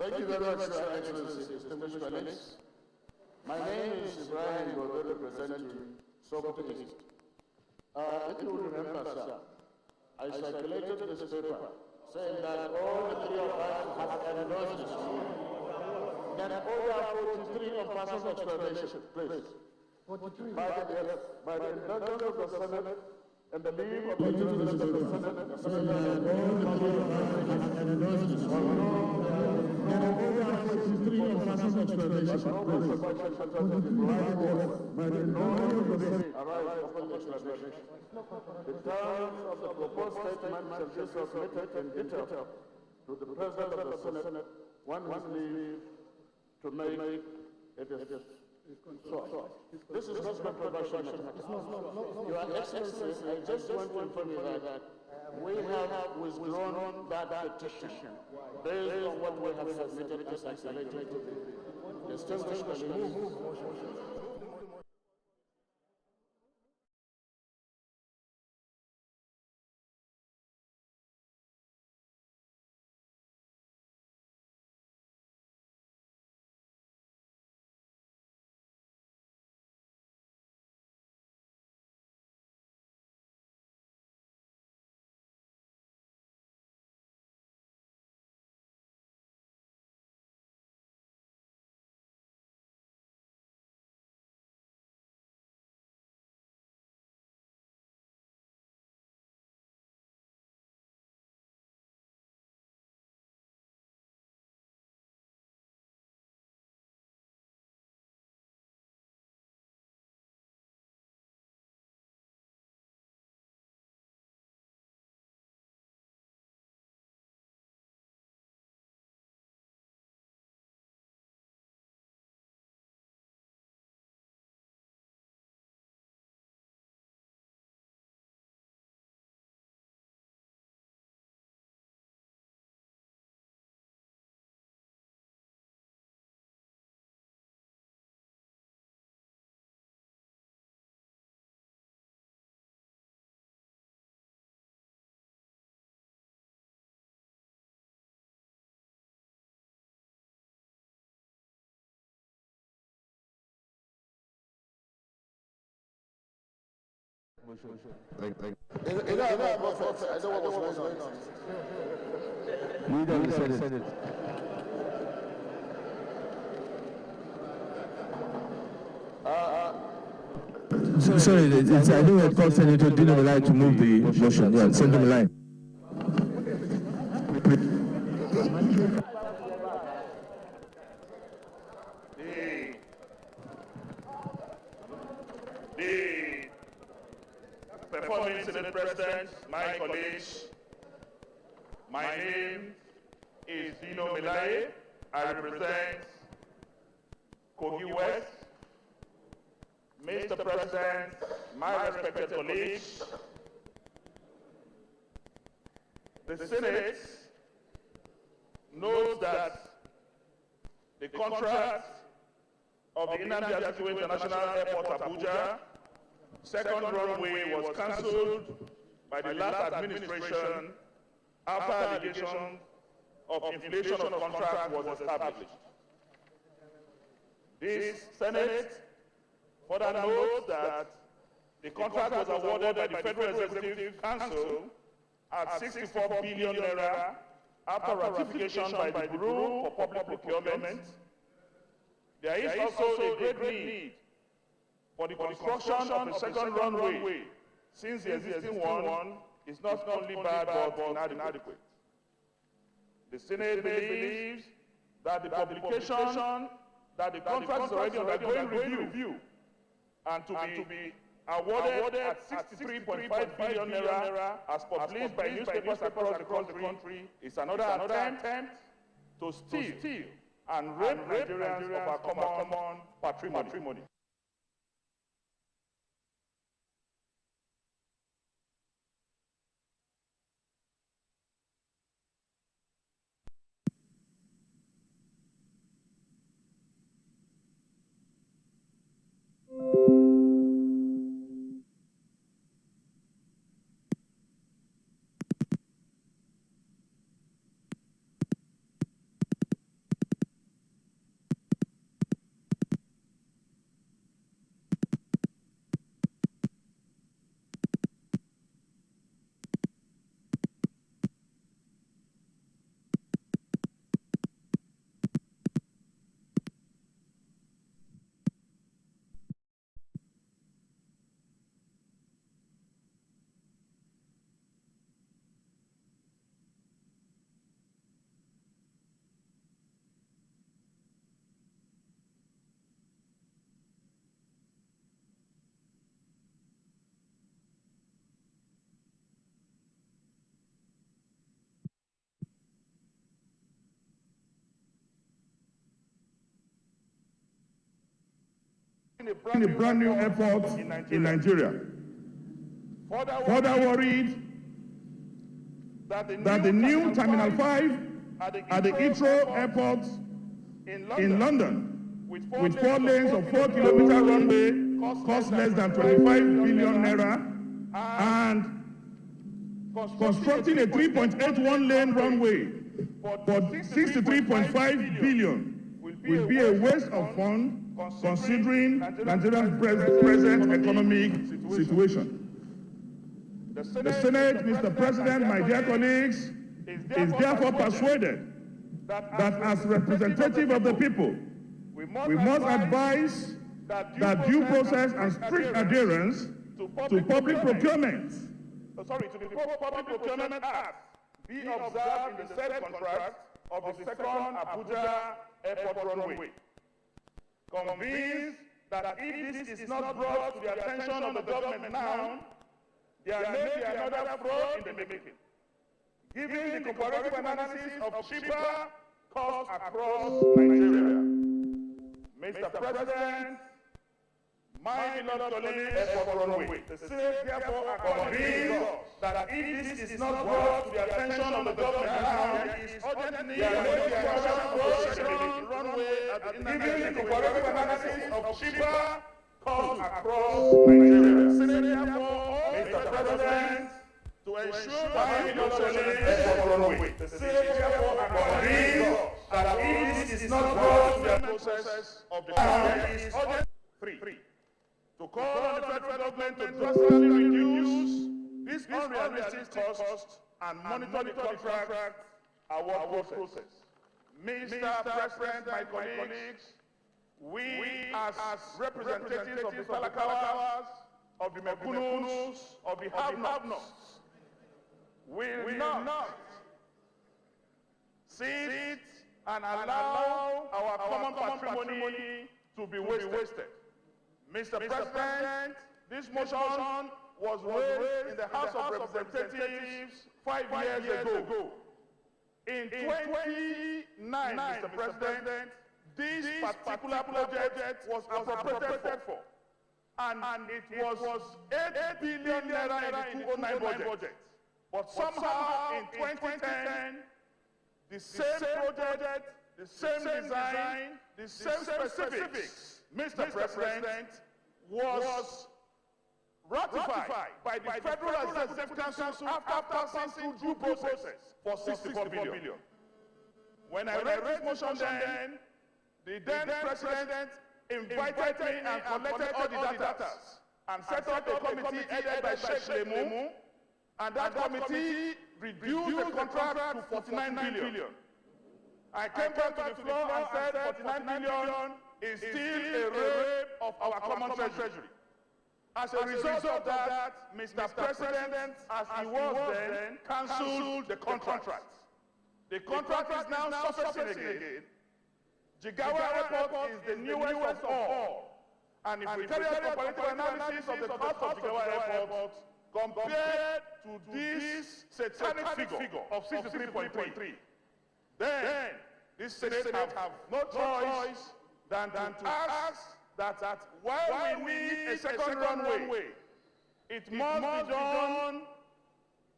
Thank you very much, Your Excellency, distinguished colleagues. My name is Ibrahim Godo, representing Sokoto East. If you will remember, sir, I circulated this paper saying that all the three of us have endorsed this that over 43 of personal explanation, please. By the indulgence of the Senate and the leave of the President of the Senate, the Senate and all the three of us have endorsed this that over 43 of personal explanation, please. By the indulgence of the Senate, arise upon the explanation. The terms of the proposed statement shall be submitted in detail to the President of the Senate one his leave to make it so. This is not controversial. Your Excellency, I just want to inform you that we have withdrawn that petition based on what we have submitted as isolated. Distinguished colleagues. I know what was going on. Leader of the Senate. Sorry, I know I called Senator Dino Malai to move the motion. Yeah, send him a line. The performing Senate President, my colleagues, my name is Dino Malai. I represent Kogi West. Mr. President, my respected colleagues, the Senate knows that the contract of the Nnamdi Azikiwe International Airport, Abuja, second runway was cancelled by the last administration after allegation of inflation of contract was established. This Senate further notes that the contract was awarded by the Federal Executive Council at 64 billion naira after ratification by the Bureau for Public Procurement. There is also a great need for the construction of a second runway, since the existing one is not only bad but inadequate. The Senate believes that the publication that the contract is already undergoing review and to be awarded at 63.5 billion naira as published by newspapers across the country is another attempt to steal and rape Nigerians of our common patrimony. in a brand new airport in Nigeria. Further worried that the new Terminal 5 at the Heathrow Airport in London, with 4 lanes of 4-kilometer runway, cost less than 25 billion naira, and constructing a 3.81 lane runway for 63.5 billion will be a waste of funds considering Nigeria's present economic situation. The Senate, Mr. President, my dear colleagues, is therefore persuaded that as representative of the people, we must advise that due process and strict adherence to public procurement Act be observed in the said contract of the second Abuja Airport runway. Convinced that if this is not brought to the attention of the government now, there may be another fraud in the making. Given the comparative analysis of cheaper costs across Nigeria, Mr. President, my beloved colleagues, airport runway, the Senate therefore convinced that if this is not brought to the attention of the government now, there is urgent need for runway, given the comparative analysis of cheaper costs across Nigeria. Senate therefore, Mr. President, to ensure that airport runway, the Senate therefore convinced that if this is not brought to the process of the government, there is urgent. 3. To call on the federal government to drastically reduce this unrealistic cost and monitor the contract award process. Mr. President, my colleagues, we as representatives of the Talakawas, of the Mekunus, of the have-nots, will not sit and allow our common patrimony to be wasted. Mr. President, this motion was raised in the House of Representatives 5 years ago. In 2009, Mr. President, this particular project was appropriated for, and it was 8 billion naira in the 2009 budget. But somehow in 2010, the same project, the same design, the same specifics, Mr. President, was ratified by the Federal Executive Council after passing through due process for 64 billion. When I read this motion then, the then President invited me and collected all the data and set up a committee headed by Sheikh Lemu, and that committee reduced the contract to 49 billion. I came back to the floor and said 49 billion is still a rape of our common treasury. As a result of that, Mr. President, as he was then, cancelled the contract. The contract is now surfacing again. Jigawa Airport is the newest of all. And if we carry out a political analysis of the cost of Jigawa Airport, compared to this satanic figure of 63.3, then this Senate have no choice than to ask that while we need a second runway, it must be done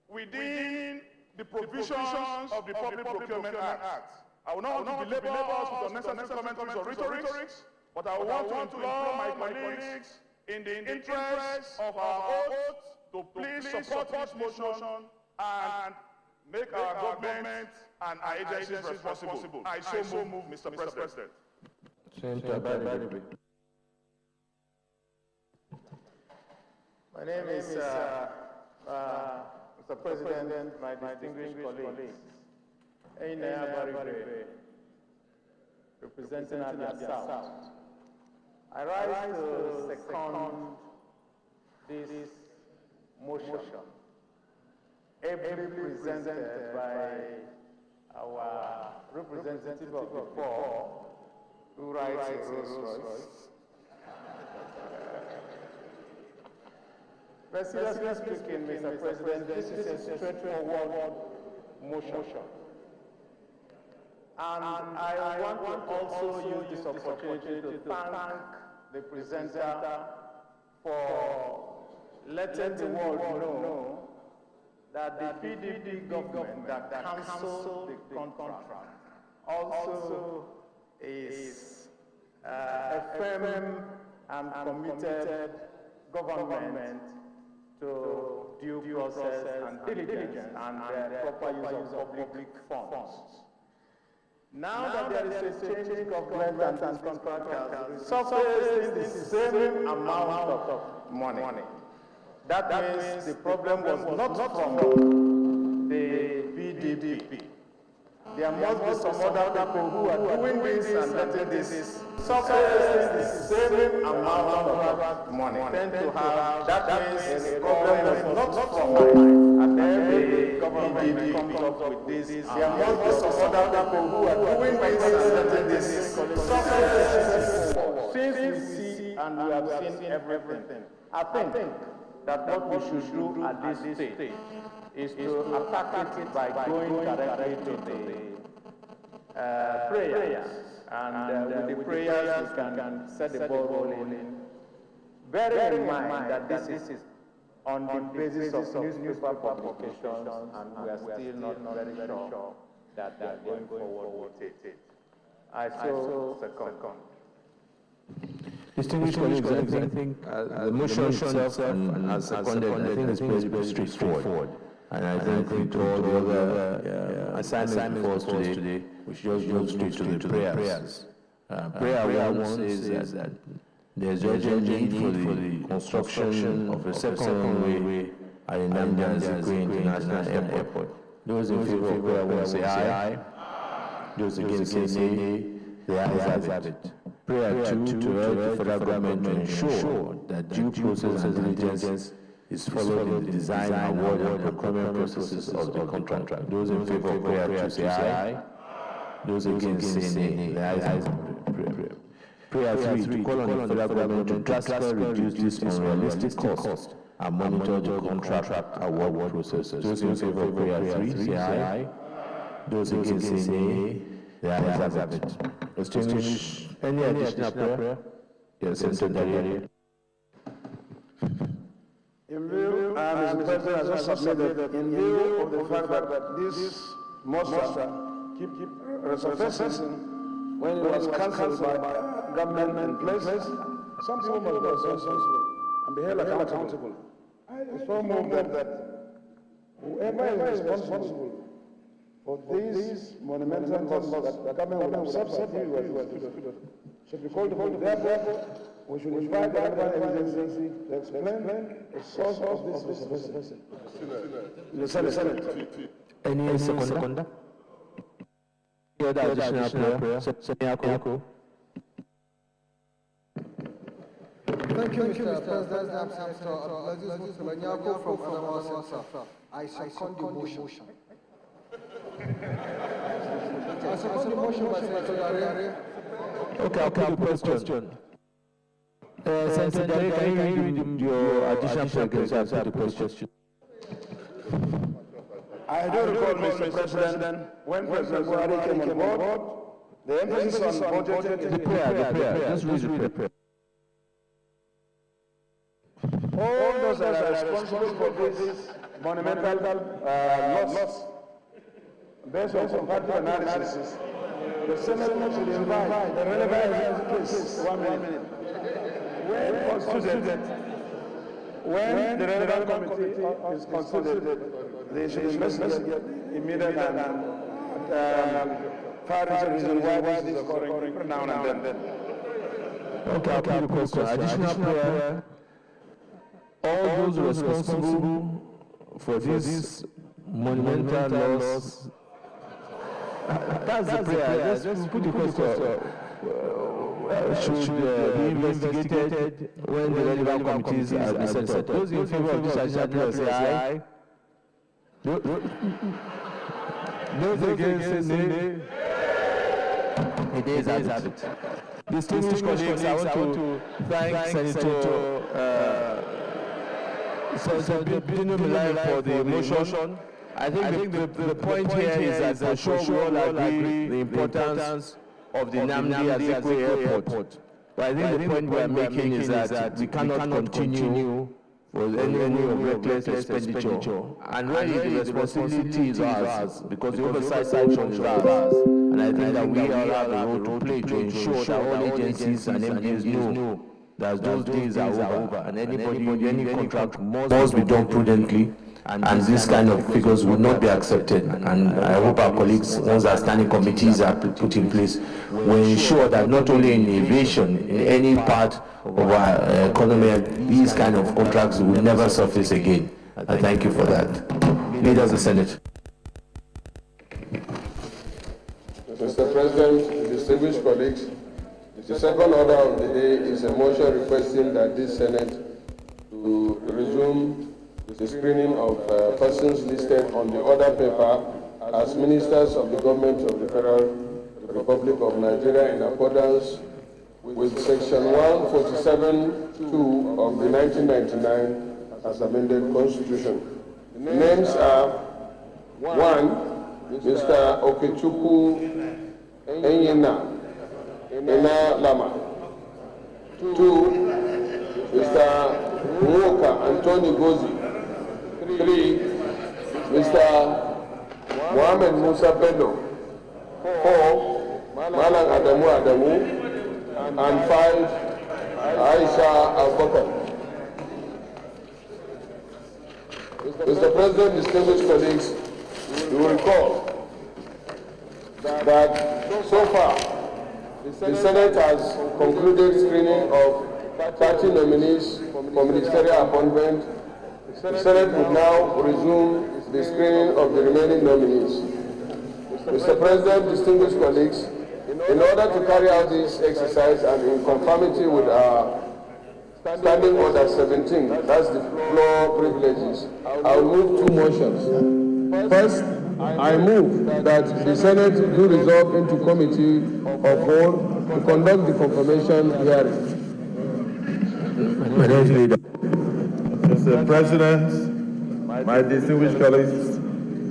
within the provisions of the Public Procurement Act. I will not want to belabor us with unnecessary commentaries or rhetorics, but I want to implore my colleagues in the interest of our oath to please support this motion and make our government and our agencies responsible. I so move, Mr. President. My name is Mr. President, my distinguished colleagues. Einaya Baribe, representing Abia South. I rise to second this motion, ably presented by our representative of the poor, who rides a Rolls Royce. But seriously speaking, Mr. President, this is a straightforward motion. And I want to also use this opportunity to thank the presenter, for letting the world know that the PDP government that cancelled the contract also is a firm and committed government to due process and diligence and proper use of public funds. Now that there is a change in government and this contract has surfaced the same amount of money, that means the problem was not from the PDP. There must be some other people who are doing this and letting this surface the same amount of money. Tend to have, that means the problem was not from mine. And then the government comes up with this. There must be some other people who are doing this and letting this surface. Since we see and we have seen everything, I think that what we should do at this stage is to attack it by going directly to the prayers. And with the prayers, we can set the ball rolling. Bear in mind that this is on the basis of newspaper publications, and we are still not very sure that they are going forward with it. I so second. Distinguished colleagues, I think the motion itself and as seconded, I think it's very straightforward. And I think to all the other assignments for us today, we should just move straight to the prayers. Prayer one says that there's urgent need for the construction of a second runway at Nnamdi Azikiwe International Airport. Those in favor of prayer one say aye. Those against say nay. The ayes have it. Prayer two, to urge the federal government to ensure that due process and diligence is followed in the design, award, and procurement processes of the contract. Those in favor of prayer two say aye. Those against say nay. The ayes have it. Prayer three, to call on the federal government to drastically reduce this unrealistic cost and monitor the contract award processes. Those in favor of prayer three say aye. Those against say nay. The ayes have it. Distinguished, any additional prayer? Yes, Senator Dariere. In view, Mr. President has also submitted, in view of the fact that this motion keep resurfacing when it was cancelled by government in place, some people must be responsible and be held accountable. I so move that whoever is responsible for these monumental losses that government will subsidy should be called upon. Therefore, we should invite the relevant agency to explain the source of this resurfacing. The Senate. Any second? Any other additional prayer? Senator. Thank you, Mr. President. I'm Abdulaziz Muslimanyako from Adamawa Centre. I second the motion. I second the motion by Senator Dariere. Okay, I'll put the question. Senator Dariere, can you read your additional prayer against the question? I do recall, Mr. President, when President Buhari came on board, the emphasis on budgeting The prayer. Just read the prayer. all those that are responsible for this monumental loss, based on comparative analysis, the Senate should invite the relevant agencies. 1 minute. When constituted, when the relevant committee is constituted, they should investigate immediately and find a reason why this is occurring now and then. Okay, I'll put the question. Additional prayer. All those responsible for this monumental loss. That's the prayer. Just put the question. Should be investigated when the relevant committees are being set up. Those in favor of this additional say aye. Those against say nay. The ayes have it. Distinguished colleagues, I want to thank Senator Bino Milai for the motion. I think the point here is that for sure we all agree the importance of the Nnamdi Azikiwe Airport. But I think the point we are making is that we cannot continue for any of reckless expenditure. And really the responsibility is ours, because the oversight function is ours. And I think that we all have a role to play to ensure that all agencies and MDs know that those days are over, and any contract must be done prudently, and this kind of figures will not be accepted. And I hope our colleagues, once our standing committees are put in place, will ensure that not only in aviation, in any part of our economy, these kind of contracts will never surface again. I thank you for that. Leader of the Senate. Mr. President, distinguished colleagues, the second order of the day is a motion requesting that this Senate to resume the screening of persons listed on the order paper as ministers of the government of the Federal Republic of Nigeria in accordance with Section 147(2) of the 1999 as amended Constitution. The names are 1. Mr. Okechukwu Enyina Lama. 2. Mr. Nwoka Anthony Gozi. 3. Mr. Mohamed Musa Bello. 4. Malang Adamu. And 5. Aisha Abubakar. Mr. President, distinguished colleagues, you will recall that so far the Senate has concluded screening of 30 nominees for ministerial appointment. The Senate will now resume the screening of the remaining nominees. Mr. President, distinguished colleagues, in order to carry out this exercise and in conformity with our Standing Order 17, that's the floor privileges, I will move 2 motions. First, I move that the Senate do resolve into committee of whole to conduct the confirmation hearing. Mr. President, my distinguished colleagues,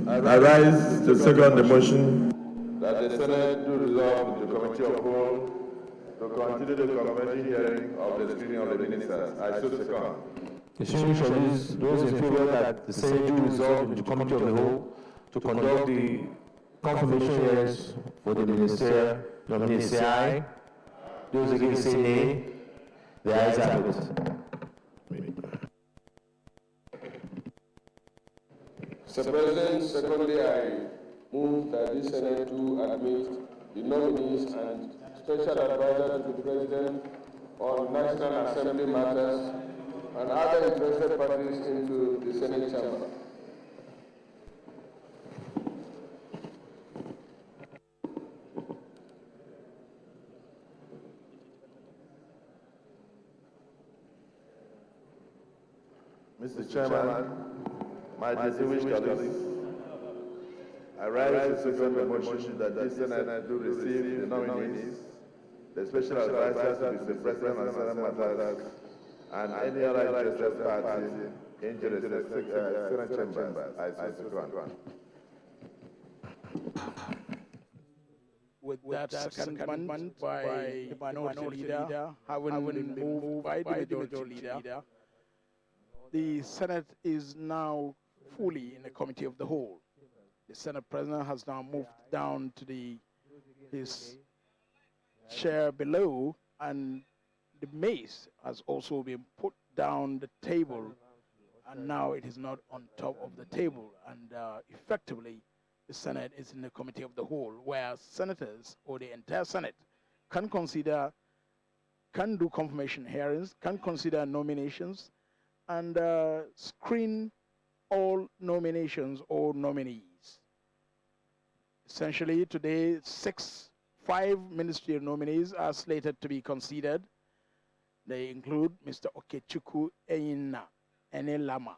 I rise to second the motion That the Senate do resolve into committee of whole to continue the confirmation hearing of the screening of the ministers. I so second. Distinguished colleagues, those in favor that the Senate do resolve into committee of the whole to conduct the confirmation hearings for the ministerial nominees say aye. Those against say nay. The ayes have it. Mr. President, secondly, I move that this Senate to admit the nominees and special advisor to the President on National Assembly matters and other interested parties into the Senate chamber. Mr. Chairman, my distinguished colleagues, I rise to second the motion that this Senate do receive the nominees, the special advisors to the President on Senate matters, and any other interested party into the Senate chambers. I second. With that secondment by the minority leader, having been moved by the majority leader, the Senate is now fully in the committee of the whole. The Senate President has now moved down to his chair below, and the mace has also been put down the table, and now it is not on top of the table, and effectively the Senate is in the committee of the whole, where senators or the entire Senate can do confirmation hearings, can consider nominations, and screen all nominations or nominees. Essentially, today, 5 ministerial nominees are slated to be considered. They include Mr. Okechukwu Enyina Lama,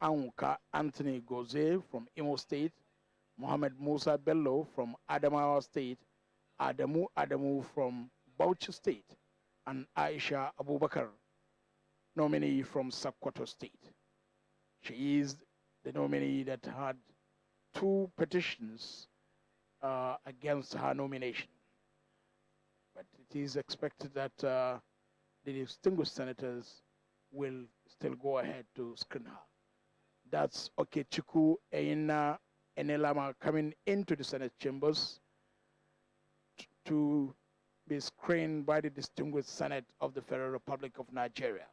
Anwuka Anthony Goze from Imo State, Mohamed Musa Bello from Adamawa State, Adamu from Bauchi State, and Aisha Abubakar, nominee from Sokoto State. She is the nominee that had 2 petitions against her nomination. But it is expected that the distinguished senators will still go ahead to screen her. That's Okechukwu Eina Enelama coming into the Senate chambers to be screened by the distinguished Senate of the Federal Republic of Nigeria.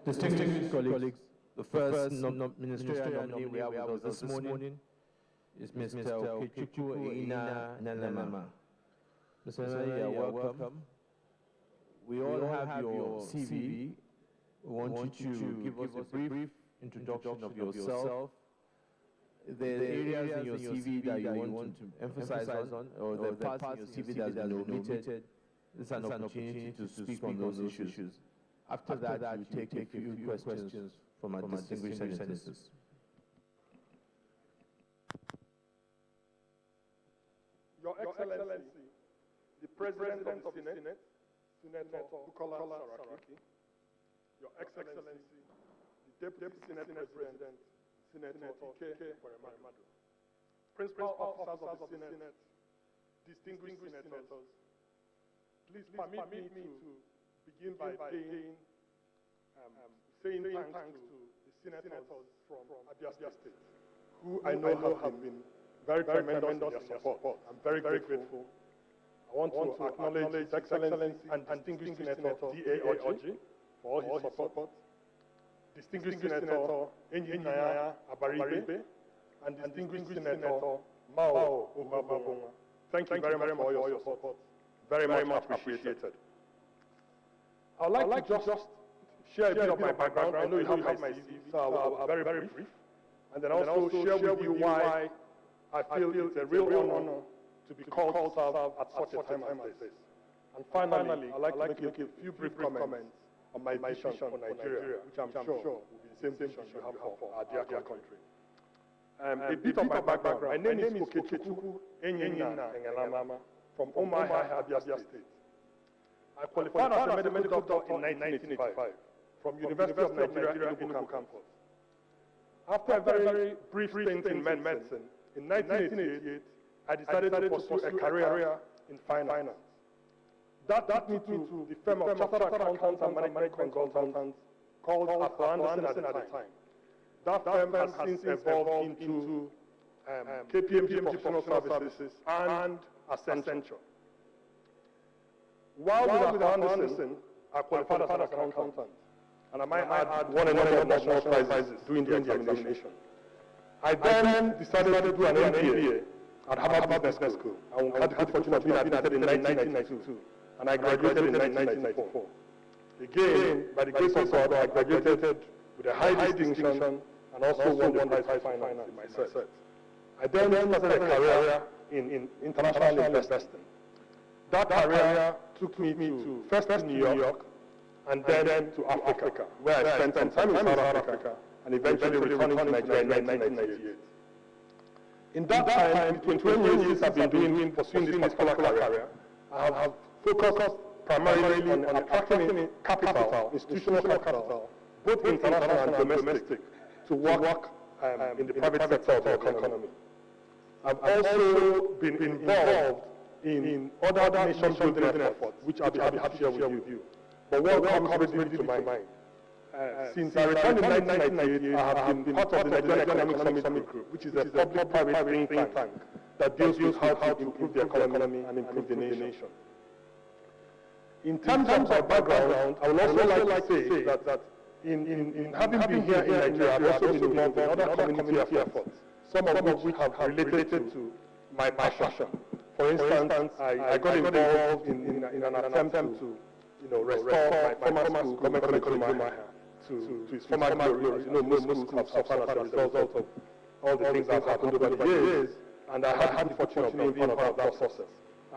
Distinguished colleagues, the first ministerial nominee we have with us this morning is Mr. Okechukwu Eina Nalama. Mr. Nalama, you are welcome. We all have your CV. We want you to give us a brief introduction of yourself. The areas in your CV that you want to emphasize on, or the parts in your CV that have been omitted, this is an opportunity to speak on those issues. After that, we take a few questions from our distinguished senators. Your Excellency, the President of the Senate, Senator Bukola Saraki, Your Excellency, the Deputy Senate President, Senator Ike Kweremadu, Principal Officers of the Senate, distinguished senators, please permit me to begin by saying thanks to the senators from Abia State, who I know have been very tremendous in their support. I'm very grateful. I want to acknowledge His Excellency and distinguished Senator D.A. Oji for all his support, distinguished Senator Enyinnaya Abaribe, and distinguished Senator Mao Umabonga. Thank you very much for all your support. Very much appreciated. I'd like to just share a bit of my background. I know you have my CV, so I'll be very brief. And then also share with you why I feel it's a real honor to be called to serve at such a time as this. And finally, I'd like to make a few brief comments on my vision for Nigeria, which I'm sure will be the same vision you have for our dear country. A bit of my background. My name is Okechukwu Eina Nalama from Umuahia, Abia State. I qualified as a medical doctor in 1985 from University of Nigeria, Enugu campus. After a very brief stint in medicine, in 1988, I decided to pursue a career in finance. That took me to the firm of chartered accountants and management consultants called Arthur Andersen at the time. That firm has since evolved into KPMG Professional Services and Accenture. While with Arthur Andersen, I qualified as an accountant, and I might add won a number of national prizes during the examination. I then decided to do an MBA at Harvard Business School, and had the good fortune of being admitted in 1992, and I graduated in 1994. Again, by the grace of God, I graduated with a high distinction and also won the prize for finance in my set. I then started a career in international investing. That career took me to first New York and then to Africa, where I spent some time in South Africa and eventually returning to Nigeria in 1998. In that time, between 20 years I've been pursuing this particular career, I have focused primarily on attracting capital, institutional capital, both international and domestic, to work in the private sector of the economy. I've also been involved in other nation-building efforts, which I'll be happy to share with you. But what comes readily to mind? Since I returned in 1998, I have been part of the Nigerian Economic Summit Group, which is a public-private think tank that deals with how to improve the economy and improve the nation. In terms of my background, I would also like to say that in having been here in Nigeria, I've also been involved in other community efforts, some of which have related to my passion. For instance, I got involved in an attempt to restore my former school, Government College Umuahia, to its former glory. Most schools have suffered as a result of all the things that have happened over the years, and I had the fortune of being part of that process.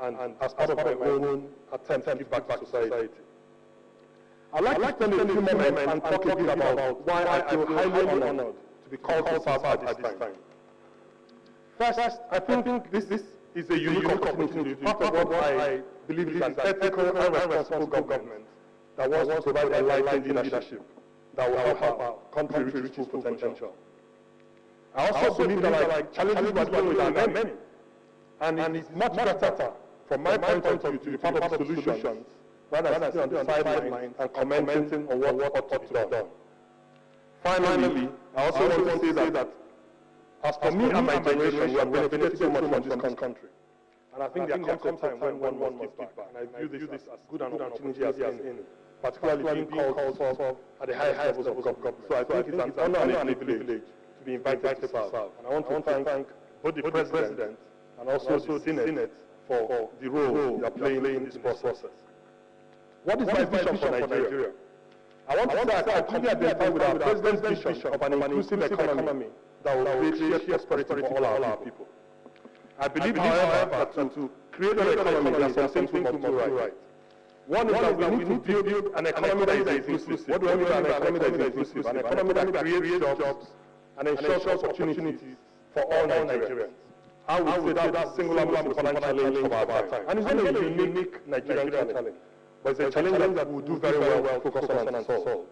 and as part of my own attempt to give back to society. I'd like to spend a few moments and talk a bit about why I feel highly honored to be called to serve at this time. First, I think this is a unique opportunity to be part of what I believe is an ethical and responsible government that wants to provide enlightened leadership that will help our country reach its full potential. I also believe that challenges we're dealing with are many, and it's much better, from my point of view, to be part of the solutions rather than sitting on the sidelines and commenting on what ought to be done. Finally, I also want to say that as for me and my generation, we have benefited so much from this country. And I think there comes a time when one must give back. And I view this as good an opportunity as any, particularly being called for at the highest levels of government. So I think it's an honor and a privilege to be invited to serve. And I want to thank both the President and also the Senate for the role you are playing in this process. What is my vision for Nigeria? I want to say I completely identify with our President's vision of an inclusive economy that will create shared prosperity for all our people. I believe, however, that to create an economy, there are some things we must do right. One is that we need to build an economy that is inclusive. What do I mean by an economy that is inclusive? An economy that creates jobs and ensures opportunities for all Nigerians. I would say that's the singular most important challenge of our time. And it's not a unique Nigerian challenge, but it's a challenge that we will do very well to focus on and solve.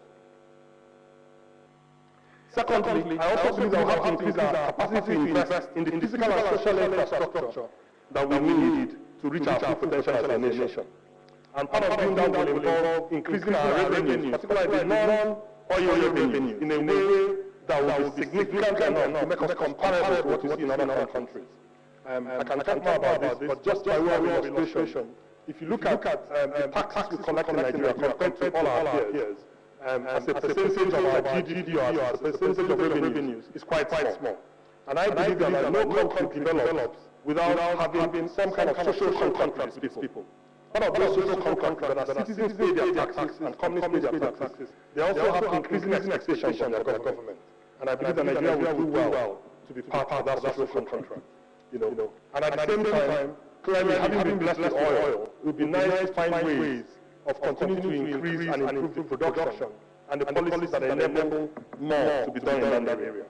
Secondly, I also believe that we have to increase our capacity to invest in the physical and social infrastructure that we need to reach our full potential as a nation. And part of doing that will involve increasing our revenues, particularly the non-oil revenue, in a way that will be significant enough to make us comparable to what we see in other countries. I can talk more about this, but just by way of illustration, if you look at the taxes we collect in Nigeria compared to all our peers, as a percentage of our GDP or as a percentage of revenues, is quite small. And I believe that no country develops without having some kind of social contract with people. One of those social contracts that our citizens pay their taxes and companies pay their taxes, they also have increasing expectations from their government. And I believe that Nigeria will do well to be part of that social contract. And at the same time, clearly having been blessed with oil, it would be nice to find ways of continuing to increase and improve the production and the policies that enable more to be done in that area.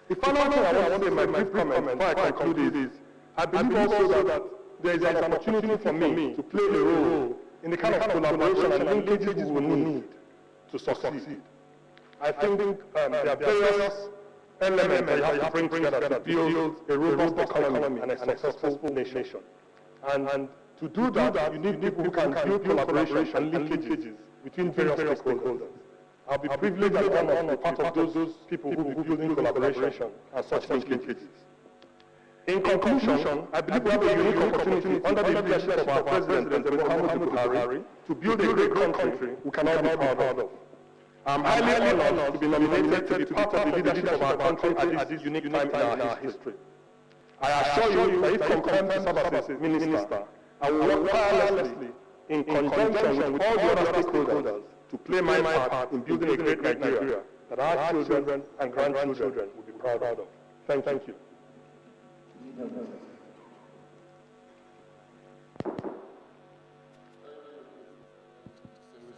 The final thing I want to say in my brief comment before I conclude is, I believe also that there is an opportunity for me to play a role in the kind of collaboration and linkages we will need to succeed. I think there are various elements that you have to bring together to build a robust economy and a successful nation. And to do that, you need people who can build collaboration and linkages between various stakeholders. I'll be privileged and honored to be part of those people who will be building collaboration and such linkages. In conclusion, I believe we have a unique opportunity under the leadership of our President, Muhammadu Buhari, to build a great country we can all be proud of. I'm highly honored to be nominated to be part of the leadership of our country at this unique time in our history. I assure you that if confirmed to serve as a minister, I will work tirelessly in conjunction with all the other stakeholders to play my part in building a great Nigeria that our children and grandchildren will be proud of. Thank you.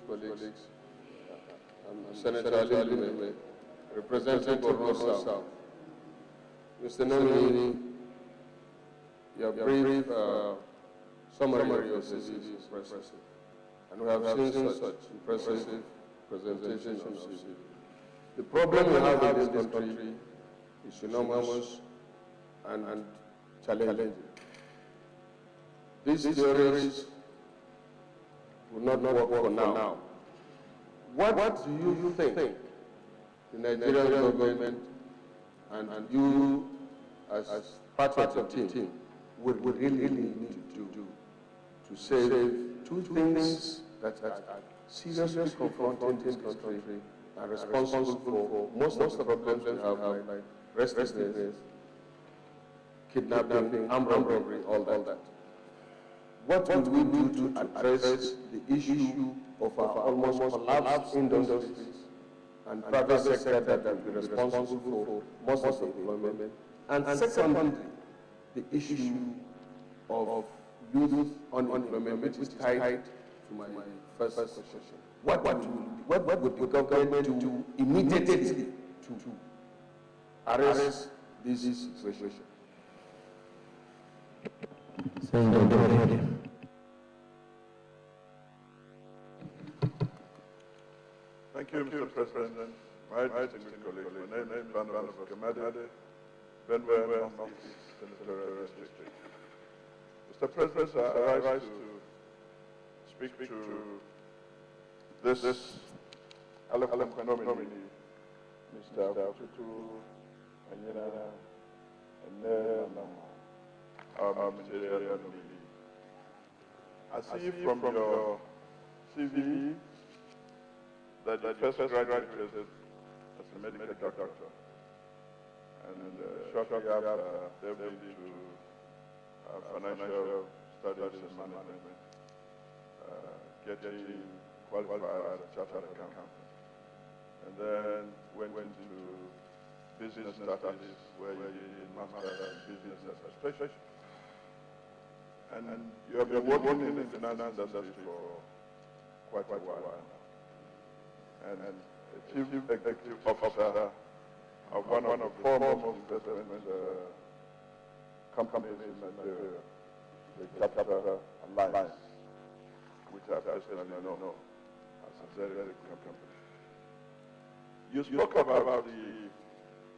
Colleagues, Senator Ali, representing Borno South. Mr. Nominee, your brief summary of your disease is impressive, and we have seen such impressive presentation of CVs. The problem we have in this country is enormous and challenging. These theories will not work for now. What do you think the Nigerian government and you as part of the team would really need to do to save two things that are seriously confronting this country and responsible for most of the problems we have, like restlessness, kidnapping, armed robbery, all that. What would we do to address the issue of our almost collapsed industries and private sector that will be responsible for most of the employment? And secondly, the issue of youth unemployment, which is tied to my first question. What would the government do immediately to arrest this situation? Thank you, Mr. President. My distinguished colleagues, my name is Honorable Kamade, Benwell, Northeast Senatorial District. Mr. President, I rise to speak to this eloquent nominee, Mr. Tutu, Anyana, and our Ministerial nominee. I see from your CV that you first graduated as a medical doctor, and shortly after delved into financial studies and management, getting qualified as a chartered accountant, and then went into business studies where you did master's in business administration, and you have been working in the finance industry for quite a while now. And a chief executive officer of one of the foremost investment companies in Nigeria, the Capital Alliance, which I personally know as a very, very good company. You spoke about the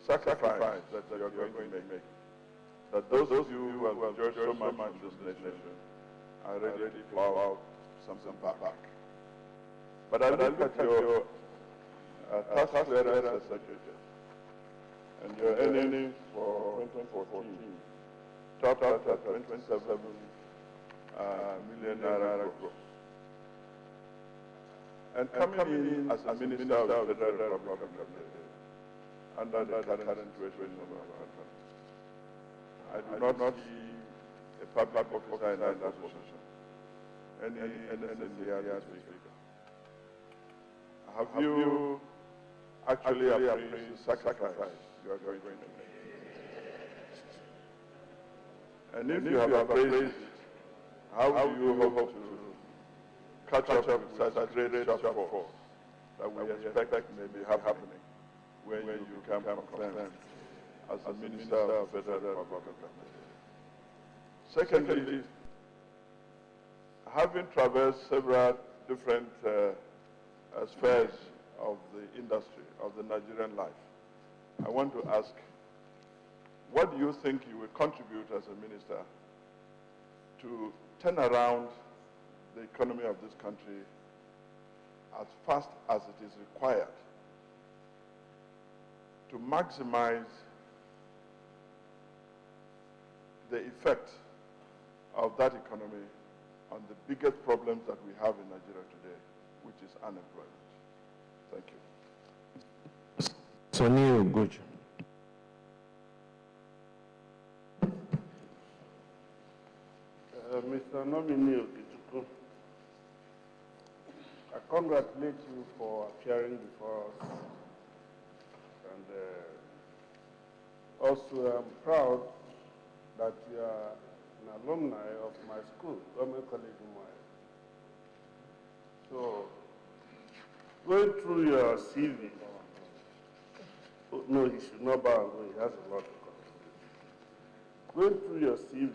sacrifice that you are going to make, that those of you who have enjoyed so much in this nation are ready to plow out something back. But I look at your tax clearance certificate and your earnings for 2014 topped out at 27 million naira gross. And coming in as a minister of the Federal Republic of Nigeria under the current situation of our country, I do not see a public officer in that position, any NSNDR speaker. Have you actually appraised the sacrifice you are going to make? And if you have appraised it, how do you hope to catch up with such a great shortfall that we expect may be happening when you become confirmed as the Minister of the Federal Republic of Nigeria? Secondly, having traversed several different spheres of the industry, of the Nigerian life, I want to ask, what do you think you will contribute as a minister to turn around the economy of this country as fast as it is required to maximize the effect of that economy on the biggest problems that we have in Nigeria today, which is unemployment? Thank you. Sonny Ogoja. Mr. Nominee, I congratulate you for appearing before us. And also I'm proud that you are an alumni of my school, Government College in Moy. So, going through your CV, no, he should not bow and go, he has a lot to contribute. Going through your CV,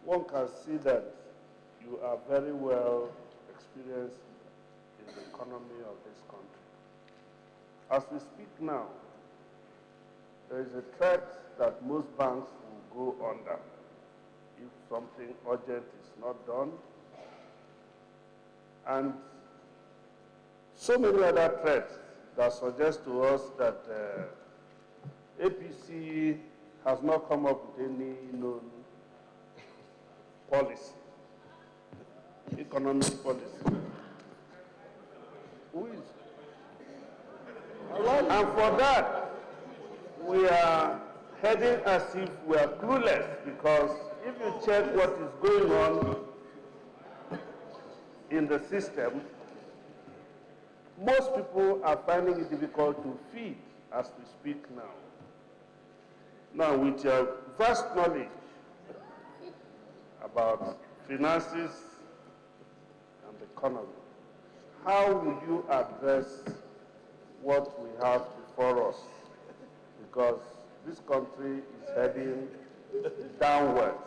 one can see that you are very well experienced in the economy of this country. As we speak now, there is a threat that most banks will go under if something urgent is not done. And so many other threats that suggest to us that APC has not come up with any known policy, economic policy. Who is? And for that, we are heading as if we are clueless, because if you check what is going on in the system, most people are finding it difficult to feed as we speak now. Now, with your vast knowledge about finances and economy. How will you address what we have before us? Because this country is heading downwards.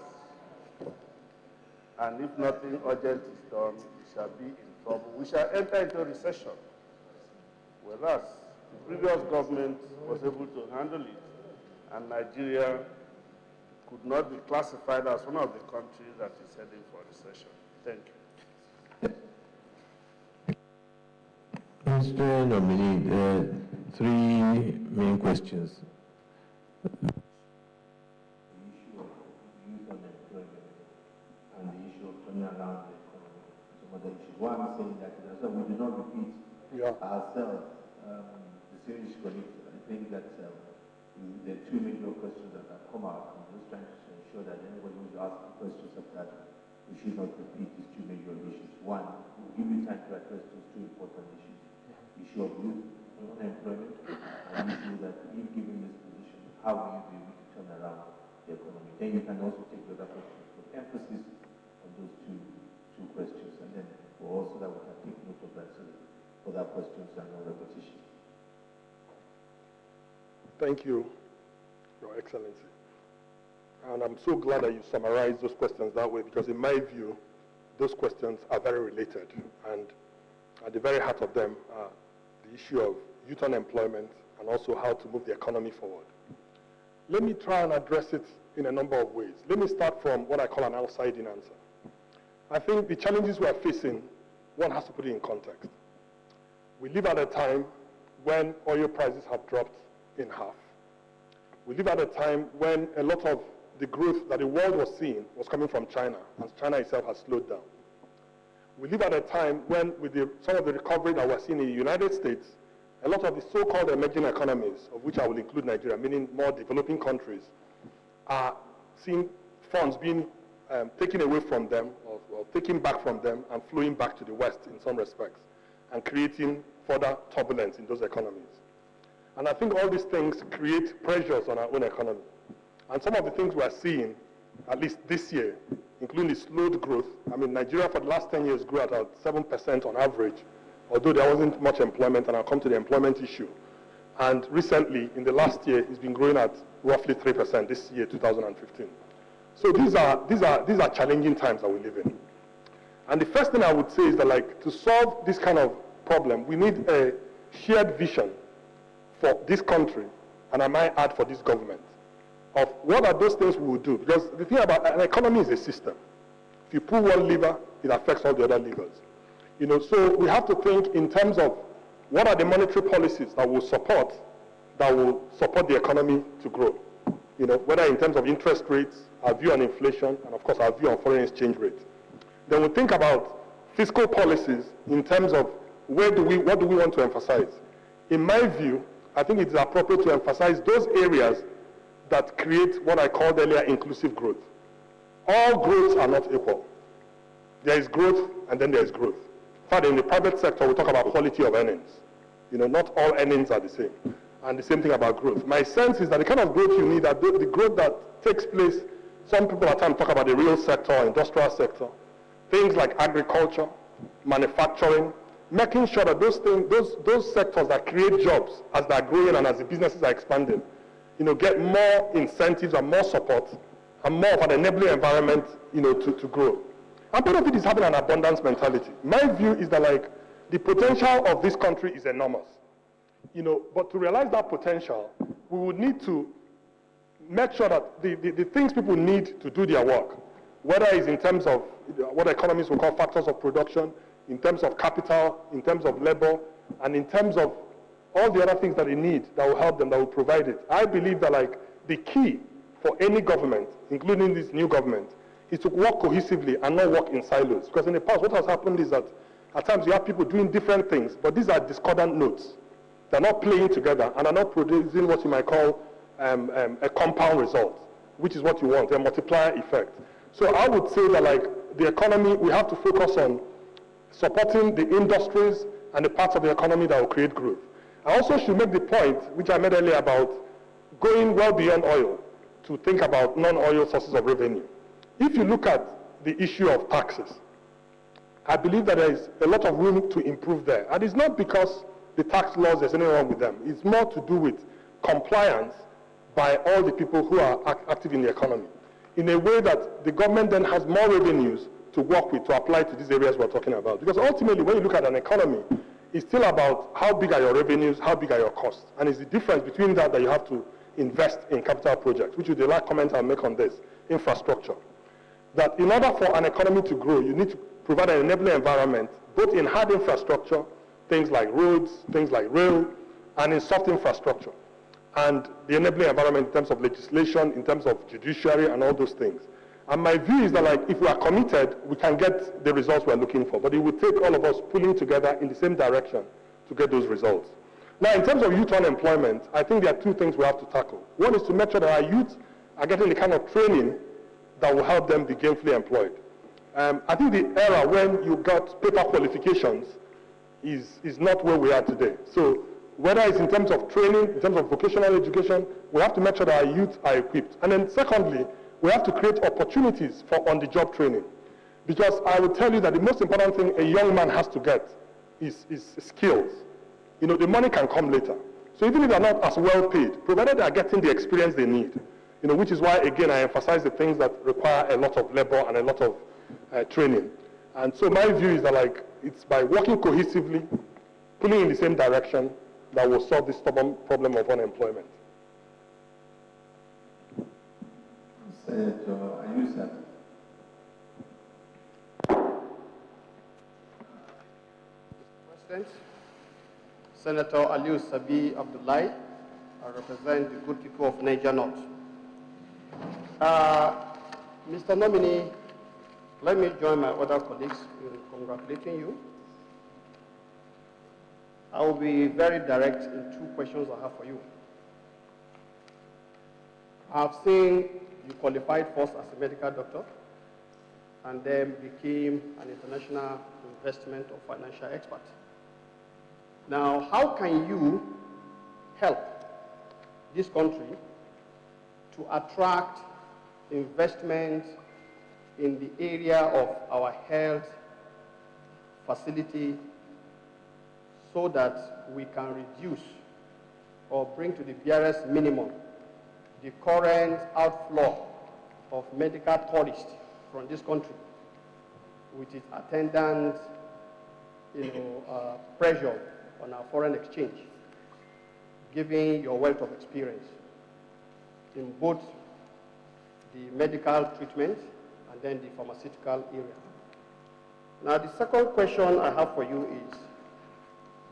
And if nothing urgent is done, we shall be in trouble. We shall enter into recession. Whereas the previous government was able to handle it, and Nigeria could not be classified as one of the countries that is heading for recession. Thank you. Mr. Nominee, three main questions. The issue of youth unemployment and the issue of turning around the economy. Some of the issues. One, I'm saying that we do not repeat ourselves. The series colleagues, I think that there are two major questions that have come out. I'm just trying to ensure that anybody who asks questions of that, we should not repeat these two major issues. One, we'll give you time to address those two important issues. Issue of youth unemployment and issue that if given this position, how will you be able to turn around the economy? Then you can also take the other questions with emphasis on those two questions, and then also that we can take note of that so that other questions and no repetition. Thank you, Your Excellency. And I'm so glad that you summarized those questions that way, because in my view, those questions are very related. And at the very heart of them are the issue of youth unemployment and also how to move the economy forward. Let me try and address it in a number of ways. Let me start from what I call an outside-in answer. I think the challenges we are facing, one has to put it in context. We live at a time when oil prices have dropped in half. We live at a time when a lot of the growth that the world was seeing was coming from China, and China itself has slowed down. We live at a time when, with some of the recovery that we're seeing in the United States, a lot of the so-called emerging economies, of which I will include Nigeria, meaning more developing countries, are seeing funds being taken away from them, or taken back from them, and flowing back to the West in some respects, and creating further turbulence in those economies. And I think all these things create pressures on our own economy. And some of the things we are seeing, at least this year, including the slowed growth. I mean, Nigeria for the last 10 years grew at about 7% on average, although there wasn't much employment, and I'll come to the employment issue. And recently, in the last year, it's been growing at roughly 3% this year, 2015. So these are challenging times that we live in. And the first thing I would say is that, like, to solve this kind of problem, we need a shared vision for this country, and I might add for this government, of what are those things we will do. Because the thing about an economy is a system. If you pull one lever, it affects all the other levers. You know, so we have to think in terms of what are the monetary policies that will support the economy to grow. You know, whether in terms of interest rates, our view on inflation, and of course our view on foreign exchange rates. Then we think about fiscal policies in terms of what do we want to emphasize. In my view, I think it's appropriate to emphasize those areas that create what I called earlier inclusive growth. All growths are not equal. There is growth and then there is growth. In fact, in the private sector, we talk about quality of earnings. You know, not all earnings are the same. And the same thing about growth. My sense is that the kind of growth you need, that the growth that takes place, some people at times talk about the real sector, industrial sector, things like agriculture, manufacturing, making sure that those sectors that create jobs as they're growing and as the businesses are expanding, you know, get more incentives and more support and more of an enabling environment, you know, to grow. And part of it is having an abundance mentality. My view is that, like, the potential of this country is enormous. You know, but to realize that potential, we would need to make sure that the things people need to do their work, whether it's in terms of what economists will call factors of production, in terms of capital, in terms of labor, and in terms of all the other things that they need that will help them, that will provide it. I believe that, like, the key for any government, including this new government, is to work cohesively and not work in silos. Because in the past, what has happened is that at times you have people doing different things, but these are discordant notes. They're not playing together and are not producing what you might call a compound result, which is what you want, a multiplier effect. So I would say that, like, the economy, we have to focus on supporting the industries and the parts of the economy that will create growth. I also should make the point, which I made earlier, about going well beyond oil to think about non-oil sources of revenue. If you look at the issue of taxes. I believe that there is a lot of room to improve there. And it's not because the tax laws, there's anything wrong with them. It's more to do with compliance by all the people who are active in the economy, in a way that the government then has more revenues to work with, to apply to these areas we're talking about. Because ultimately, when you look at an economy, it's still about how big are your revenues, how big are your costs. And it's the difference between that you have to invest in capital projects, which is the last comment I'll make on this, infrastructure. That in order for an economy to grow, you need to provide an enabling environment, both in hard infrastructure, things like roads, things like rail, and in soft infrastructure. And the enabling environment in terms of legislation, in terms of judiciary, and all those things. And my view is that, like, if we are committed, we can get the results we're looking for. But it will take all of us pulling together in the same direction to get those results. Now, in terms of youth unemployment, I think there are two things we have to tackle. One is to make sure that our youth are getting the kind of training that will help them be gainfully employed. I think the era when you got paper qualifications is not where we are today. So whether it's in terms of training, in terms of vocational education, we have to make sure that our youth are equipped. And then secondly, we have to create opportunities for on-the-job training. Because I will tell you that the most important thing a young man has to get is skills. You know, the money can come later. So even if they're not as well paid, provided they are getting the experience they need, you know, which is why, again, I emphasize the things that require a lot of labor and a lot of training. And so my view is that, like, it's by working cohesively, pulling in the same direction, that will solve this stubborn problem of unemployment. Senator Ayusa. President, Senator Aliu Sabi Abdullahi, I represent the good people of Niger North. Mr. Nominee, let me join my other colleagues in congratulating you. I will be very direct in two questions I have for you. I have seen you qualified first as a medical doctor and then became an international investment or financial expert. Now, how can you help this country to attract investment in the area of our health facility so that we can reduce or bring to the barest minimum the current outflow of medical tourists from this country with its attendant pressure on our foreign exchange, given your wealth of experience in both the medical treatment and then the pharmaceutical area. Now, the second question I have for you is,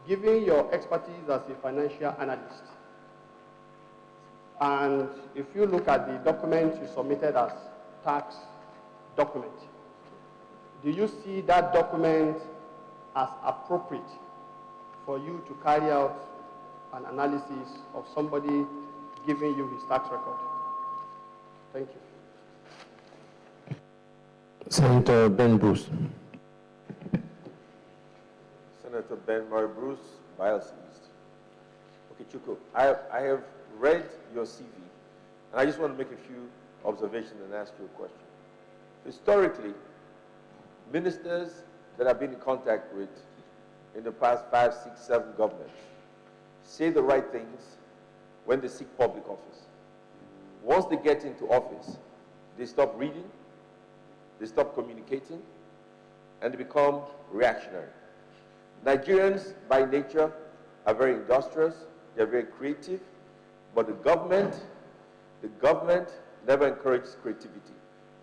given your expertise as a financial analyst, and if you look at the document you submitted as tax document, do you see that document as appropriate for you to carry out an analysis of somebody giving you his tax record? Thank you. Senator Ben Bruce. Senator Ben Murray Bruce, Bios East. Okay, Chuku, I have read your CV, and I just want to make a few observations and ask you a question. Historically, ministers that I've been in contact with in the past 5, 6, 7 governments say the right things when they seek public office. Once they get into office, they stop reading, they stop communicating, and they become reactionary. Nigerians, by nature, are very industrious, they're very creative, but the government never encourages creativity.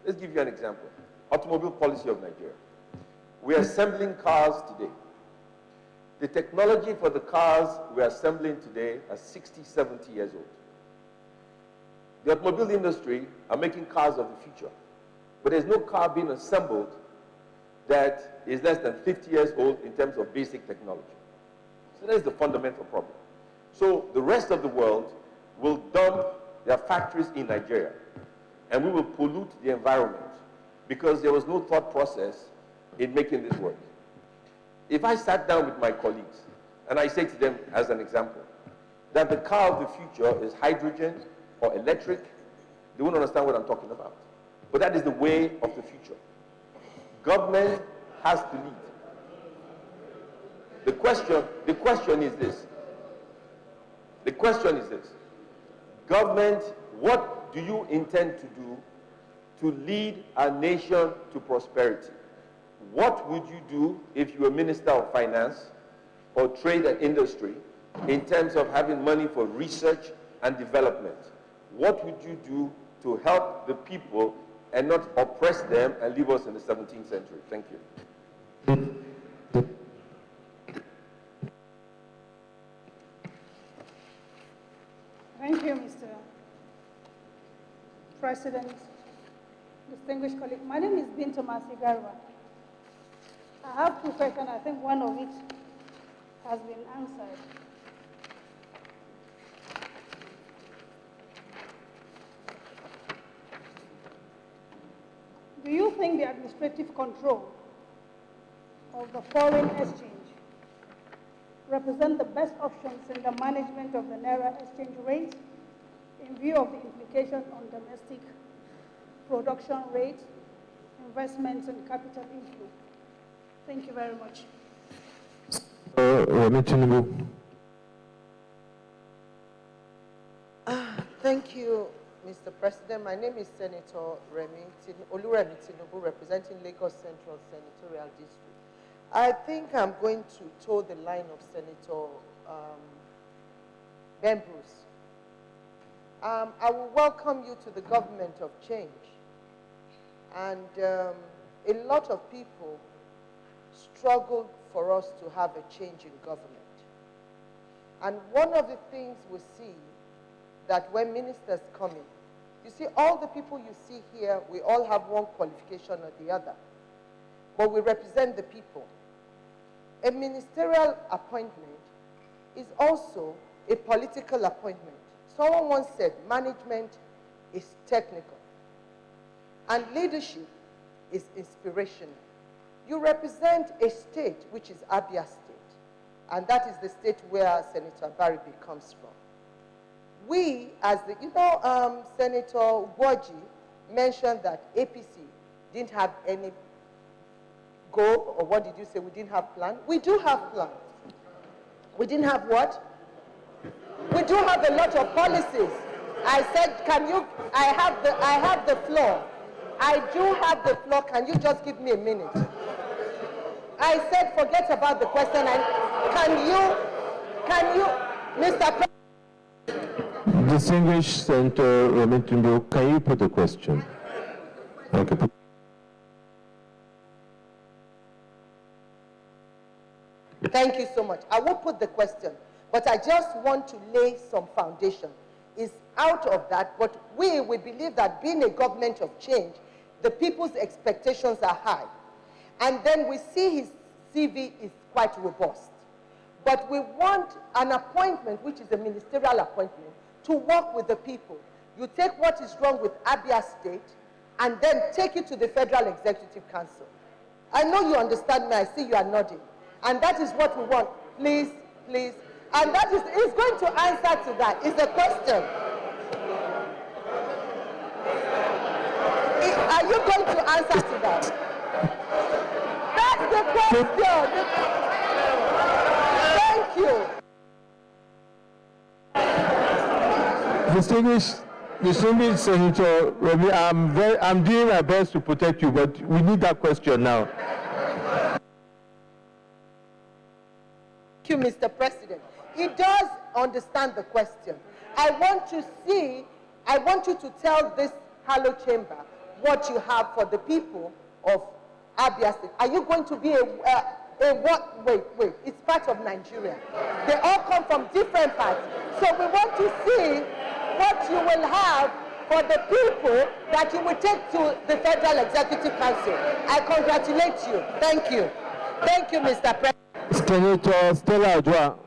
Let's give you an example. Automobile policy of Nigeria. We are assembling cars today. The technology for the cars we are assembling today are 60, 70 years old. The automobile industry are making cars of the future, but there's no car being assembled that is less than 50 years old in terms of basic technology. So that's the fundamental problem. So the rest of the world will dump their factories in Nigeria, and we will pollute the environment because there was no thought process in making this work. If I sat down with my colleagues and I say to them, as an example, that the car of the future is hydrogen or electric, they won't understand what I'm talking about. But that is the way of the future. Government has to lead. The question is this. The question is this. Government, what do you intend to do to lead our nation to prosperity? What would you do if you were Minister of Finance or Trade and Industry in terms of having money for research and development? What would you do to help the people and not oppress them and leave us in the 17th century? Thank you. Thank you, Mr. President, distinguished colleague. My name is Bintu Masigarwa. I have two questions. I think one of it has been answered. Do you think the administrative control of the foreign exchange represent the best options in the management of the Naira exchange rate in view of the implications on domestic production rate, investments, and capital inflow? Thank you very much. Thank you, Mr. President. My name is Senator Oluremi Tinubu, representing Lagos Central Senatorial District. I think I'm going to toe the line of Senator Ben Bruce. I will welcome you to the government of change. And a lot of people struggled for us to have a change in government. And one of the things we see that when ministers come in, you see all the people you see here, we all have one qualification or the other, but we represent the people. A ministerial appointment is also a political appointment. Someone once said management is technical and leadership is inspirational. You represent a state which is Abia State, and that is the state where Senator Baribe comes from. We, as the, Senator Gwaji mentioned that APC didn't have any goal, or what did you say, we didn't have plan? We do have plan. We didn't have what? We do have a lot of policies. I said, can you, I have the floor. I do have the floor, can you just give me a minute? I said, forget about the question, and can you, Mr. President? Distinguished Senator Remitumbo, can you put the question? Okay. Thank you so much. I will put the question, but I just want to lay some foundation. It's out of that, but we believe that being a government of change, the people's expectations are high. And then we see his CV is quite robust. But we want an appointment, which is a ministerial appointment, to work with the people. You take what is wrong with Abia State and then take it to the Federal Executive Council. I know you understand me. I see you are nodding. And that is what we want. Please, please. And that is going to answer to that. Is the question. Are you going to answer to that? That's the question. Thank you. Distinguished Senator Remy, I'm doing my best to protect you, but we need that question now. Thank you, Mr. President. He does understand the question. I want you to tell this Hello Chamber what you have for the people of Abia State. Are you going to be what? Wait, it's part of Nigeria. They all come from different parts. So we want to see what you will have for the people that you will take to the Federal Executive Council. I congratulate you. Thank you. Thank you, Mr. President. Senator Stella Adwa.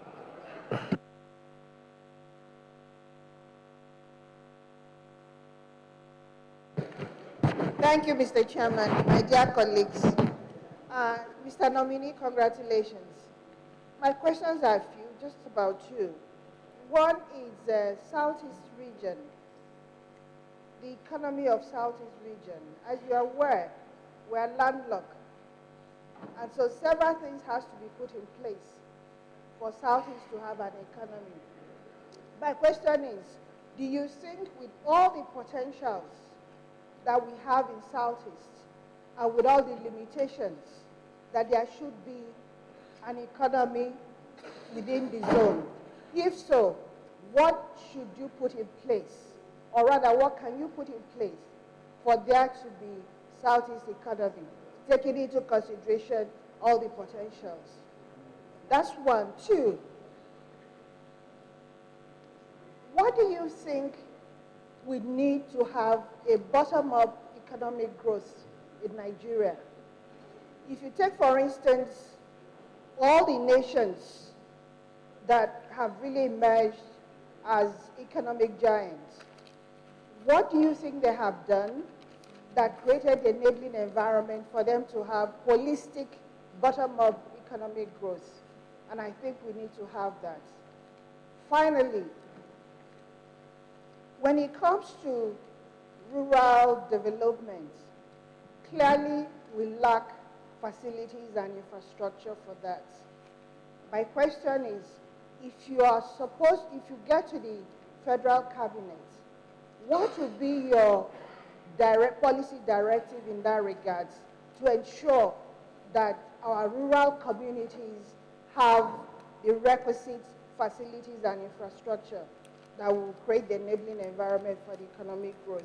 Thank you, Mr. Chairman, my dear colleagues. Mr. Nominee, congratulations. My questions are few, just about two. One is Southeast region, the economy of Southeast region. As you are aware, we are landlocked And so several things has to be put in place for Southeast to have an economy. My question is, do you think with all the potentials that we have in Southeast and with all the limitations that there should be an economy within the zone? If so, what should you put in place? Or rather, what can you put in place for there to be Southeast economy, taking into consideration all the potentials? That's one. Two, what do you think we need to have a bottom-up economic growth in Nigeria? If you take, for instance, all the nations that have really emerged as economic giants, what do you think they have done that created the enabling environment for them to have holistic bottom-up economic growth? And I think we need to have that. Finally, when it comes to rural development, clearly we lack facilities and infrastructure for that. My question is, if you get to the federal cabinet, what would be your policy directive in that regard to ensure that our rural communities have the requisite facilities and infrastructure that will create the enabling environment for the economic growth?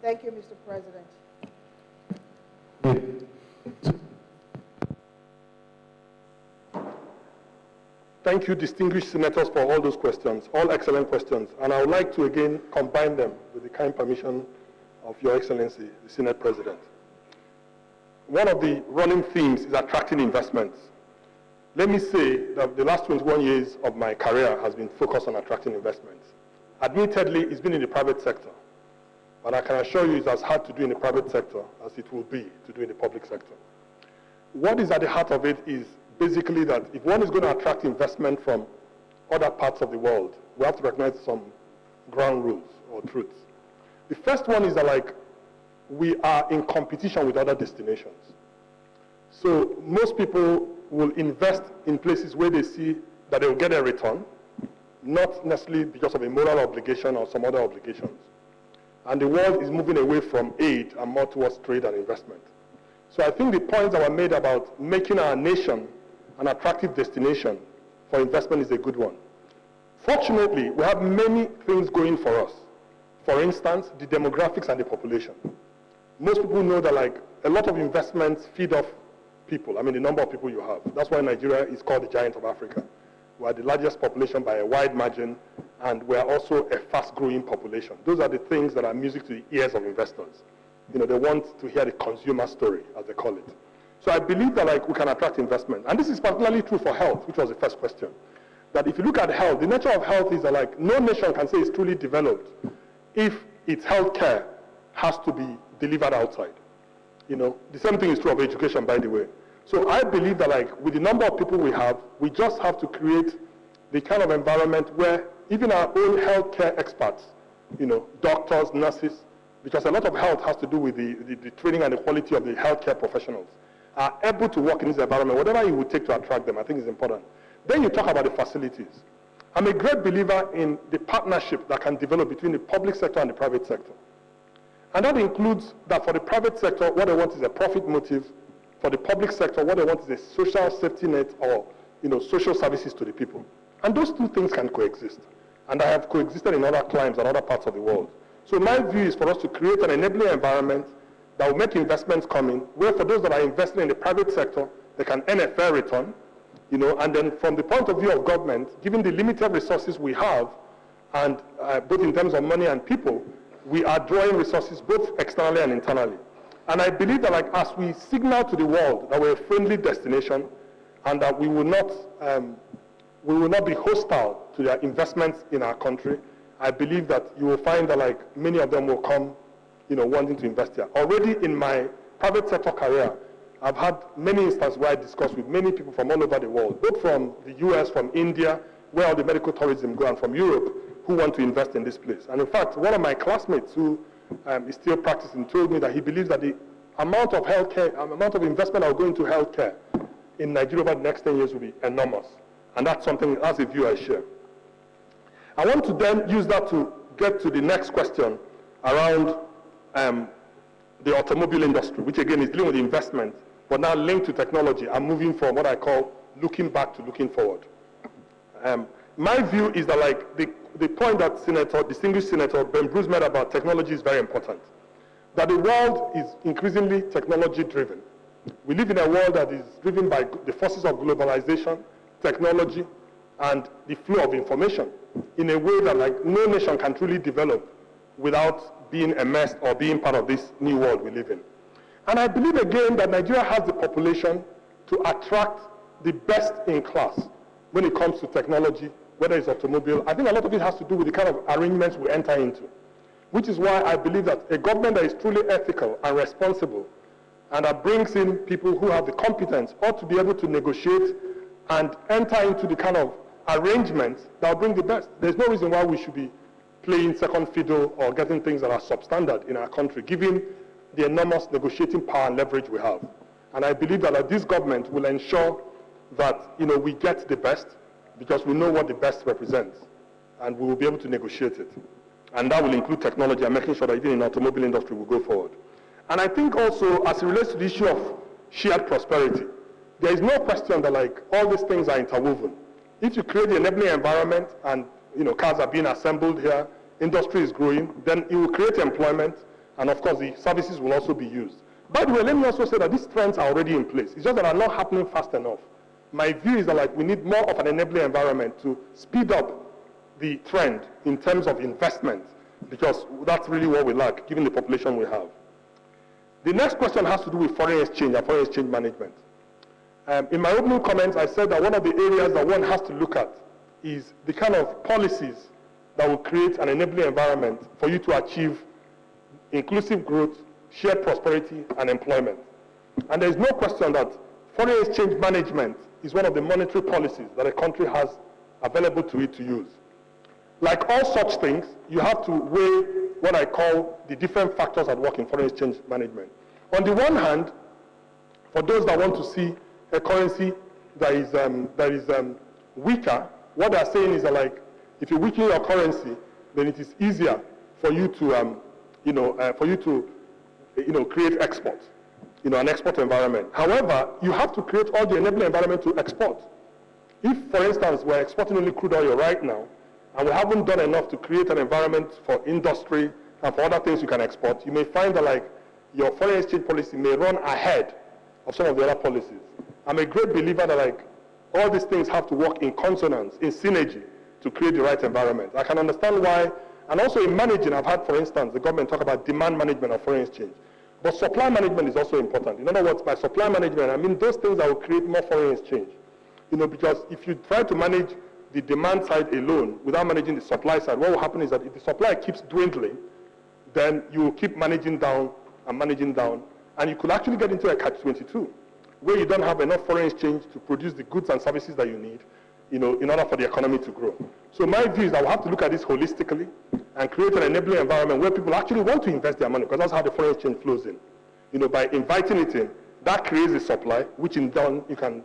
Thank you, Mr. President. Thank you, distinguished senators, for all those questions, all excellent questions. And I would like to again combine them with the kind permission of Your Excellency, the Senate President. One of the running themes is attracting investments. Let me say that the last 21 years of my career has been focused on attracting investments. Admittedly, it's been in the private sector, but I can assure you it's as hard to do in the private sector as it will be to do in the public sector. What is at the heart of it is basically that if one is going to attract investment from other parts of the world, we have to recognize some ground rules or truths. The first one is that we are in competition with other destinations. So most people will invest in places where they see that they will get a return, not necessarily because of a moral obligation or some other obligations. And the world is moving away from aid and more towards trade and investment. So I think the points that were made about making our nation an attractive destination for investment is a good one. Fortunately, we have many things going for us. For instance, the demographics and the population. Most people know that a lot of investments feed off people. I mean, the number of people you have. That's why Nigeria is called the giant of Africa. We are the largest population by a wide margin, and we are also a fast-growing population. Those are the things that are music to the ears of investors. They want to hear the consumer story, as they call it. So I believe that we can attract investment. And this is particularly true for health, which was the first question. That if you look at health, the nature of health is that no nation can say it's truly developed if its health care has to be delivered outside. The same thing is true of education, by the way. So I believe that with the number of people we have, we just have to create the kind of environment where even our own healthcare experts, doctors, nurses, because a lot of health has to do with the training and the quality of the healthcare professionals, are able to work in this environment. Whatever it would take to attract them, I think is important. Then you talk about the facilities. I'm a great believer in the partnership that can develop between the public sector and the private sector. And that includes that for the private sector, what they want is a profit motive. For the public sector, what they want is a social safety net or social services to the people. And those two things can coexist. And they have coexisted in other climes and other parts of the world. So my view is for us to create an enabling environment that will make investments come in, where for those that are investing in the private sector, they can earn a fair return, and then from the point of view of government, given the limited resources we have, and both in terms of money and people, we are drawing resources both externally and internally. And I believe that as we signal to the world that we're a friendly destination and that we will not be hostile to their investments in our country, I believe that you will find that many of them will come wanting to invest here. Already in my private sector career, I've had many instances where I discuss with many people from all over the world, both from the US, from India, where all the medical tourism go, and from Europe, who want to invest in this place. And in fact, one of my classmates who is still practicing told me that he believes that the amount of investment that will go into healthcare in Nigeria over the next 10 years will be enormous. And that's something, that's a view I share. I want to then use that to get to the next question around the automobile industry, which again is dealing with investment, but now linked to technology and moving from what I call looking back to looking forward. My view is that like the point that distinguished Senator Ben Bruce made about technology is very important. That the world is increasingly technology driven. We live in a world that is driven by the forces of globalization, technology, and the flow of information in a way that like no nation can truly develop without being immersed or being part of this new world we live in. And I believe again that Nigeria has the population to attract the best in class when it comes to technology, whether it's automobile. I think a lot of it has to do with the kind of arrangements we enter into, which is why I believe that a government that is truly ethical and responsible and that brings in people who have the competence ought to be able to negotiate and enter into the kind of arrangements that will bring the best. There's no reason why we should be playing second fiddle or getting things that are substandard in our country, given the enormous negotiating power and leverage we have. And I believe that this government will ensure that we get the best because we know what the best represents and we will be able to negotiate it. And that will include technology and making sure that even in the automobile industry will go forward. And I think also as it relates to the issue of shared prosperity, there is no question that like all these things are interwoven. If you create the enabling environment and cars are being assembled here, industry is growing, then it will create employment, and of course the services will also be used. By the way, let me also say that these trends are already in place. It's just that are not happening fast enough. My view is that like we need more of an enabling environment to speed up the trend in terms of investment, because that's really what we lack given the population we have. The next question has to do with foreign exchange and foreign exchange management. In my opening comments, I said that one of the areas that one has to look at is the kind of policies that will create an enabling environment for you to achieve inclusive growth, shared prosperity, and employment. And there is no question that foreign exchange management is one of the monetary policies that a country has available to it to use. Like all such things, you have to weigh what I call the different factors at work in foreign exchange management. On the one hand, for those that want to see a currency that is weaker, what they're saying is that like, if you weaken your currency, then it is easier for you to, create export, an export environment. However, you have to create all the enabling environment to export. If, for instance, we're exporting only crude oil right now, and we haven't done enough to create an environment for industry and for other things you can export, you may find that like your foreign exchange policy may run ahead of some of the other policies. I'm a great believer that like all these things have to work in consonance, in synergy, to create the right environment. I can understand why, and also in managing, I've had, for instance, the government talk about demand management of foreign exchange. But supply management is also important. In other words, by supply management, I mean those things that will create more foreign exchange. Because if you try to manage the demand side alone without managing the supply side, what will happen is that if the supply keeps dwindling, then you will keep managing down, and you could actually get into a catch-22, where you don't have enough foreign exchange to produce the goods and services that you need, in order for the economy to grow. So my view is that we have to look at this holistically and create an enabling environment where people actually want to invest their money, because that's how the foreign exchange flows in. By inviting it in, that creates a supply, which in turn you can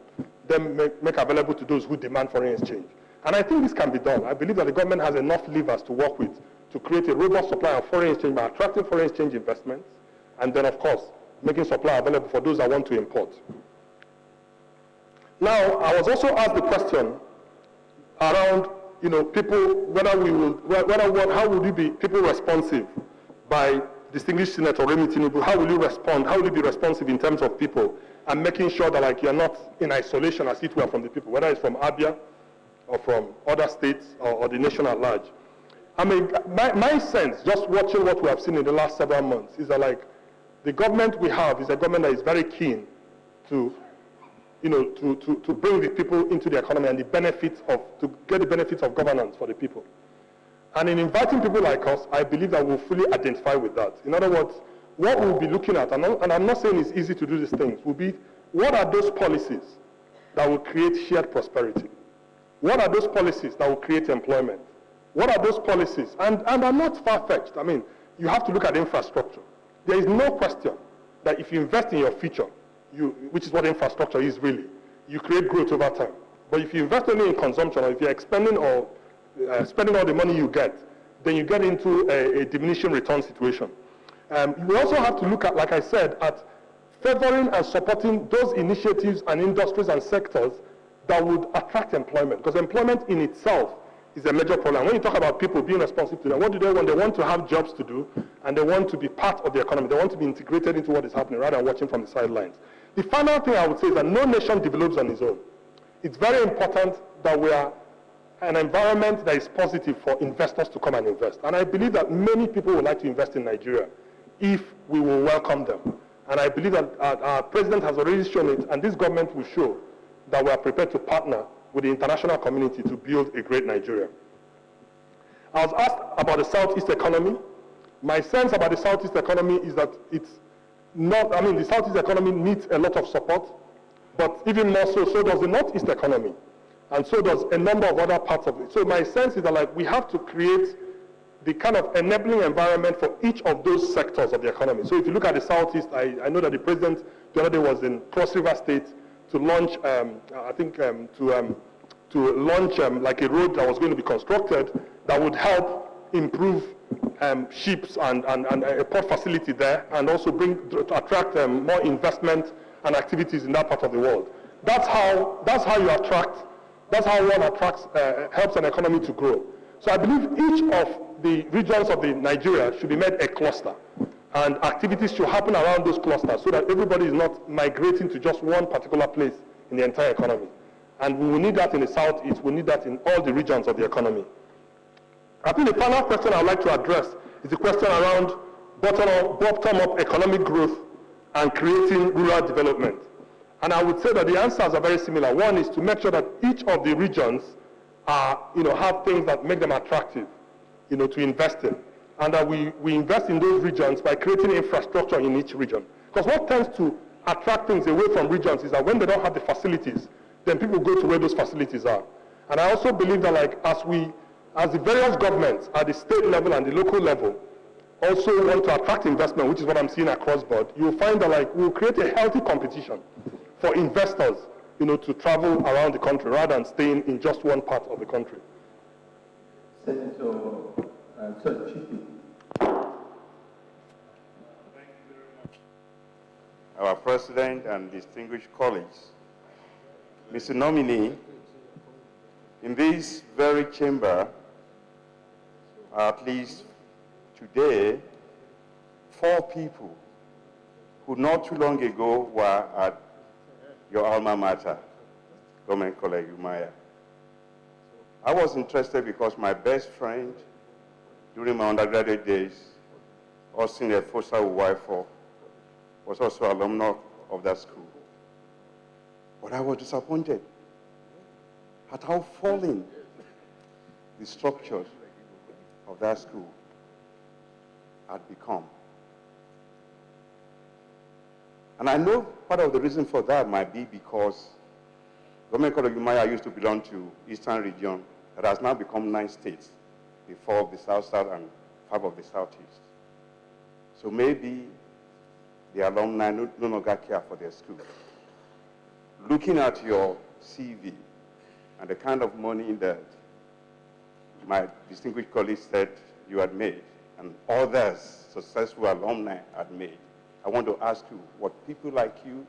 then make available to those who demand foreign exchange. And I think this can be done. I believe that the government has enough levers to work with to create a robust supply of foreign exchange by attracting foreign exchange investments, and then of course, making supply available for those that want to import. Now, I was also asked the question around, people, how would you be people responsive by distinguished Senator Remi Tinubu? How will you respond? How will you be responsive in terms of people and making sure that like you're not in isolation as it were from the people, whether it's from Abia or from other states or the nation at large? I mean, my sense, just watching what we have seen in the last several months, is that like the government we have is a government that is very keen to bring the people into the economy and to get the benefits of governance for the people. And in inviting people like us, I believe that we'll fully identify with that. In other words, what we'll be looking at, and I'm not saying it's easy to do these things, will be what are those policies that will create shared prosperity? What are those policies that will create employment? What are those policies? And I'm not far-fetched. I mean, you have to look at infrastructure. There is no question that if you invest in your future, which is what infrastructure is really, you create growth over time. But if you invest only in consumption, or if you're spending all the money you get, then you get into a diminishing return situation. You also have to look at, like I said, at favoring and supporting those initiatives and industries and sectors that would attract employment, because employment in itself is a major problem. When you talk about people being responsive to them, what do they want? They want to have jobs to do, and they want to be part of the economy. They want to be integrated into what is happening rather than watching from the sidelines. The final thing I would say is that no nation develops on its own. It's very important that we are an environment that is positive for investors to come and invest. And I believe that many people would like to invest in Nigeria if we will welcome them. And I believe that our president has already shown it, and this government will show that we are prepared to partner with the international community to build a great Nigeria. I was asked about the Southeast economy. My sense about the Southeast economy is that it's not, the Southeast economy needs a lot of support, but even more so does the Northeast economy, and so does a number of other parts of it. So my sense is that we have to create the kind of enabling environment for each of those sectors of the economy. So if you look at the Southeast, I know that the president the other day was in Cross River State to launch, to launch like a road that was going to be constructed that would help improve ships and a port facility there, and also attract more investment and activities in that part of the world. That's how one attracts, helps an economy to grow. So I believe each of the regions of Nigeria should be made a cluster, and activities should happen around those clusters so that everybody is not migrating to just one particular place in the entire economy. And we will need that in the Southeast, we need that in all the regions of the economy. I think the final question I'd like to address is the question around bottom-up economic growth and creating rural development. And I would say that the answers are very similar. One is to make sure that each of the regions have things that make them attractive, to invest in. And that we invest in those regions by creating infrastructure in each region. Because what tends to attract things away from regions is that when they don't have the facilities, then people go to where those facilities are. And I also believe that as the various governments at the state level and the local level also want to attract investment, which is what I'm seeing across board, you'll find that we'll create a healthy competition for investors, to travel around the country rather than staying in just one part of the country. Senator Chipi. Our President and distinguished colleagues, Mr. Nominee, in this very chamber, at least today, 4 people who not too long ago were at your alma mater, Government College Umaya. I was interested because my best friend during my undergraduate days, Austin Efosa Uwaifo, was also alumni of that school. But I was disappointed at how falling the structures of that school had become. And I know part of the reason for that might be because Government College Umaya used to belong to Eastern region that has now become 9 states, the 4 of the South-South and 5 of the Southeast. So maybe the alumni no longer care for their school. Looking at your CV and the kind of money that my distinguished colleagues said you had made, and others successful alumni had made, I want to ask you what people like you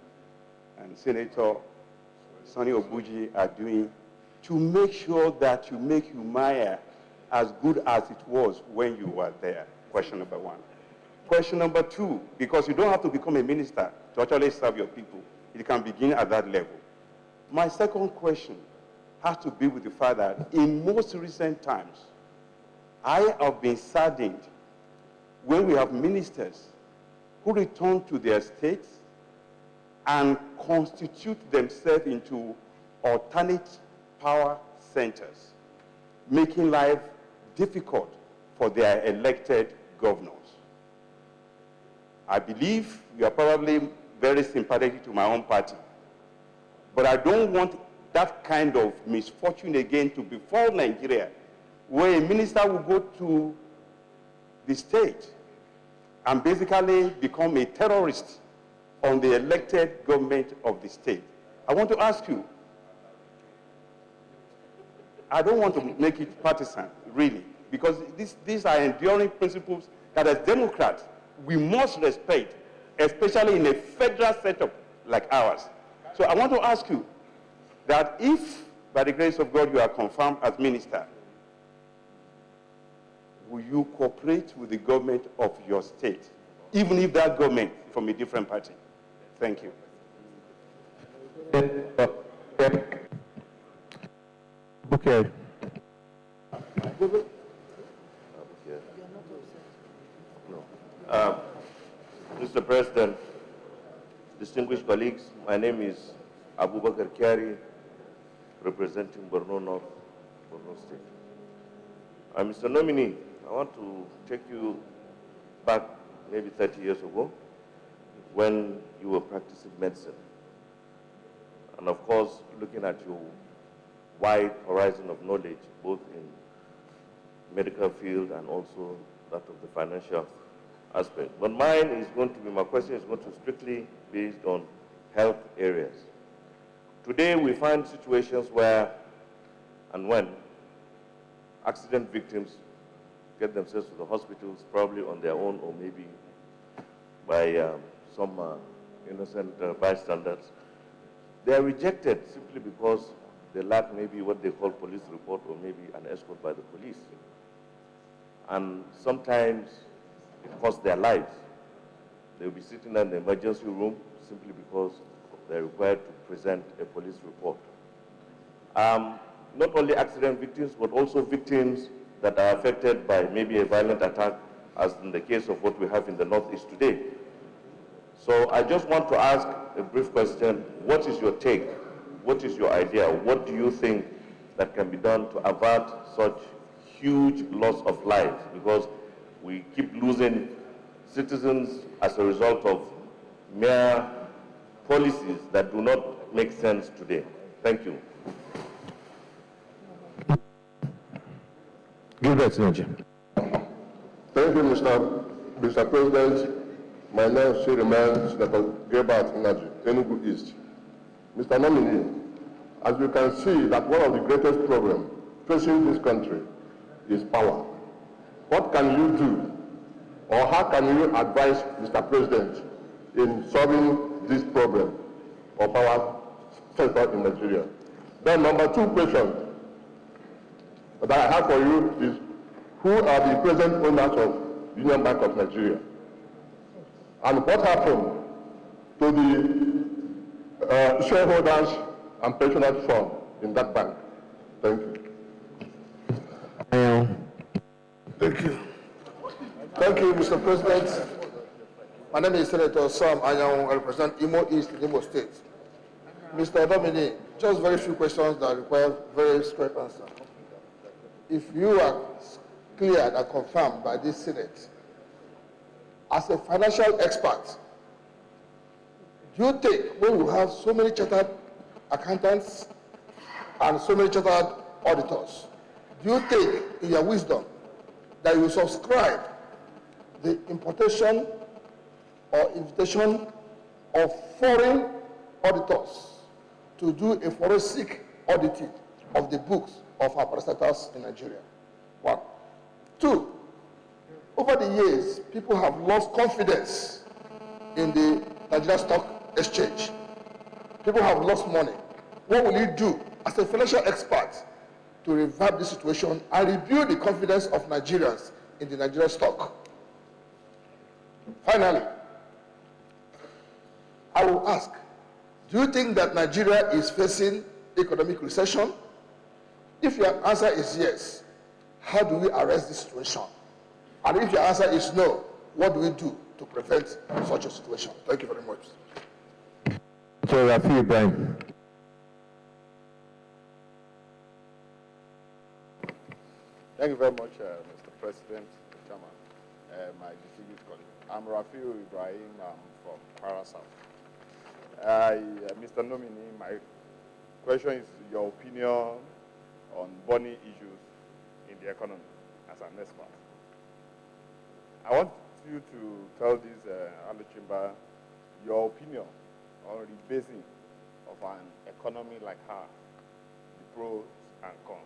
and Senator Sonny Obuji are doing to make sure that you make Umaya as good as it was when you were there. Question number 1. Question number 2, because you don't have to become a minister to actually serve your people. It can begin at that level. My second question has to be with the fact that in most recent times, I have been saddened when we have ministers who return to their states and constitute themselves into alternate power centers, making life difficult for their elected governors. I believe you are probably very sympathetic to my own party, but I don't want that kind of misfortune again to befall Nigeria, where a minister will go to the state and basically become a terrorist on the elected government of the state. I want to ask you, I don't want to make it partisan, really, because these are enduring principles that as Democrats, we must respect, especially in a federal setup like ours. So I want to ask you that if, by the grace of God, you are confirmed as minister, will you cooperate with the government of your state, even if that government from a different party? Thank you. Okay. Mr. President, distinguished colleagues, my name is Abubakar Kyari, representing Borno North, Borno State. Mr. Nominee, I want to take you back maybe 30 years ago when you were practicing medicine. And of course, looking at your wide horizon of knowledge, both in medical field and also that of the financial aspect. But mine is going to be, my question is going to strictly based on health areas. Today we find situations where and when accident victims get themselves to the hospitals probably on their own or maybe by some innocent bystanders. They are rejected simply because they lack maybe what they call police report or maybe an escort by the police. And sometimes it costs their lives. They'll be sitting in the emergency room simply because they're required to present a police report. Not only accident victims, but also victims that are affected by maybe a violent attack, as in the case of what we have in the Northeast today. So I just want to ask a brief question. What is your take? What is your idea? What do you think that can be done to avert such huge loss of lives? Because we keep losing citizens as a result of mere policies that do not make sense today. Thank you. Gilbert Noji. Thank you, Mr. President. My name still remains Senator Gilbert Noji, Enugu East. Mr. Nominee, as you can see that one of the greatest problems facing this country is power. What can you do, or how can you advise Mr. President in solving this problem of power center in Nigeria? Then number two question that I have for you is, who are the present owners of Union Bank of Nigeria? And what happened to the shareholders and pensioners fund in that bank? Thank you. Thank you. Thank you, Mr. President. My name is Senator Sam Anyang. I represent Imo East in Imo State. Mr. Nominee, just very few questions that require very straight answer. If you are cleared and confirmed by this Senate, as a financial expert, do you think when you have so many chartered accountants and so many chartered auditors, do you think in your wisdom that you subscribe the importation or invitation of foreign auditors to do a forensic auditing of the books of our parastatals in Nigeria? One. Two, over the years, people have lost confidence in the Nigeria Stock Exchange. People have lost money. What will you do as a financial expert to revive the situation and rebuild the confidence of Nigerians in the Nigeria stock? Finally, I will ask, do you think that Nigeria is facing economic recession? If your answer is yes, how do we arrest this situation? And if your answer is no, what do we do to prevent such a situation? Thank you very much. So, Rafi Ibrahim. Thank you very much, Mr. President, Chairman, my distinguished colleague. I'm Rafi Ibrahim. I'm from Kwara South. Mr. Nominee, my question is your opinion on burning issues in the economy as an expert. I want you to tell this Alu Chimba your opinion on rebasing of an economy like ours, the pros and cons.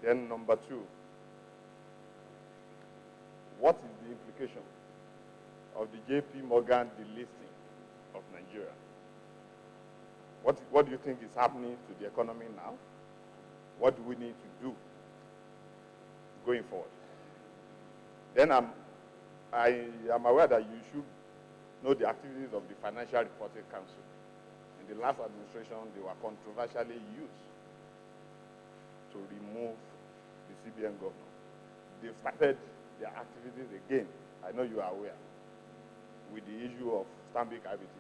Then number 2, what is the implication of the JP Morgan delisting of Nigeria? What do you think is happening to the economy now? What do we need to do going forward? Then I am aware that you should know the activities of the Financial Reporting Council. In the last administration, they were controversially used to remove the CBN governor. They've started their activities again. I know you are aware, with the issue of Stanbic IBTC.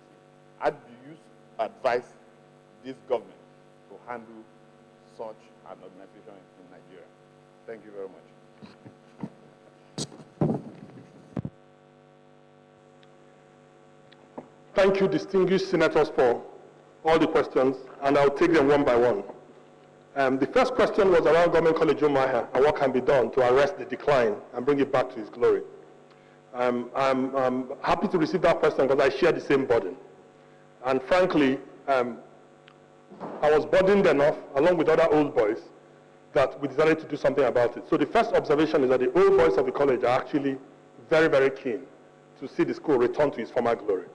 How do you advise this government to handle such an organization in Nigeria? Thank you very much. Thank you, distinguished senators, for all the questions, and I'll take them one by one. The first question was around Government College Umuahia and what can be done to arrest the decline and bring it back to its glory. I'm happy to receive that question because I share the same burden. And frankly, I was burdened enough, along with other old boys, that we decided to do something about it. So the first observation is that the old boys of the college are actually very, very keen to see the school return to its former glory.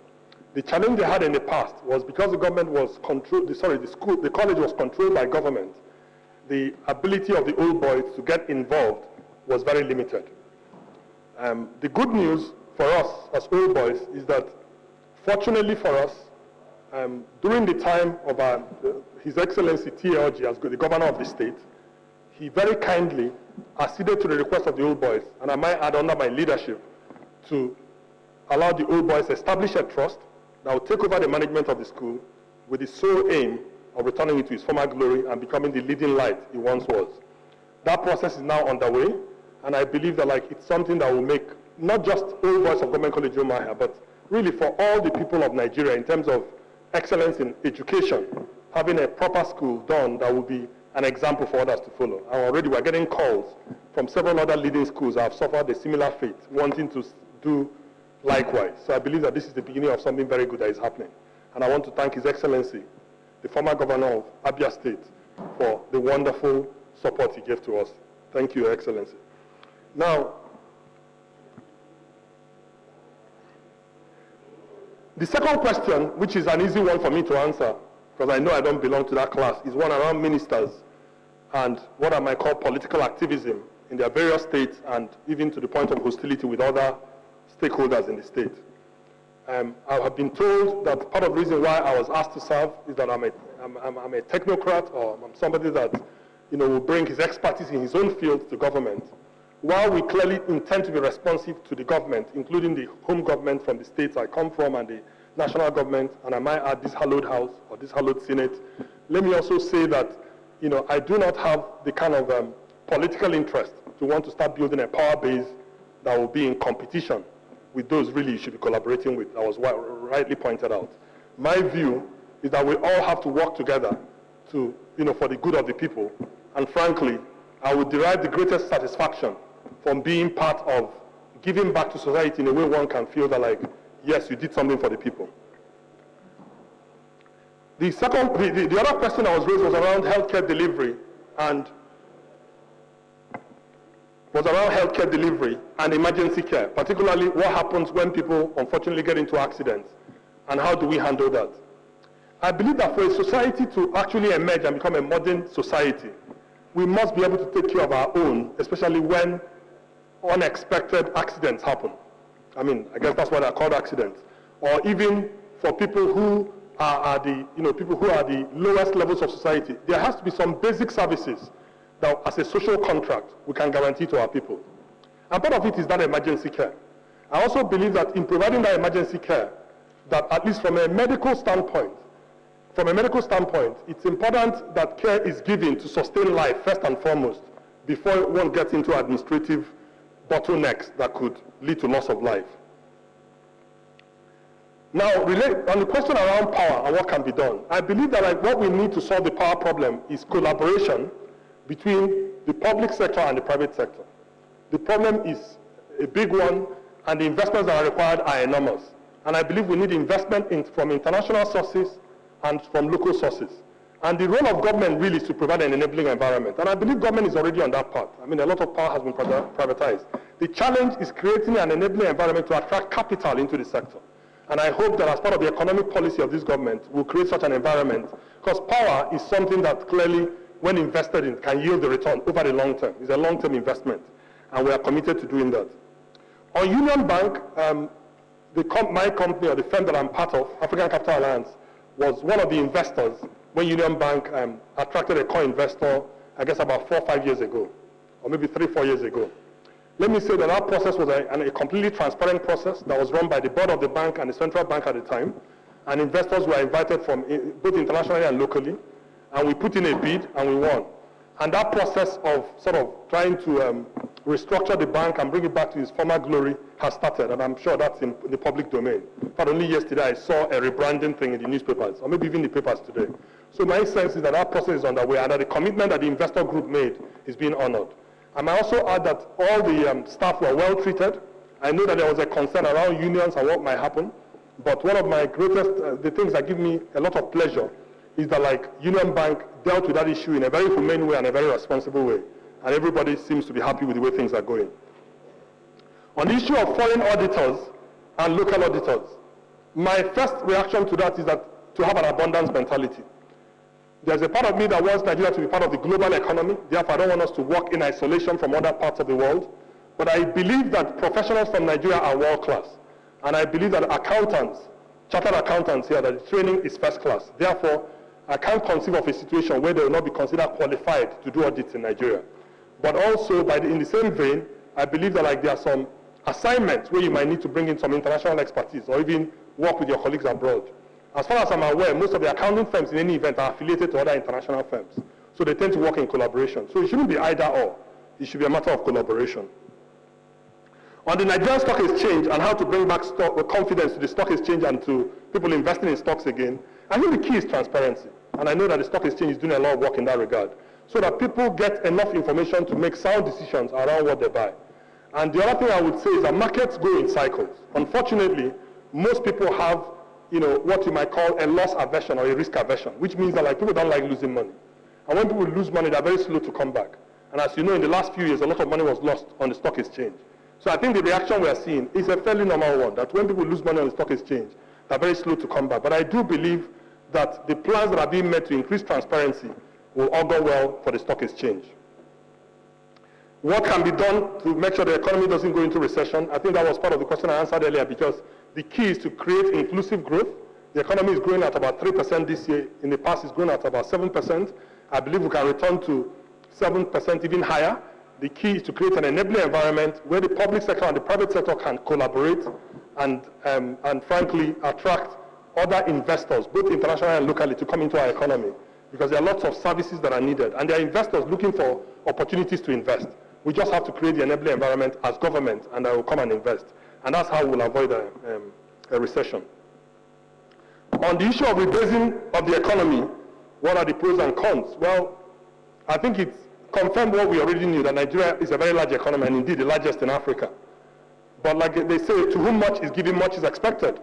The challenge they had in the past was because the government was the college was controlled by government, the ability of the old boys to get involved was very limited. The good news for us as old boys is that, fortunately for us, during the time of His Excellency TLG as the governor of the state, he very kindly acceded to the request of the old boys, and I might add under my leadership, to allow the old boys to establish a trust that will take over the management of the school with the sole aim of returning it to its former glory and becoming the leading light it once was. That process is now underway, and I believe that it's something that will make not just old boys of Government College Umuahia, but really for all the people of Nigeria in terms of excellence in education, having a proper school done that will be an example for others to follow. And already we're getting calls from several other leading schools that have suffered a similar fate, wanting to do likewise. So I believe that this is the beginning of something very good that is happening. And I want to thank His Excellency, the former governor of Abia State, for the wonderful support he gave to us. Thank you, Your Excellency. Now, the second question, which is an easy one for me to answer, because I know I don't belong to that class, is one around ministers and what I might call political activism in their various states and even to the point of hostility with other stakeholders in the state. I have been told that part of the reason why I was asked to serve is that I'm a technocrat, or I'm somebody that will bring his expertise in his own field to government. While we clearly intend to be responsive to the government, including the home government from the states I come from and the national government, and I might add this hallowed house or this hallowed Senate, let me also say that I do not have the kind of political interest to want to start building a power base that will be in competition with those really you should be collaborating with, that was rightly pointed out. My view is that we all have to work together to, for the good of the people. And frankly, I would derive the greatest satisfaction from being part of giving back to society in a way one can feel that yes, you did something for the people. The other question I was raised was around healthcare delivery and emergency care, particularly what happens when people unfortunately get into accidents and how do we handle that. I believe that for a society to actually emerge and become a modern society, we must be able to take care of our own, especially when unexpected accidents happen. I guess that's why they're called accidents. Or even for people who are the lowest levels of society, there has to be some basic services that as a social contract we can guarantee to our people. And part of it is that emergency care. I also believe that in providing that emergency care, that at least from a medical standpoint, it's important that care is given to sustain life first and foremost before one gets into administrative bottlenecks that could lead to loss of life. Now, on the question around power and what can be done, I believe that what we need to solve the power problem is collaboration between the public sector and the private sector. The problem is a big one, and the investments that are required are enormous. And I believe we need investment from international sources and from local sources. And the role of government really is to provide an enabling environment. And I believe government is already on that path. I mean, a lot of power has been privatized. The challenge is creating an enabling environment to attract capital into the sector. And I hope that as part of the economic policy of this government, we'll create such an environment, because power is something that clearly, when invested in, can yield the return over the long term. It's a long-term investment, and we are committed to doing that. On Union Bank, my company, or the firm that I'm part of, African Capital Alliance, was one of the investors when Union Bank attracted a co-investor, I guess about 4 or 5 years ago, or maybe 3 or 4 years ago. Let me say that our process was a completely transparent process that was run by the board of the bank and the central bank at the time, and investors were invited from both internationally and locally, and we put in a bid and we won. And that process of sort of trying to restructure the bank and bring it back to its former glory has started, and I'm sure that's in the public domain. But only yesterday I saw a rebranding thing in the newspapers, or maybe even the papers today. So my sense is that our process is underway, and that the commitment that the investor group made is being honored. I might also add that all the staff were well treated. I know that there was a concern around unions and what might happen, but one of my greatest, the things that give me a lot of pleasure is that, like, Union Bank dealt with that issue in a very humane way and a very responsible way, and everybody seems to be happy with the way things are going. On the issue of foreign auditors and local auditors, my first reaction to that is that to have an abundance mentality. There's a part of me that wants Nigeria to be part of the global economy. Therefore, I don't want us to work in isolation from other parts of the world. But I believe that professionals from Nigeria are world class. And I believe that accountants, chartered accountants here, that the training is first class. Therefore, I can't conceive of a situation where they will not be considered qualified to do audits in Nigeria. But also, in the same vein, I believe that, like, there are some assignments where you might need to bring in some international expertise or even work with your colleagues abroad. As far as I'm aware, most of the accounting firms in any event are affiliated to other international firms. So they tend to work in collaboration. So it shouldn't be either or. It should be a matter of collaboration. On the Nigerian Stock Exchange and how to bring back confidence to the stock exchange and to people investing in stocks again, I think the key is transparency. And I know that the stock exchange is doing a lot of work in that regard, so that people get enough information to make sound decisions around what they buy. And the other thing I would say is that markets go in cycles. Unfortunately, most people have what you might call a loss aversion or a risk aversion, which means that, like, people don't like losing money. And when people lose money, they're very slow to come back. And as you know, in the last few years, a lot of money was lost on the stock exchange. So I think the reaction we are seeing is a fairly normal one, that when people lose money on the stock exchange, they're very slow to come back. But I do believe that the plans that are being made to increase transparency will augur well for the stock exchange. What can be done to make sure the economy doesn't go into recession? I think that was part of the question I answered earlier, because the key is to create inclusive growth. The economy is growing at about 3% this year. In the past, it's grown at about 7%. I believe we can return to 7%, even higher. The key is to create an enabling environment where the public sector and the private sector can collaborate and frankly, attract other investors, both internationally and locally, to come into our economy, because there are lots of services that are needed, and there are investors looking for opportunities to invest. We just have to create the enabling environment as government, and they will come and invest. And that's how we'll avoid a recession. On the issue of rebasing of the economy, what are the pros and cons? Well, I think it's confirmed what we already knew, that Nigeria is a very large economy, and indeed the largest in Africa. But like they say, to whom much is given, much is expected.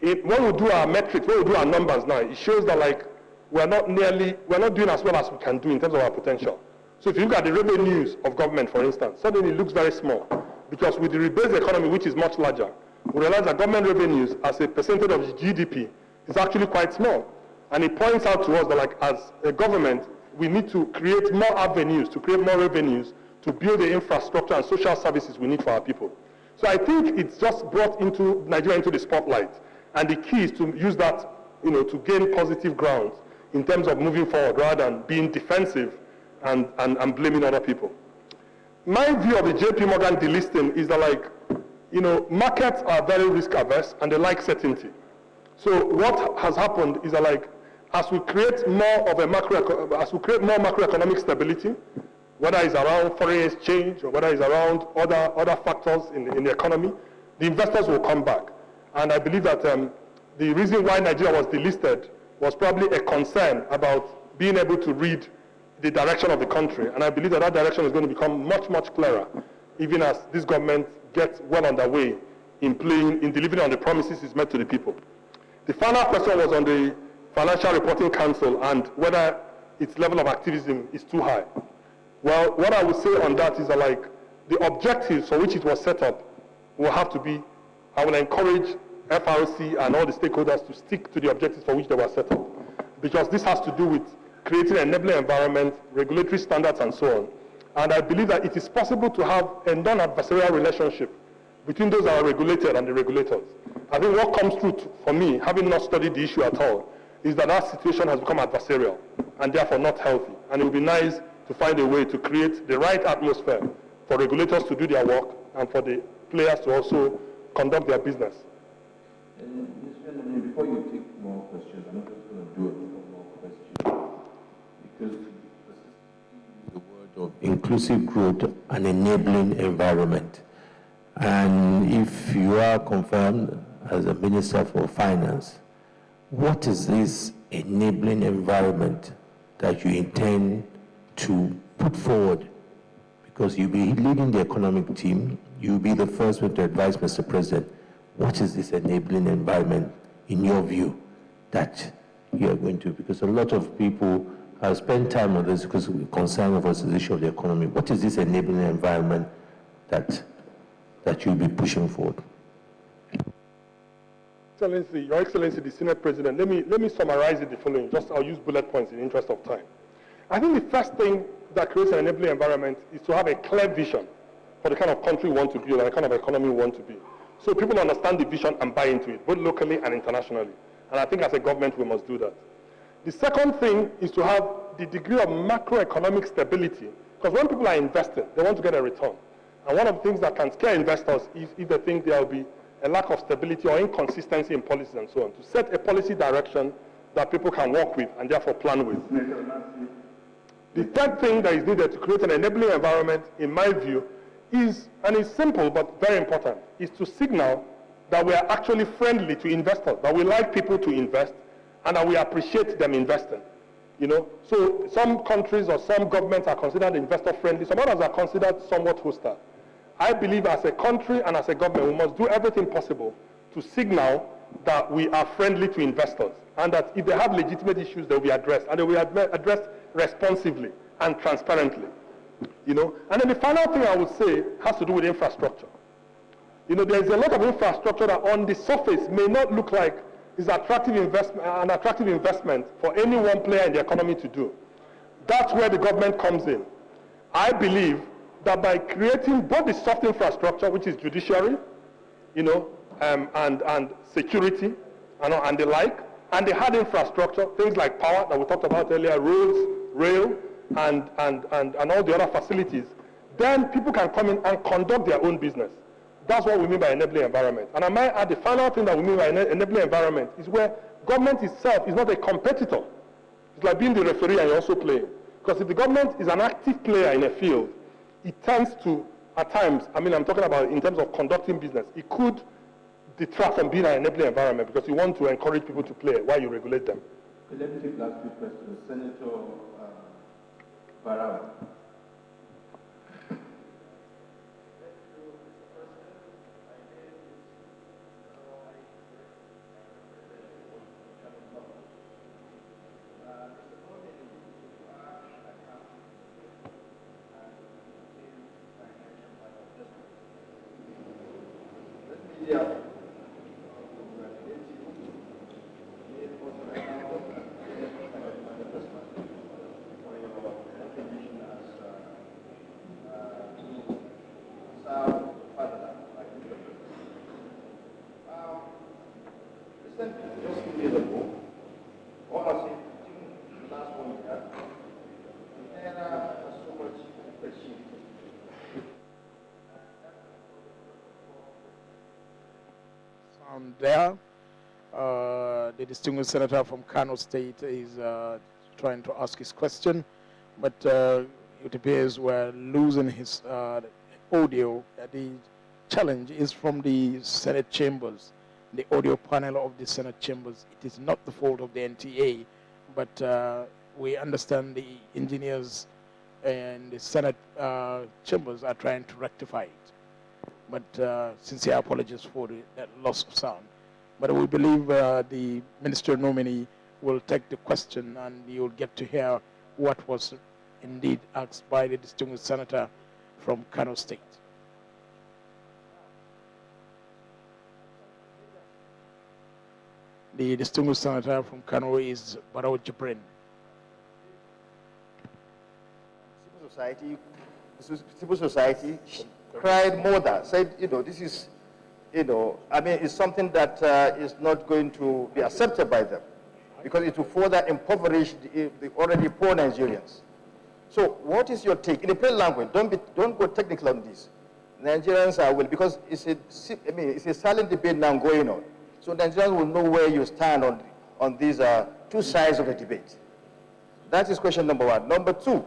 When we do our metrics, when we do our numbers now, it shows that, like, we're not doing as well as we can do in terms of our potential. So if you look at the revenues of government, for instance, suddenly it looks very small. Because with the rebased economy, which is much larger, we realize that government revenues as a percentage of GDP is actually quite small. And it points out to us that, like, as a government, we need to create more avenues, to create more revenues, to build the infrastructure and social services we need for our people. So I think it's just brought Nigeria into the spotlight. And the key is to use that, to gain positive grounds in terms of moving forward, rather than being defensive and blaming other people. My view of the JP Morgan delisting is that, like, markets are very risk averse and they like certainty. So what has happened is that, like, as we create more macroeconomic stability, whether it's around foreign exchange or whether it's around other factors in the economy, the investors will come back. And I believe that the reason why Nigeria was delisted was probably a concern about being able to read the direction of the country. And I believe that direction is going to become much, much clearer, even as this government gets well underway in delivering on the promises it's made to the people. The final question was on the Financial Reporting Council and whether its level of activism is too high. Well, what I would say on that is that, like, the objectives for which it was set up will have to be, I will encourage FRC and all the stakeholders to stick to the objectives for which they were set up. Because this has to do with creating an enabling environment, regulatory standards, and so on. And I believe that it is possible to have a non-adversarial relationship between those that are regulated and the regulators. I think what comes through for me, having not studied the issue at all, is that that situation has become adversarial and therefore not healthy. And it would be nice to find a way to create the right atmosphere for regulators to do their work and for the players to also conduct their business. And before you take more questions, I'm just going to do a couple more questions. Because the word of inclusive growth and enabling environment. And if you are confirmed as a Minister for Finance, what is this enabling environment that you intend to put forward? Because you'll be leading the economic team, you'll be the first one to advise Mr. President. What is this enabling environment, in your view, that you are going to? Because a lot of people have spent time on this because we're concerned with the issue of the economy. What is this enabling environment that you'll be pushing forward? Excellency, Your Excellency, the Senate President, let me summarize it the following. I'll use bullet points in the interest of time. I think the first thing that creates an enabling environment is to have a clear vision for the kind of country we want to build and the kind of economy we want to be. So people understand the vision and buy into it, both locally and internationally. And I think as a government, we must do that. The second thing is to have the degree of macroeconomic stability, because when people are investing, they want to get a return. And one of the things that can scare investors is if they think there will be a lack of stability or inconsistency in policies and so on, to set a policy direction that people can work with and therefore plan with. The third thing that is needed to create an enabling environment, in my view, is, and it's simple but very important, is to signal that we are actually friendly to investors, that we like people to invest, and that we appreciate them investing. You know, so some countries or some governments are considered investor friendly, some others are considered somewhat hostile. I believe as a country and as a government, we must do everything possible to signal that we are friendly to investors, and that if they have legitimate issues, they will be addressed, and they will be addressed responsively and transparently. You know, and then the final thing I would say has to do with infrastructure. You know, there's a lot of infrastructure that on the surface may not look like is an attractive investment for any one player in the economy to do. That's where the government comes in. I believe that by creating both the soft infrastructure, which is judiciary, you know, and security, and the like, and the hard infrastructure, things like power that we talked about earlier, roads, rail, and all the other facilities, then people can come in and conduct their own business. That's what we mean by enabling environment. And I might add the final thing that we mean by enabling environment is where government itself is not a competitor. It's like being the referee and you're also playing. Because if the government is an active player in a field, it tends to, at times, I mean, I'm talking about in terms of conducting business, it could detract from being an enabling environment because you want to encourage people to play while you regulate them. Okay, let me take the last few questions. Senator Barrow. There, the distinguished senator from Kano State is trying to ask his question, but it appears we're losing his audio. The challenge is from the Senate chambers, the audio panel of the Senate chambers. It is not the fault of the NTA, but we understand the engineers and the Senate chambers are trying to rectify it. but sincere apologies for that loss of sound. But we believe the ministerial nominee will take the question and you'll get to hear what was indeed asked by the distinguished senator from Kano State. The distinguished senator from Kano is Barrow Jibrin. Civil society cried more than, said, this is, it's something that is not going to be accepted by them because it will further impoverish the already poor Nigerians. So what is your take? In a plain language, don't go technical on this. Nigerians will, because it's a silent debate now going on. So Nigerians will know where you stand on these two sides of the debate. That is question number one. Number two,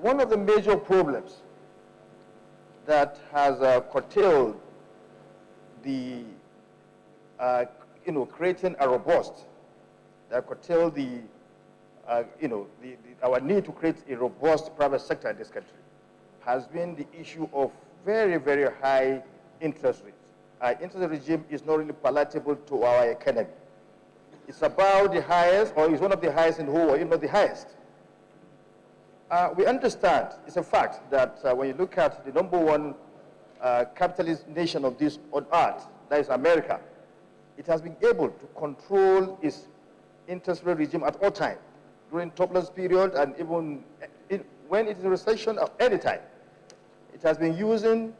one of the major problems that has curtailed the, creating a robust, that curtailed the, our need to create a robust private sector in this country has been the issue of very, very high interest rates. Our interest regime is not really palatable to our economy. It's about the highest, or it's one of the highest in the whole world, if not the highest. We understand, it's a fact, that when you look at the number one capitalist nation of this on earth, that is America, it has been able to control its interest rate regime at all times, during turbulence period and even when it is in recession at any time. It has been using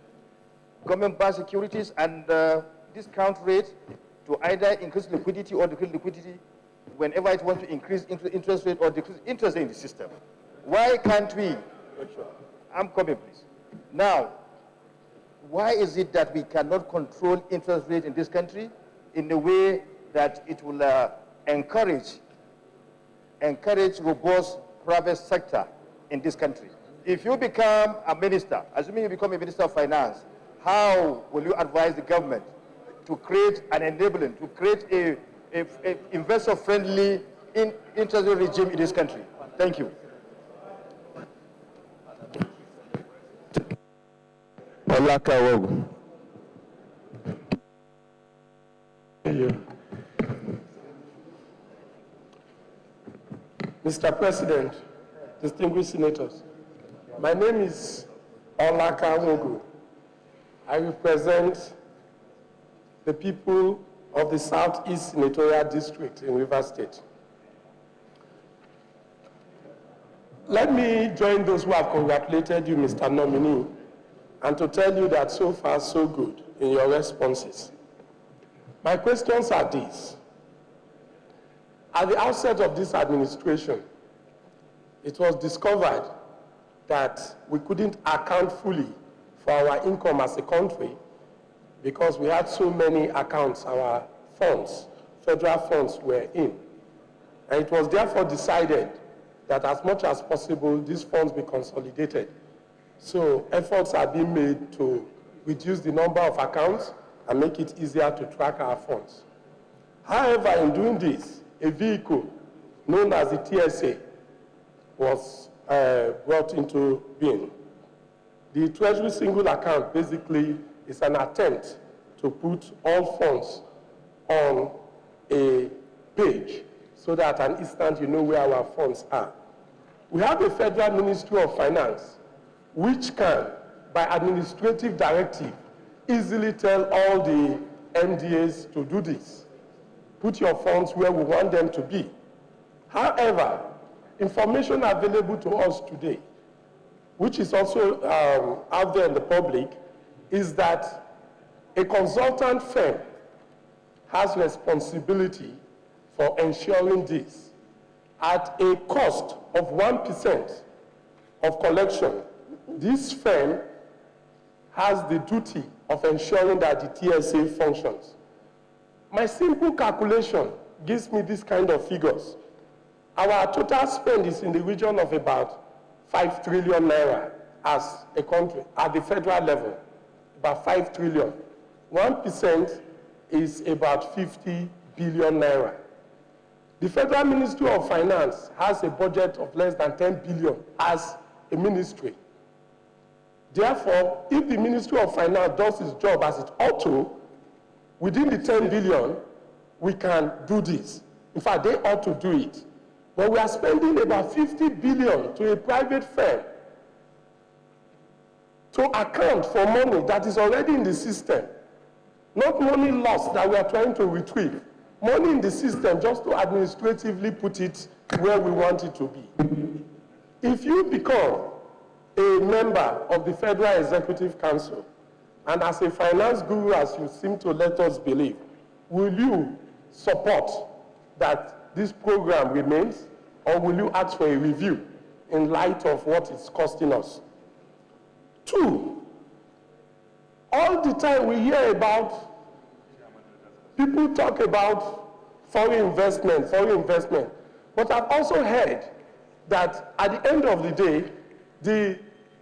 government-backed securities and discount rate to either increase liquidity or decrease liquidity whenever it wants to increase interest rate or decrease interest in the system. Why can't we? I'm coming, please. Now, why is it that we cannot control interest rate in this country in a way that it will encourage robust private sector in this country? If you become a minister, assuming you become a minister of finance, how will you advise the government to create an enabling, to create a investor-friendly interest rate regime in this country? Thank you. Mr. President, distinguished senators, my name is Olaka Wogu. I represent the people of the Southeast Senatorial District in Rivers State. Let me join those who have congratulated you, Mr. Nominee, and to tell you that so far so good in your responses. My questions are these. At the outset of this administration, it was discovered that we couldn't account fully for our income as a country because we had so many accounts our funds, federal funds, were in. And it was therefore decided that as much as possible, these funds be consolidated. So efforts are being made to reduce the number of accounts and make it easier to track our funds. However, in doing this, a vehicle known as the TSA was brought into being. The Treasury Single Account basically is an attempt to put all funds on a page so that at an instant you know where our funds are. We have a Federal Ministry of Finance which can, by administrative directive, easily tell all the MDAs to do this. Put your funds where we want them to be. However, information available to us today, which is also out there in the public, is that a consultant firm has responsibility for ensuring this. At a cost of 1% of collection, this firm has the duty of ensuring that the TSA functions. My simple calculation gives me this kind of figures. Our total spend is in the region of about 5 trillion naira as a country, at the federal level, about 5 trillion. 1% is about 50 billion naira. The Federal Ministry of Finance has a budget of less than 10 billion as a ministry. Therefore, if the Ministry of Finance does its job as it ought to, within the 10 billion, we can do this. In fact, they ought to do it. But we are spending about 50 billion to a private firm to account for money that is already in the system. Not money lost that we are trying to retrieve. Money in the system just to administratively put it where we want it to be. If you become a member of the Federal Executive Council, and as a finance guru, as you seem to let us believe, will you support that this program remains, or will you ask for a review in light of what it's costing us? 2, all the time we hear about, people talk about foreign investment, but I've also heard that at the end of the day, the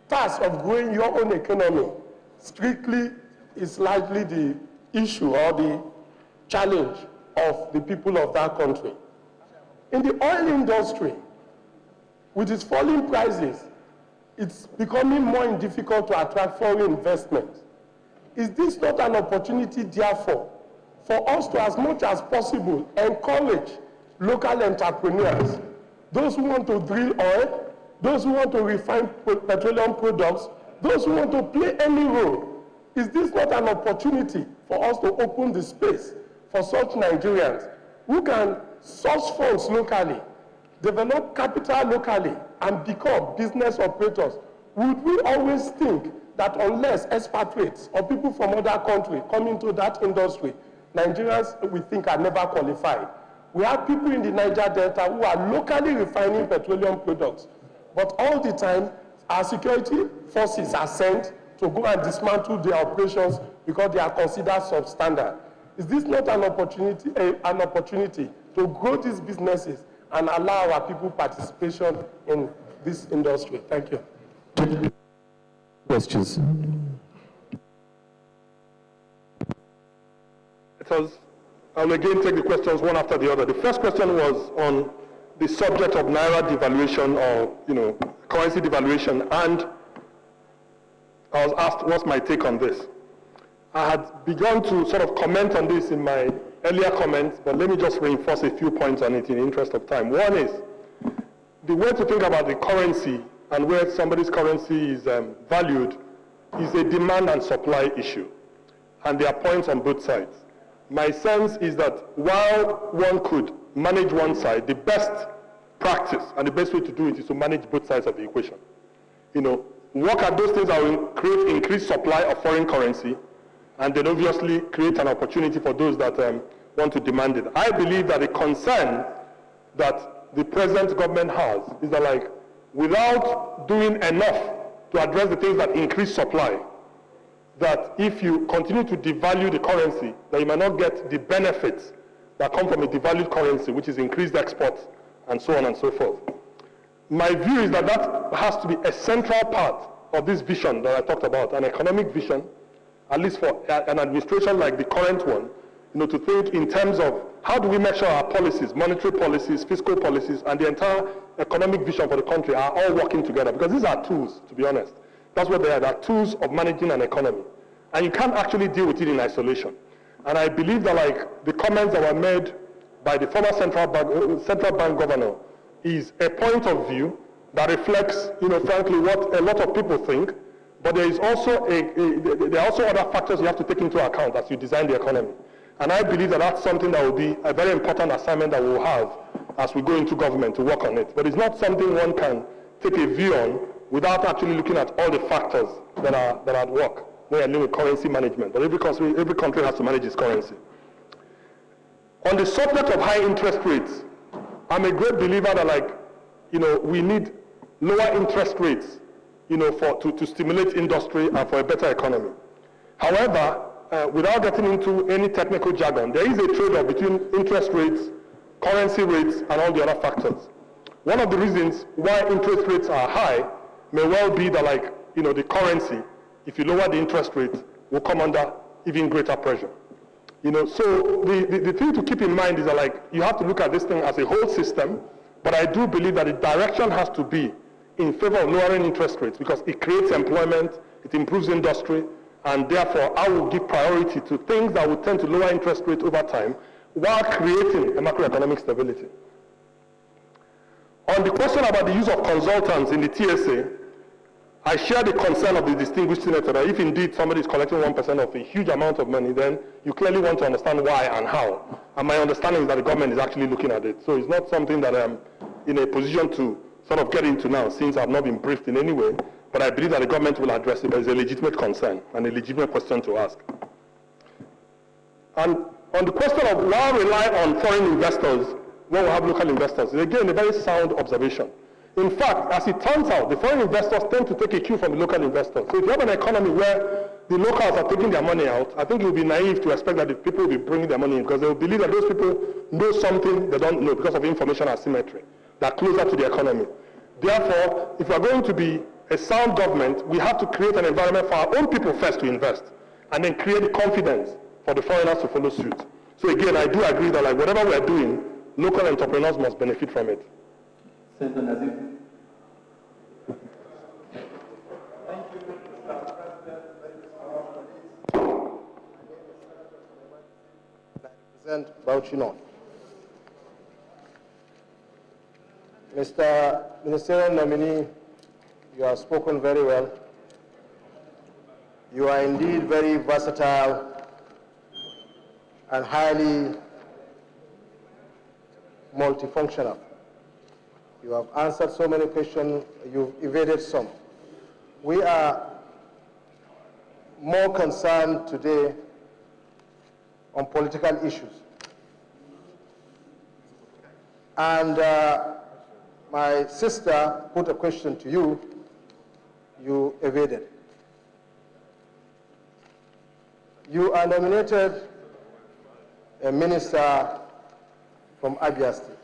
task of growing your own economy strictly is largely the issue or the challenge of the people of that country. In the oil industry, with its falling prices, it's becoming more difficult to attract foreign investment. Is this not an opportunity, therefore, for us to, as much as possible, encourage local entrepreneurs, those who want to drill oil, those who want to refine petroleum products, those who want to play any role? Is this not an opportunity for us to open the space for such Nigerians who can source funds locally, develop capital locally, and become business operators? Would we always think that unless expatriates or people from other countries come into that industry, Nigerians, we think, are never qualified? We have people in the Niger Delta who are locally refining petroleum products, but all the time, our security forces are sent to go and dismantle their operations because they are considered substandard. Is this not an opportunity to grow these businesses and allow our people participation in this industry? Thank you. Questions? I'll again take the questions one after the other. The first question was on the subject of Naira devaluation or, currency devaluation, and I was asked what's my take on this. I had begun to sort of comment on this in my earlier comments, but let me just reinforce a few points on it in the interest of time. One is, the way to think about the currency and where somebody's currency is valued is a demand and supply issue, and there are points on both sides. My sense is that while one could manage one side, the best practice and the best way to do it is to manage both sides of the equation. Work at those things that will create increased supply of foreign currency, and then obviously create an opportunity for those that want to demand it. I believe that the concern that the present government has is that, without doing enough to address the things that increase supply, that if you continue to devalue the currency, that you might not get the benefits that come from a devalued currency, which is increased exports and so on and so forth. My view is that that has to be a central part of this vision that I talked about, an economic vision, at least for an administration like the current one, to think in terms of how do we make sure our policies, monetary policies, fiscal policies, and the entire economic vision for the country are all working together, because these are tools, to be honest. That's what they are. They're tools of managing an economy. And you can't actually deal with it in isolation. And I believe that the comments that were made by the former central bank governor is a point of view that reflects, frankly, what a lot of people think. But there is also there are also other factors you have to take into account as you design the economy. And I believe that that's something that will be a very important assignment that we'll have as we go into government to work on it. But it's not something one can take a view on without actually looking at all the factors that are at work when you're dealing with currency management. But every country has to manage its currency. On the subject of high interest rates, I'm a great believer that we need lower interest rates to stimulate industry and for a better economy. However, without getting into any technical jargon, there is a trade-off between interest rates, currency rates, and all the other factors. One of the reasons why interest rates are high may well be that the currency, if you lower the interest rate, will come under even greater pressure. So the thing to keep in mind is that you have to look at this thing as a whole system, but I do believe that the direction has to be in favor of lowering interest rates because it creates employment, it improves industry, and therefore I will give priority to things that will tend to lower interest rates over time while creating a macroeconomic stability. On the question about the use of consultants in the TSA, I share the concern of the distinguished senator that if indeed somebody is collecting 1% of a huge amount of money, then you clearly want to understand why and how. And my understanding is that the government is actually looking at it. So it's not something that I'm in a position to sort of get into now, since I've not been briefed in any way. But I believe that the government will address it, but it's a legitimate concern and a legitimate question to ask. And on the question of why rely on foreign investors when we have local investors, is again a very sound observation. In fact, as it turns out, the foreign investors tend to take a cue from the local investors. So if you have an economy where the locals are taking their money out, I think it would be naive to expect that the people will be bringing their money in, because they will believe that those people know something they don't know because of information asymmetry. They're closer to the economy. Therefore, if we're going to be a sound government, we have to create an environment for our own people first to invest, and then create the confidence for the foreigners to follow suit. So again, I do agree that like whatever we're doing, local entrepreneurs must benefit from it. Thank you, Mr. President. I represent Bauchi North. Mr. Ministerial nominee, you have spoken very well. You are indeed very versatile and highly multifunctional. You have answered so many questions, you've evaded some. We are more concerned today on political issues. And my sister put a question to you, you evaded. You are nominated a minister from Abia State.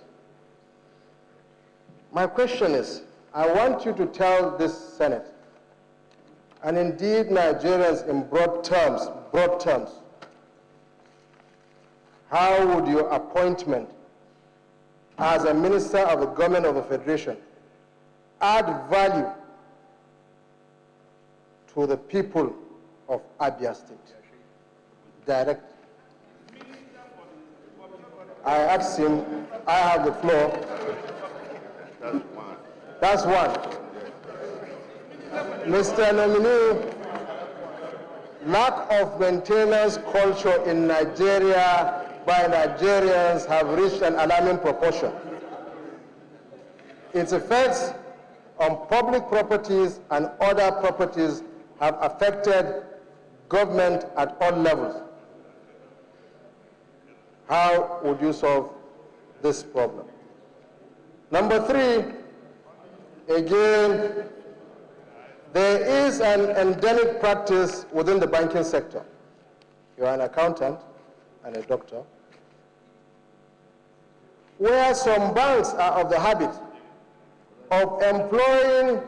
My question is, I want you to tell this Senate, and indeed Nigerians in broad terms, how would your appointment as a minister of the government of the Federation add value to the people of Abia State? Direct. I asked him, I have the floor. That's one. Mr. Nominee, lack of maintenance culture in Nigeria by Nigerians have reached an alarming proportion. Its effects on public properties and other properties have affected government at all levels. How would you solve this problem? Number three, again, there is an endemic practice within the banking sector. You are an accountant and a doctor, where some banks are of the habit of employing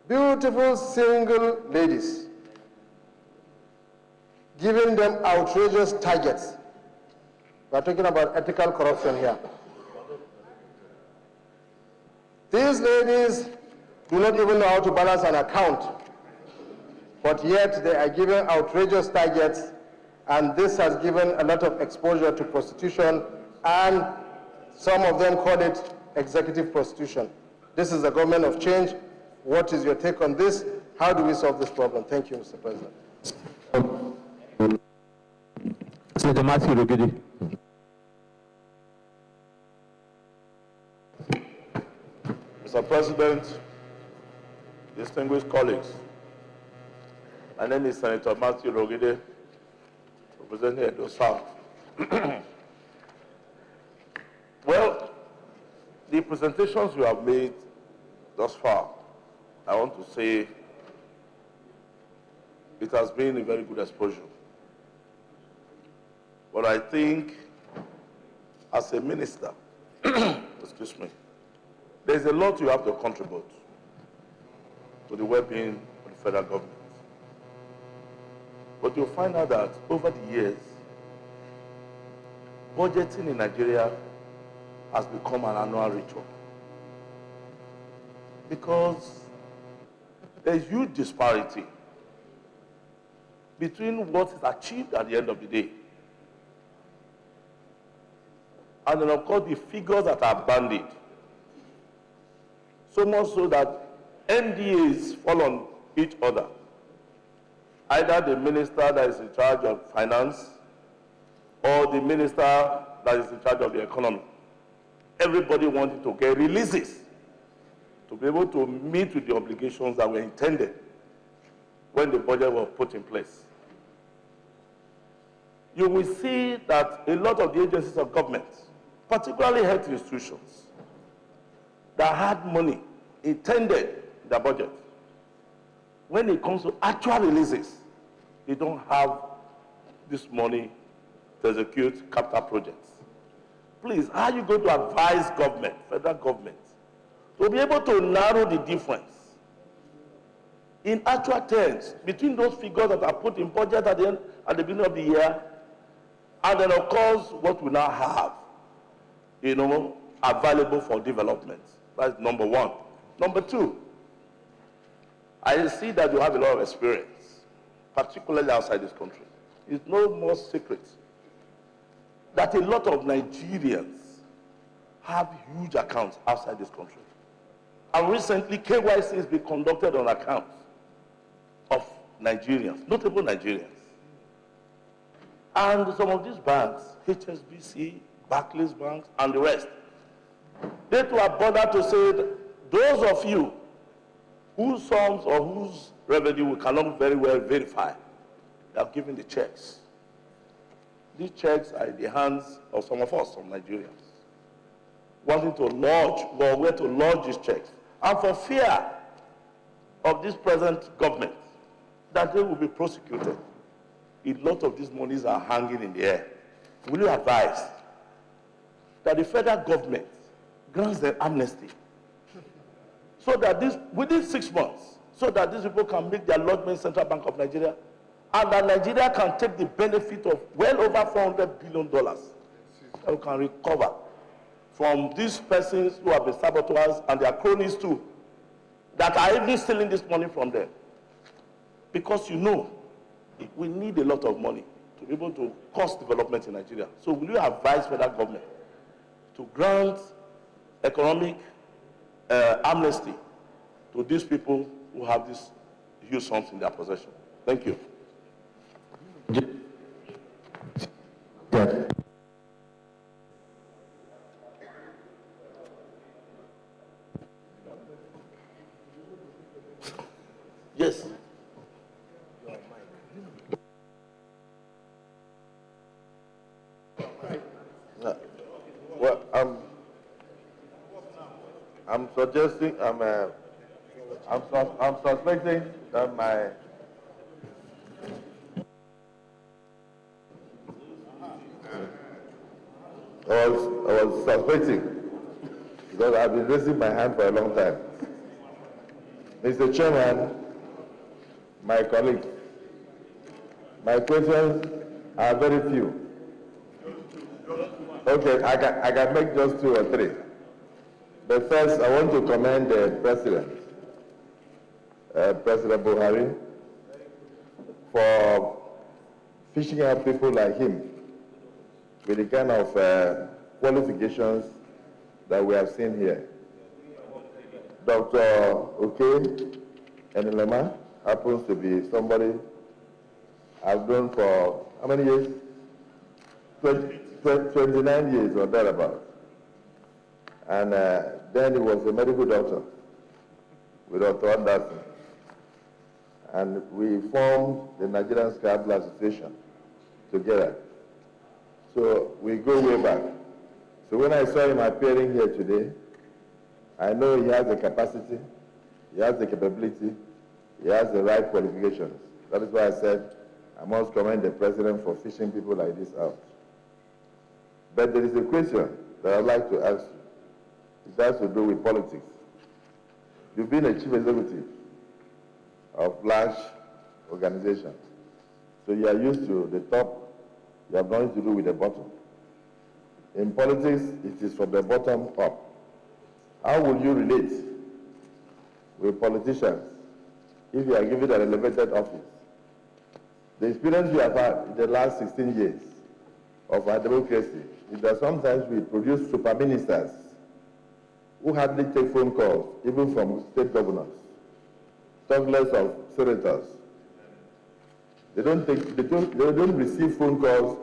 beautiful single ladies, giving them outrageous targets. We are talking about ethical corruption here. These ladies do not even know how to balance an account, but yet they are given outrageous targets, and this has given a lot of exposure to prostitution, and some of them call it executive prostitution. This is a government of change. What is your take on this? How do we solve this problem? Thank you, Mr. President. Senator Matthew Rogede. Mr. President, distinguished colleagues, my name is Senator Matthew Rogede, representing Edo South. Well, the presentations you have made thus far, I want to say it has been a very good exposure. But I think as a minister, excuse me, there's a lot you have to contribute to the well-being of the federal government. But you'll find out that over the years, budgeting in Nigeria has become an annual ritual. Because there's huge disparity between what is achieved at the end of the day. And then, of course, the figures that are bandied. So much so that NDAs fall on each other. Either the minister that is in charge of finance or the minister that is in charge of the economy. Everybody wanted to get releases to be able to meet with the obligations that were intended when the budget was put in place. You will see that a lot of the agencies of government, particularly health institutions, that had money intended in the budget, when it comes to actual releases, they don't have this money to execute capital projects. Please, how are you going to advise government, federal government, to be able to narrow the difference in actual terms between those figures that are put in budget at the beginning of the year, and then, of course, what we now have, available for development? That's number one. Number two, I see that you have a lot of experience, particularly outside this country. It's no more secret that a lot of Nigerians have huge accounts outside this country. And recently, KYC has been conducted on accounts of Nigerians, notable Nigerians. And some of these banks, HSBC, Barclays banks, and the rest, they too are bothered to say that those of you whose sums or whose revenue we cannot very well verify, they have given the checks. These checks are in the hands of some of us, some Nigerians, wanting to lodge, or where to lodge these checks. And for fear of this present government, that they will be prosecuted, a lot of these monies are hanging in the air. Will you advise that the federal government grants them amnesty so that this, within 6 months, so that these people can make their lodgement in Central Bank of Nigeria, and that Nigeria can take the benefit of well over $400 billion that we can recover from these persons who have been saboteurs and their cronies too, that are even stealing this money from them. Because we need a lot of money to be able to cost development in Nigeria. So will you advise federal government to grant economic amnesty to these people who have these huge sums in their possession? Thank you. Yes. Well, I'm suggesting, I'm suspecting that my I was suspecting, because I've been raising my hand for a long time. Mr. Chairman, my colleagues, my questions are very few. Okay, I can make just 2 or 3. But first, I want to commend the President, President Buhari, for fishing out people like him with the kind of qualifications that we have seen here. Dr. Oke Enilema happens to be somebody I've known for how many years? 29 years or thereabouts. And then he was a medical doctor with Dr. Anderson. And we formed the Nigerian Scrabble Association together. So we go way back. So when I saw him appearing here today, I know he has the capacity, he has the capability, he has the right qualifications. That is why I said I must commend the President for fishing people like this out. But there is a question that I'd like to ask you. It has to do with politics. You've been a chief executive of large organizations. So you are used to the top, you have nothing to do with the bottom. In politics, it is from the bottom up. How will you relate with politicians if you are given an elevated office. The experience we have had in the last 16 years of our democracy is that sometimes we produce super ministers who hardly take phone calls, even from state governors, talk less of senators. They don't receive phone calls,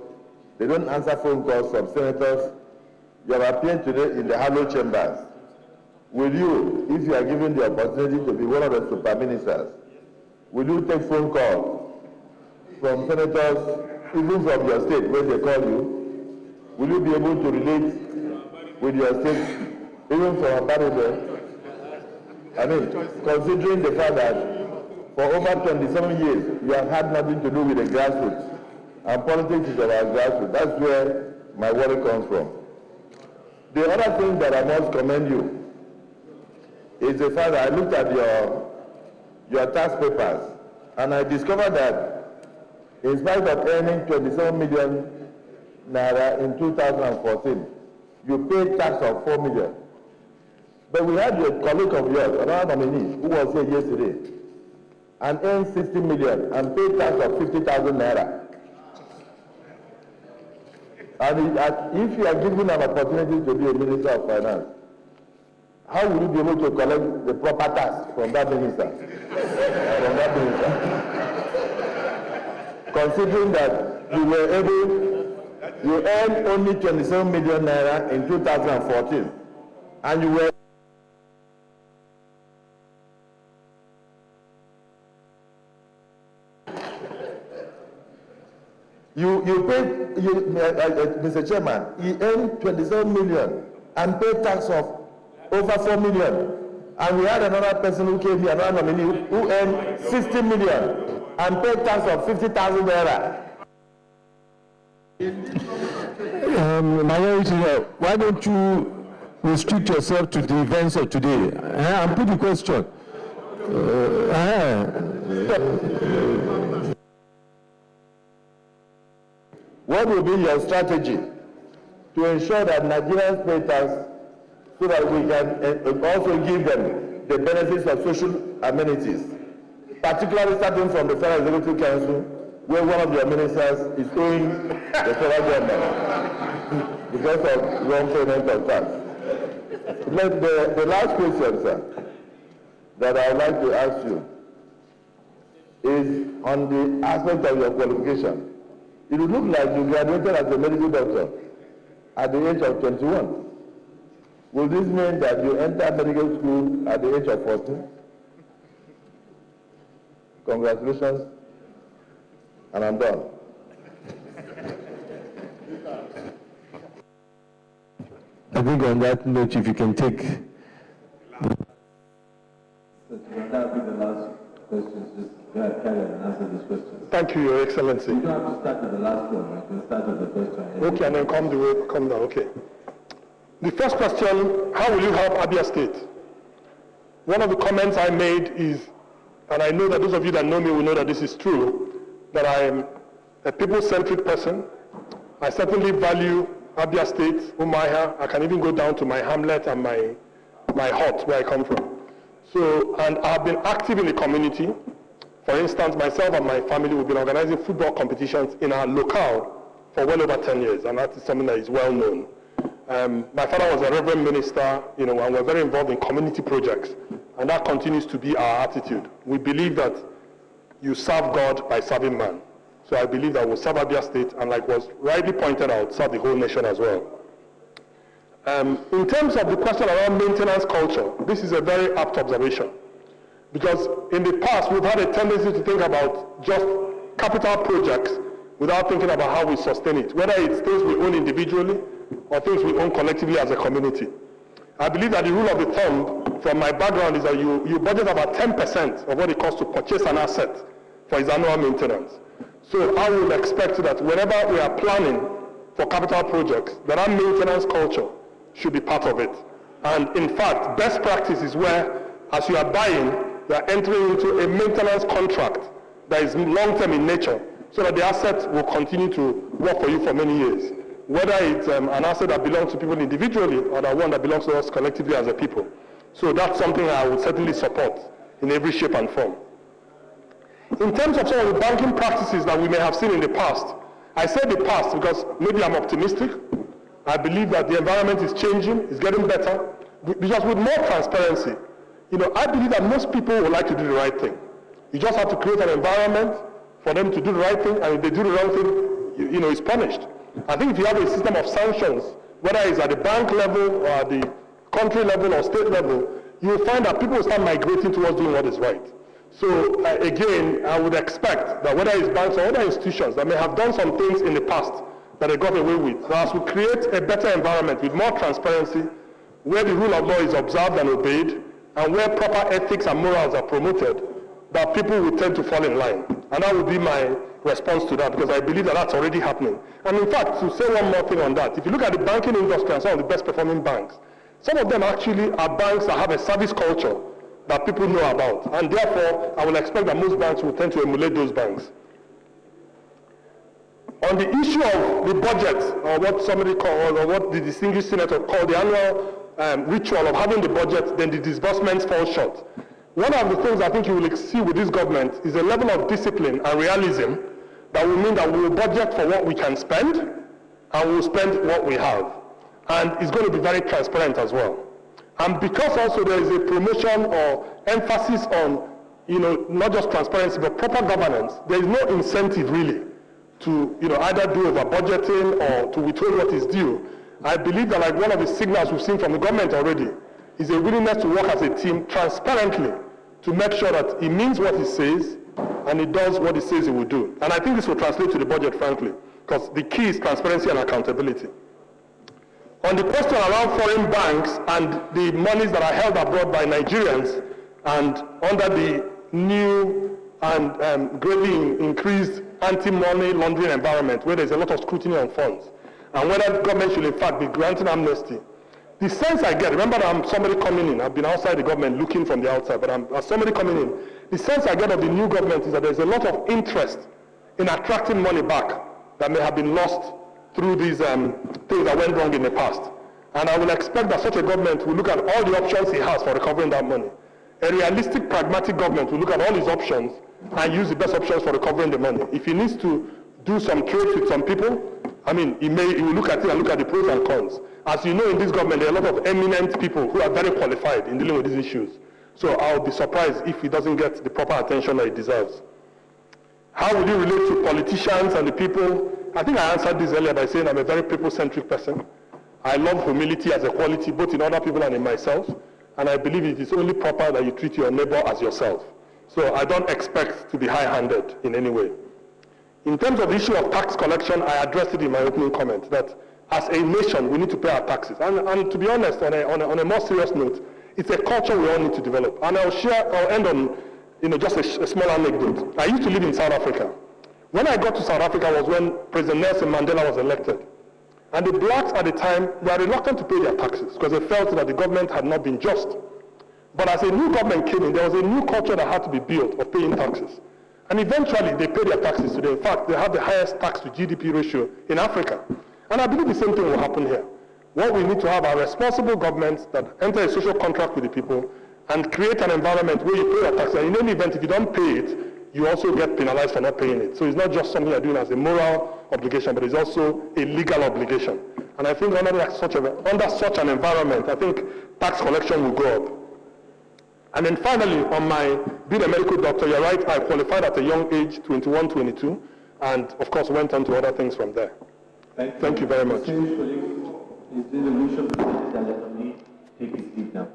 they don't answer phone calls from senators. You have appeared today in the hallowed chambers. Will you, if you are given the opportunity to be one of the super ministers, will you take phone calls from senators, even from your state when they call you? Will you be able to relate with your state, even from a barrier? I mean, considering the fact that for over 27 years, you have had nothing to do with the grassroots, and politics is about grassroots. That's where my worry comes from. The other thing that I must commend you is the fact that I looked at your tax papers, and I discovered that in spite of earning 27 million naira in 2014, you paid tax of 4 million. But we had a colleague of yours, another nominee, who was here yesterday, and earned 60 million and paid tax of 50,000 naira. And if you are given an opportunity to be a minister of finance, how will you be able to collect the proper tax from that minister? Considering that you earned only 27 million naira in 2014, and you were Mr. Chairman, he earned 27 million and paid tax of over 4 million. And we had another person who came here, another nominee, who earned 60 million and paid tax of 50,000 naira. Minority, why don't you restrict yourself to the events of today and put the question? What will be your strategy to ensure that Nigerians pay tax so that we can also give them the benefits of social amenities, particularly starting from the Federal Executive Council, where one of your ministers is owing the federal government because of wrong payment of tax. The last question, sir, that I would like to ask you is on the aspect of your qualification. It would look like you graduated as a medical doctor at the age of 21. Will this mean that you entered medical school at the age of 14? Congratulations, and I'm done. I think on that note, if you can take... That will be the last question. Just carry on and answer this question. Thank you, Your Excellency. You don't have to start with the last one. You can start with the first one. Okay, and then come down. Okay. The first question, how will you help Abia State? One of the comments I made is, and I know that those of you that know me will know that this is true, that I am a people-centric person. I certainly value Abia State, Umuahia. I can even go down to my hamlet and my hut where I come from. So, and I've been active in the community. For instance, myself and my family, we've been organizing football competitions in our locale for well over 10 years, and that is something that is well known. My father was a reverend minister, and we're very involved in community projects, and that continues to be our attitude. We believe that you serve God by serving man. So I believe that we'll serve Abia State, and like was rightly pointed out, serve the whole nation as well. In terms of the question around maintenance culture, this is a very apt observation. Because in the past, we've had a tendency to think about just capital projects without thinking about how we sustain it, whether it's things we own individually or things we own collectively as a community. I believe that the rule of the thumb from my background is that you budget about 10% of what it costs to purchase an asset for its annual maintenance. So I would expect that whenever we are planning for capital projects, that our maintenance culture should be part of it. And in fact, best practice is where, as you are buying, you are entering into a maintenance contract that is long-term in nature, so that the asset will continue to work for you for many years. Whether it's an asset that belongs to people individually or the one that belongs to us collectively as a people. So that's something I would certainly support in every shape and form. In terms of some of the banking practices that we may have seen in the past, I say the past because maybe I'm optimistic. I believe that the environment is changing, it's getting better. Because with more transparency, I believe that most people would like to do the right thing. You just have to create an environment for them to do the right thing, and if they do the wrong thing, it's punished. I think if you have a system of sanctions, whether it's at the bank level or at the country level or state level, you will find that people will start migrating towards doing what is right. So again, I would expect that whether it's banks or other institutions that may have done some things in the past that they got away with, so as we create a better environment with more transparency, where the rule of law is observed and obeyed, and where proper ethics and morals are promoted, that people will tend to fall in line. And that would be my response to that, because I believe that that's already happening. And in fact, to say one more thing on that, if you look at the banking industry and some of the best performing banks, some of them actually are banks that have a service culture that people know about. And therefore, I will expect that most banks will tend to emulate those banks. On the issue of the budget, or what somebody called, or what the distinguished senator called the annual ritual of having the budget, then the disbursements fall short. One of the things I think you will see with this government is a level of discipline and realism that will mean that we will budget for what we can spend, and we will spend what we have. And it's going to be very transparent as well. And because also there is a promotion or emphasis on, not just transparency, but proper governance, there is no incentive really to, either do over budgeting or to withhold what is due. I believe that like one of the signals we've seen from the government already is a willingness to work as a team transparently to make sure that it means what it says and it does what it says it will do. And I think this will translate to the budget, frankly, because the key is transparency and accountability. On the question around foreign banks and the monies that are held abroad by Nigerians and under the new and greatly increased anti-money laundering environment where there's a lot of scrutiny on funds, and whether the government should in fact be granting amnesty, the sense I get, remember that I'm somebody coming in, I've been outside the government looking from the outside, but as somebody coming in, the sense I get of the new government is that there's a lot of interest in attracting money back that may have been lost through these things that went wrong in the past. And I will expect that such a government will look at all the options he has for recovering that money. A realistic, pragmatic government will look at all his options and use the best options for recovering the money. If he needs to do some trades with some people, he will look at it and look at the pros and cons. As you know, in this government, there are a lot of eminent people who are very qualified in dealing with these issues. So I'll be surprised if he doesn't get the proper attention that he deserves. How will you relate to politicians and the people? I think I answered this earlier by saying I'm a very people-centric person. I love humility as a quality, both in other people and in myself. And I believe it is only proper that you treat your neighbor as yourself. So I don't expect to be high-handed in any way. In terms of the issue of tax collection, I addressed it in my opening comment, that as a nation, we need to pay our taxes. And to be honest, on a more serious note, it's a culture we all need to develop. And I'll end on just a small anecdote. I used to live in South Africa. When I got to South Africa was when President Nelson Mandela was elected. And the blacks at the time were reluctant to pay their taxes because they felt that the government had not been just. But as a new government came in, there was a new culture that had to be built of paying taxes. And eventually they pay their taxes today. In fact, they have the highest tax to GDP ratio in Africa. And I believe the same thing will happen here. What we need to have are responsible governments that enter a social contract with the people and create an environment where you pay your taxes. And in any event, if you don't pay it, you also get penalized for not paying it. So it's not just something you're doing as a moral obligation, but it's also a legal obligation. And I think under such an environment, I think tax collection will go up. And then finally, on my being a medical doctor, you're right, I qualified at a young age, 21, 22, and of course went on to other things from there. Thank you very much. Take his seat now.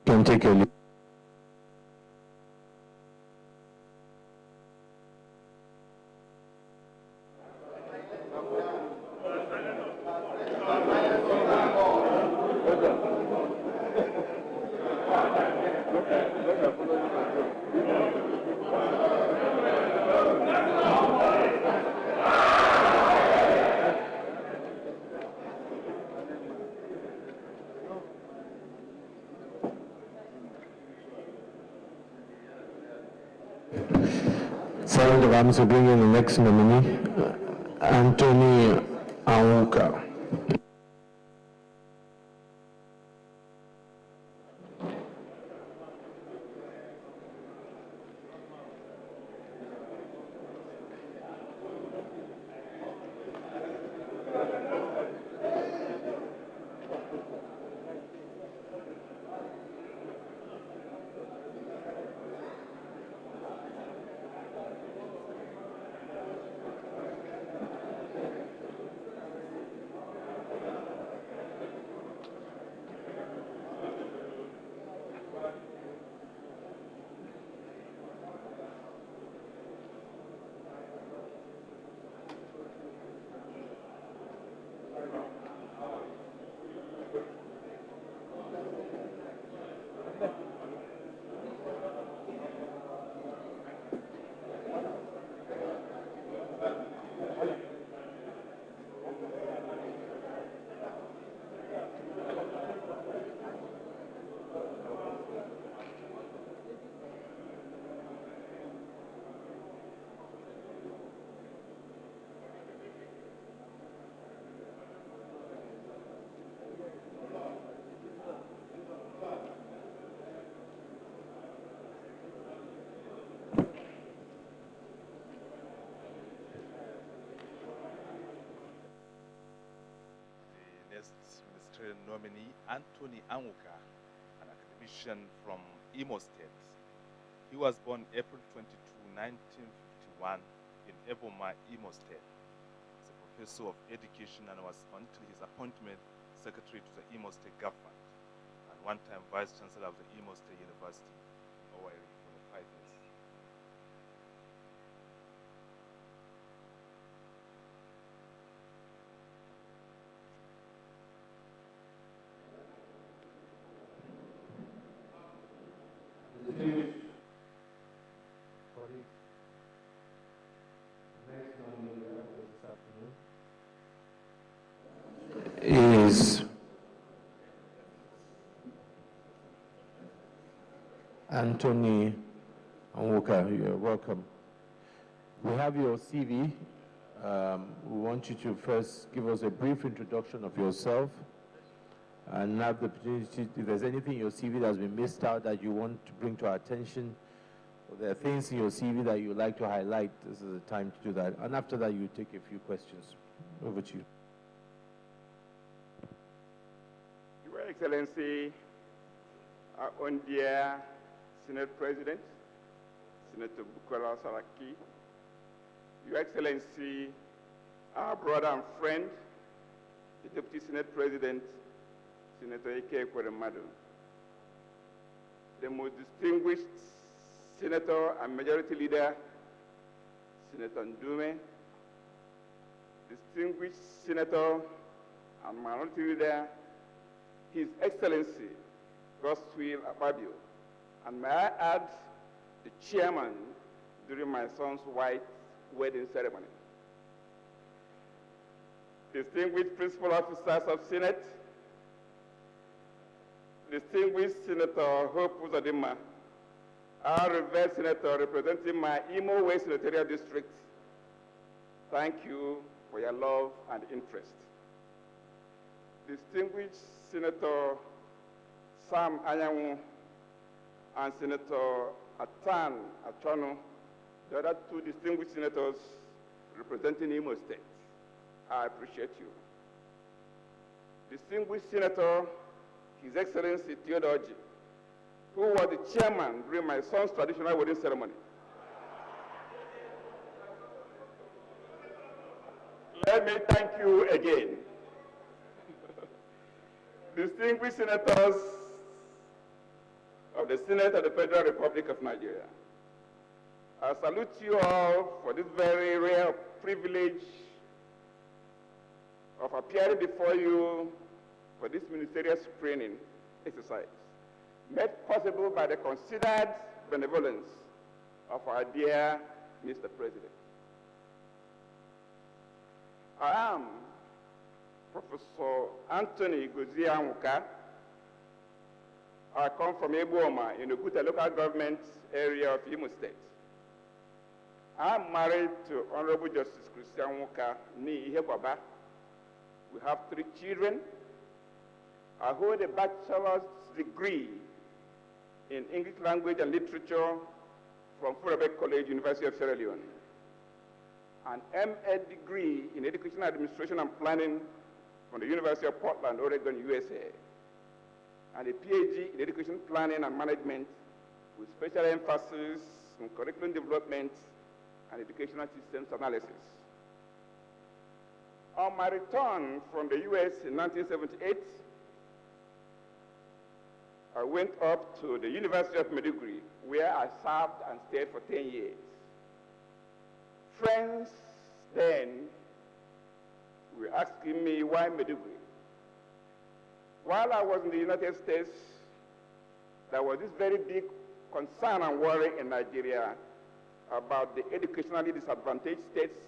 You can take your leave. To bring in the next nominee, Anthony Aonka. Secretary nominee Anthony Anwuka, an academician from Imo State. He was born April 22, 1951 in Eboma, Imo State. He's a professor of education and was until his appointment secretary to the Imo State government and one-time vice chancellor of the Imo State University in Owerri for 5 years. Is Anthony Anwuka. You're welcome. We have your CV. We want you to first give us a brief introduction of yourself and have the opportunity, if there's anything in your CV that's been missed out that you want to bring to our attention, or there are things in your CV that you would like to highlight, this is the time to do that. And after that, you take a few questions. Over to you. Your Excellency, our own dear Senate President, Senator Bukola Saraki, Your Excellency, our brother and friend, the Deputy Senate President, Senator Ike Ekweremadu, the most distinguished Senator and Majority Leader, Senator Ndume, distinguished Senator and Minority Leader, His Excellency, Godswill Akpabio, and may I add, the chairman during my son's white wedding ceremony. Distinguished principal officers of Senate, distinguished Senator Hope Uzodimma, our revered senator representing my Imo West Senatorial District, thank you for your love and interest. Distinguished Senator Sam Anyanwu and Senator Atan Achonu, the other two distinguished senators representing Imo State, I appreciate you. Distinguished Senator, His Excellency Theodore Oji, who was the chairman during my son's traditional wedding ceremony. Let me thank you again. Distinguished senators of the Senate of the Federal Republic of Nigeria, I salute you all for this very rare privilege of appearing before you for this ministerial screening exercise, made possible by the considered benevolence of our dear Mr. President. I am Professor Anthony Anwuka. I come from Eboma in the Oguta local government area of Imo State. I am married to Honorable Justice Christian Anwuka ni Ihekwaba. We have 3 children. I hold a bachelor's degree in English language and literature from Fulabek College, University of Sierra Leone, an MA degree in education administration and planning from the University of Portland, Oregon, USA, and a PhD in education planning and management with special emphasis on curriculum development and educational systems analysis. On my return from the US in 1978, I went up to the University of Maiduguri, where I served and stayed for 10 years. Friends then were asking me why Maiduguri. While I was in the United States, there was this very big concern and worry in Nigeria about the educationally disadvantaged states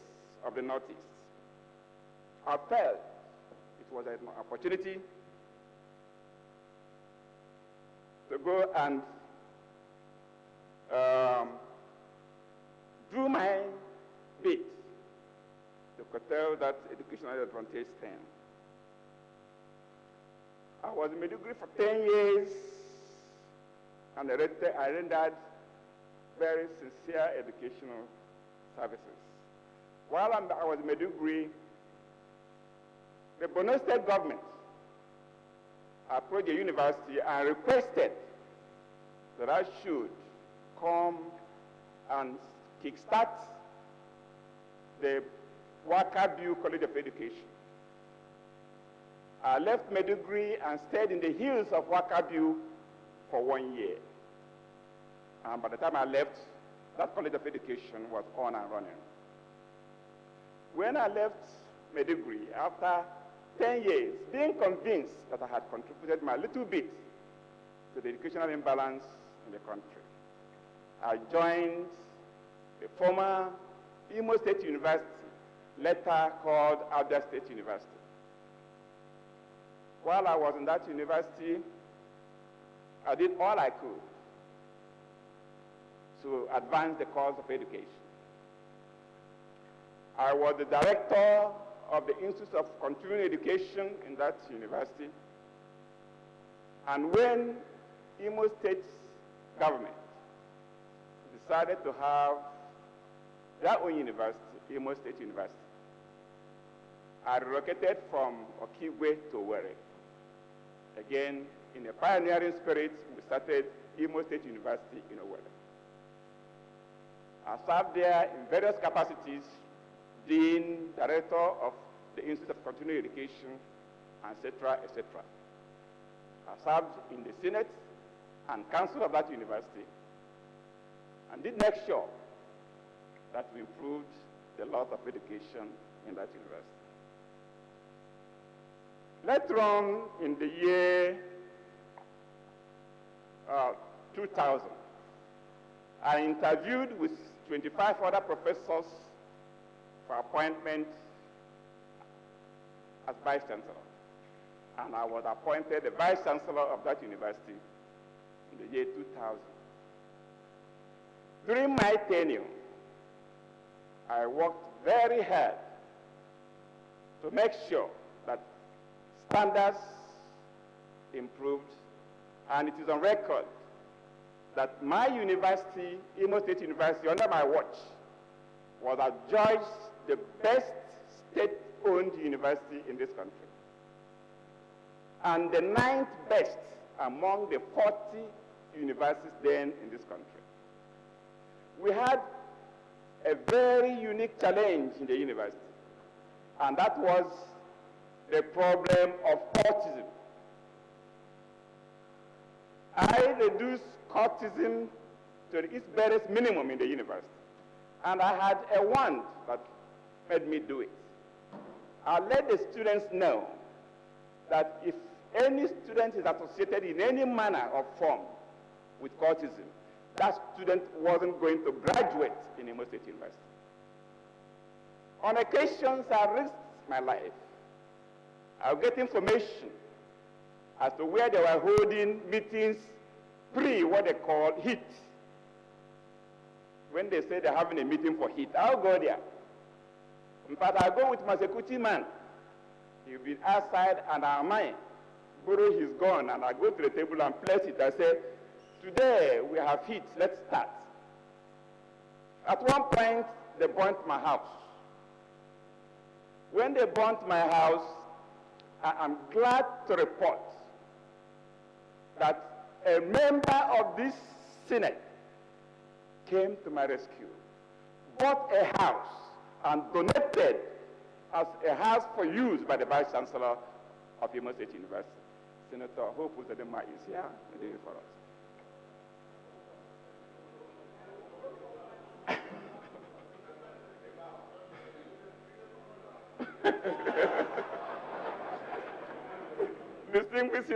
of the Northeast. I felt it was an opportunity to go and do my bit to curtail that educational advantage thing. I was in Maiduguri for 10 years, and I rendered very sincere educational services. While I was in Maiduguri, the Borno State government approached the university and requested that I should come and kickstart the Wakabiu College of Education. I left Maiduguri and stayed in the hills of Wakabiu for 1 year. And by the time I left, that College of Education was on and running. When I left Maiduguri, after 10 years, being convinced that I had contributed my little bit to the educational imbalance in the country, I joined the former Imo State University, later called Abia State University. While I was in that university, I did all I could to advance the cause of education. I was the director of the Institute of Continuing Education in that university. And when Imo State's government decided to have their own university, Imo State University, I relocated from Okigwe to Owerri. Again, in a pioneering spirit, we started Imo State University in Owerri. I served there in various capacities, Dean, Director of the Institute of Continuing Education, etc., etc. I served in the Senate and Council of that university, and did make sure that we improved the lot of education in that university. Later on in the year 2000, I interviewed with 25 other professors for appointment as Vice Chancellor. And I was appointed the Vice Chancellor of that university in the year 2000. During my tenure, I worked very hard to make sure that standards improved, and it is on record that my university, Imo State University, under my watch, was adjudged the best state-owned university in this country, and the 9th best among the 40 universities then in this country. We had a very unique challenge in the university, and that was the problem of courtism. I reduced courtism to its barest minimum in the university, and I had a wand that made me do it. I let the students know that if any student is associated in any manner or form with courtism, that student wasn't going to graduate in Imo State University. On occasions, I risked my life. I would get information as to where they were holding meetings what they call heat. When they say they're having a meeting for heat, I'll go there. In fact, I'll go with my security man. He'll be outside and I'll borrow his gun, and I go to the table and place it. I say, today we have heat, let's start. At one point, they burnt my house. When they burnt my house, I am glad to report that a member of this Senate came to my rescue, bought a house, and donated as a house for use by the Vice Chancellor of Imo State University. Senator Hope Uzodinma is here today for us. Distinguished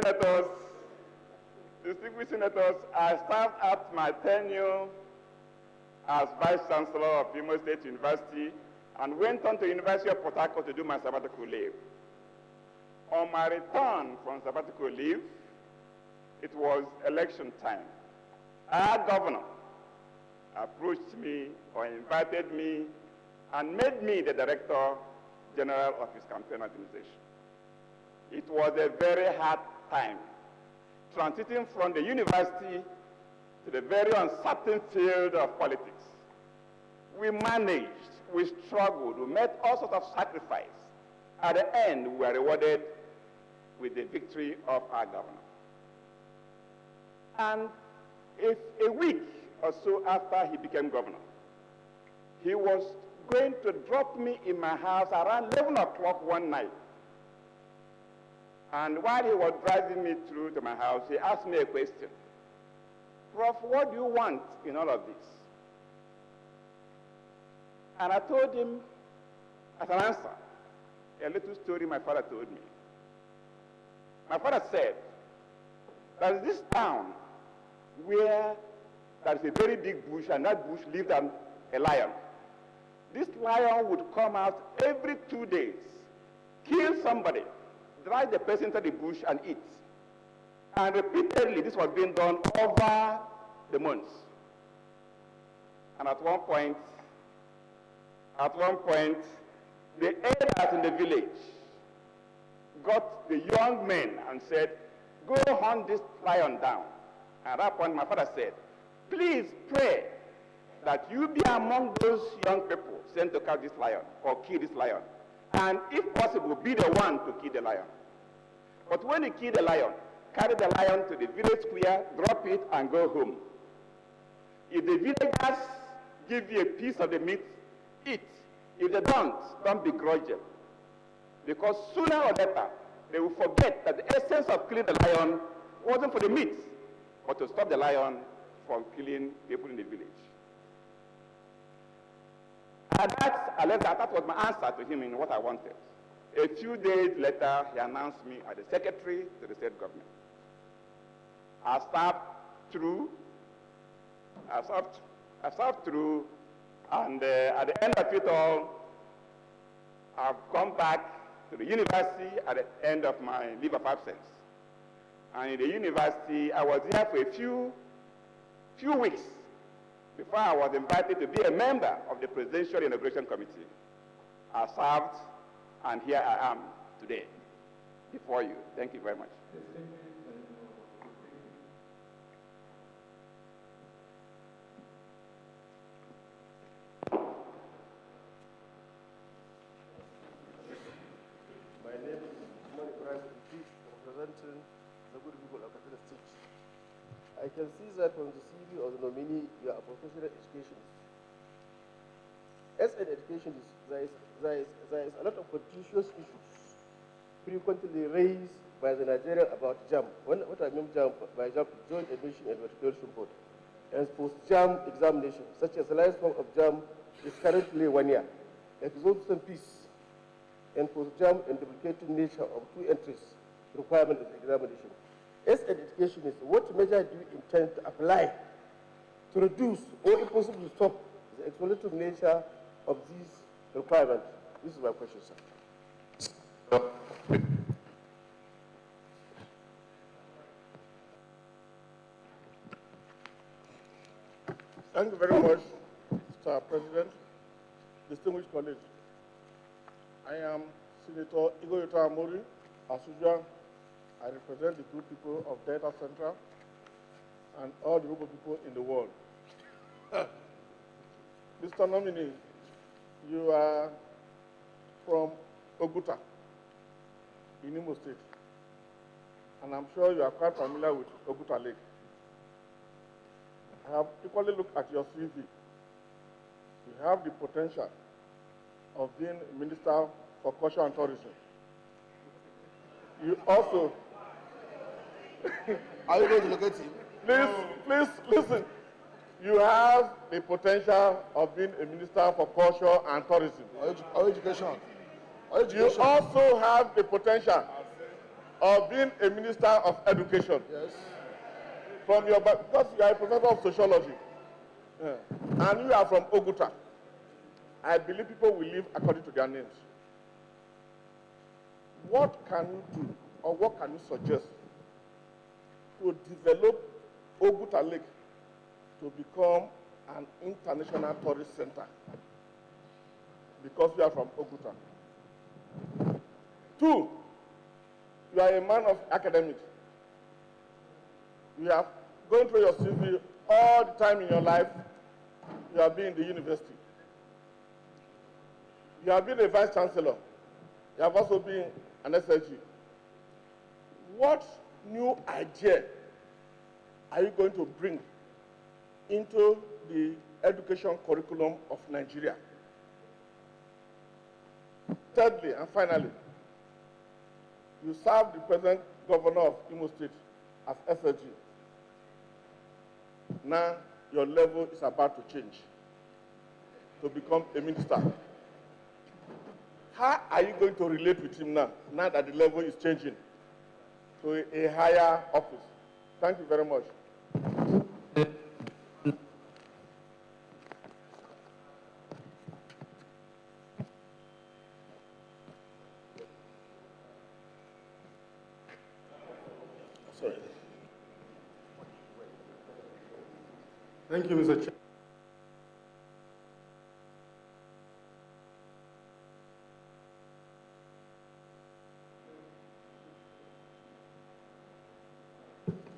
senators, I served out my tenure as Vice Chancellor of Imo State University and went on to the University of Port Harcourt to do my sabbatical leave. On my return from sabbatical leave, it was election time. Our governor approached me or invited me and made me the Director General of his campaign organization. It was a very hard time, transiting from the university to the very uncertain field of politics. We managed, we struggled, we made all sorts of sacrifices. At the end, we were rewarded with the victory of our governor. And if a week or so after he became governor, he was going to drop me in my house around 11 o'clock one night. And while he was driving me through to my house, he asked me a question. Prof, what do you want in all of this? And I told him, as an answer, a little story my father told me. My father said, there is this town where there is a very big bush, and that bush lived a lion. This lion would come out every 2 days, kill somebody, drive the person into the bush and eat. And repeatedly, this was being done over the months. And at one point, the elders in the village got the young men and said, go hunt this lion down. And at that point, my father said, please pray that you be among those young people sent to catch this lion or kill this lion. And if possible, be the one to kill the lion. But when you kill the lion, carry the lion to the village square, drop it, and go home. If the villagers give you a piece of the meat, eat. If they don't begrudge them. Because sooner or later, they will forget that the essence of killing the lion wasn't for the meat, but to stop the lion from killing people in the village. And that was my answer to him in what I wanted. A few days later, he announced me as the secretary to the state government. I served through, and at the end of it all, I've come back to the university at the end of my leave of absence. And in the university, I was there for a few weeks before I was invited to be a member of the Presidential Inauguration Committee. I served, and here I am today before you. Thank you very much. My name is representing the good people of Katsina State. I can see that from the CV of the nominee, you are a professional educationist. As an educationist, there is a lot of contentious issues frequently raised by the Nigerian about JAM. What I mean by JAM, Joint Admission and Matriculation Board, and post-JAM examination, such as the last form of JAM is currently 1 year. Exhaustion piece and post-JAM and duplicating nature of 2 entries requirement of examination. As an educationist, what measure do you intend to apply to reduce or if possible stop the exploitative nature of these requirements? This is my question, sir. Thank you very much, Mr. President, distinguished colleagues. I am Senator Igoyota Amori. As usual, I represent the good people of Delta Central and all the group of people in the world. Mr. Nominee, you are from Oguta in Imo State, and I'm sure you are quite familiar with Oguta Lake. I have equally looked at your CV. You have the potential of being Minister for Culture and Tourism. You also... Are you going to locate him? Please listen. You have the potential of being a Minister for Culture and Tourism. Or education. You also have the potential of being a Minister of Education. Yes. Because you are a professor of sociology, and you are from Oguta, I believe people will live according to their names. What can you do, or what can you suggest to develop Oguta Lake to become an international tourist center? Because you are from Oguta. 2, you are a man of academics. You have gone through your CV all the time in your life. You have been in the university. You have been a vice chancellor. You have also been an SSG. what new idea are you going to bring into the education curriculum of Nigeria? Thirdly and finally, you serve the present governor of Imo State as SSG. Now your level is about to change to become a minister. How are you going to relate with him now that the level is changing to a higher office? Thank you very much. Sorry. Thank you, Mr. Chair.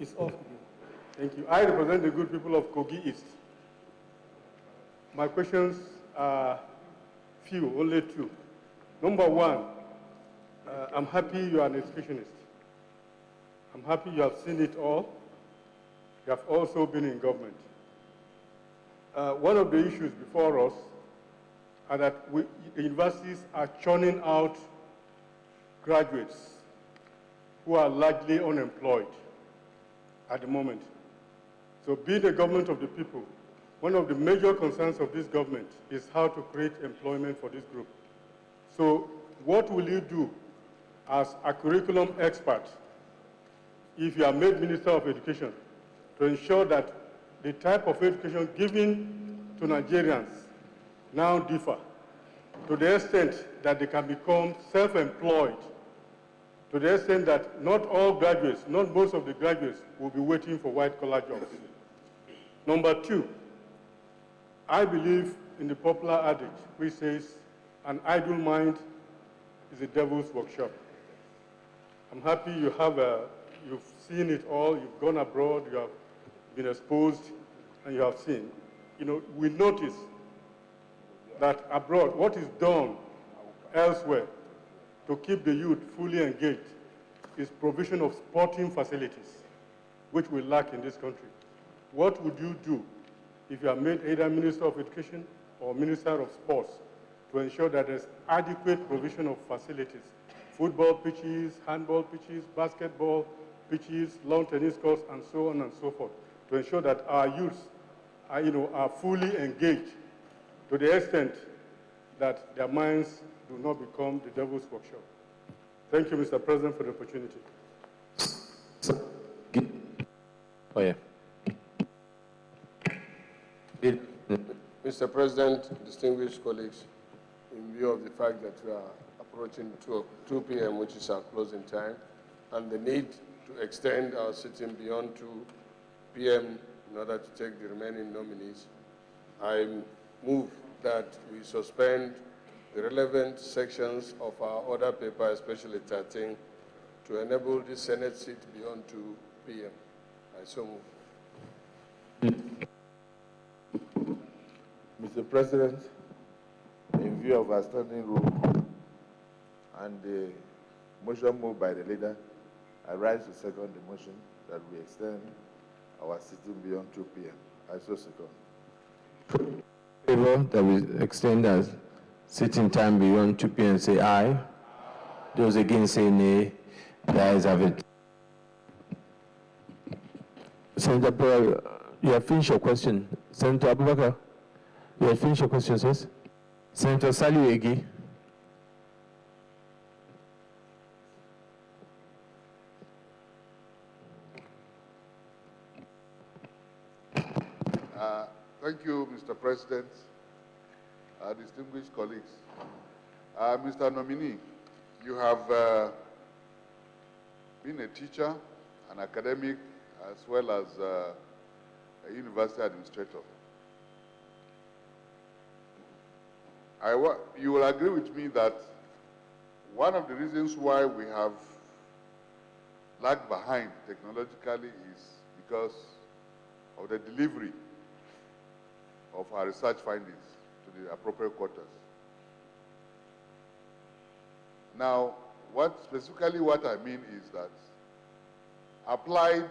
It's off. Thank you. I represent the good people of Kogi East. My questions are few, only two. Number one, I'm happy you are an educationist. I'm happy you have seen it all. You have also been in government. One of the issues before us are that the universities are churning out graduates who are largely unemployed at the moment. So being a government of the people, one of the major concerns of this government is how to create employment for this group. So what will you do as a curriculum expert if you are made Minister of Education to ensure that the type of education given to Nigerians now differ to the extent that they can become self-employed, to the extent that not all graduates, not most of the graduates will be waiting for white-collar jobs. Number two, I believe in the popular adage which says, an idle mind is a devil's workshop. I'm happy you've seen it all, you've gone abroad, you have been exposed, and you have seen. You know, we notice that abroad, what is done elsewhere to keep the youth fully engaged is provision of sporting facilities, which we lack in this country. What would you do if you are made either Minister of Education or Minister of Sports to ensure that there's adequate provision of facilities, football pitches, handball pitches, basketball pitches, lawn tennis courts, and so on and so forth, to ensure that our youths are fully engaged to the extent that their minds do not become the devil's workshop. Thank you, Mr. President, for the opportunity. Oh, yeah. Mr. President, distinguished colleagues, in view of the fact that we are approaching 2 p.m., which is our closing time, and the need to extend our sitting beyond 2 p.m. in order to take the remaining nominees, I move that we suspend the relevant sections of our order paper, especially 13, to enable the Senate seat beyond 2 p.m. I so move. Mr. President, in view of our standing rule and the motion moved by the leader, I rise to second the motion that we extend our sitting beyond 2 p.m. I so second. Favor that we extend our sitting time beyond 2 p.m. say aye. Those against say nay. The ayes have it. Senator Pearl, you have finished your question. Senator Abubakar, you have finished your question, yes? Senator Saliu Egi. Thank you, Mr. President, distinguished colleagues. Mr. Nominee, you have been a teacher, an academic, as well as a university administrator. You will agree with me that one of the reasons why we have lagged behind technologically is because of the delivery of our research findings to the appropriate quarters. Now, specifically what I mean is that applied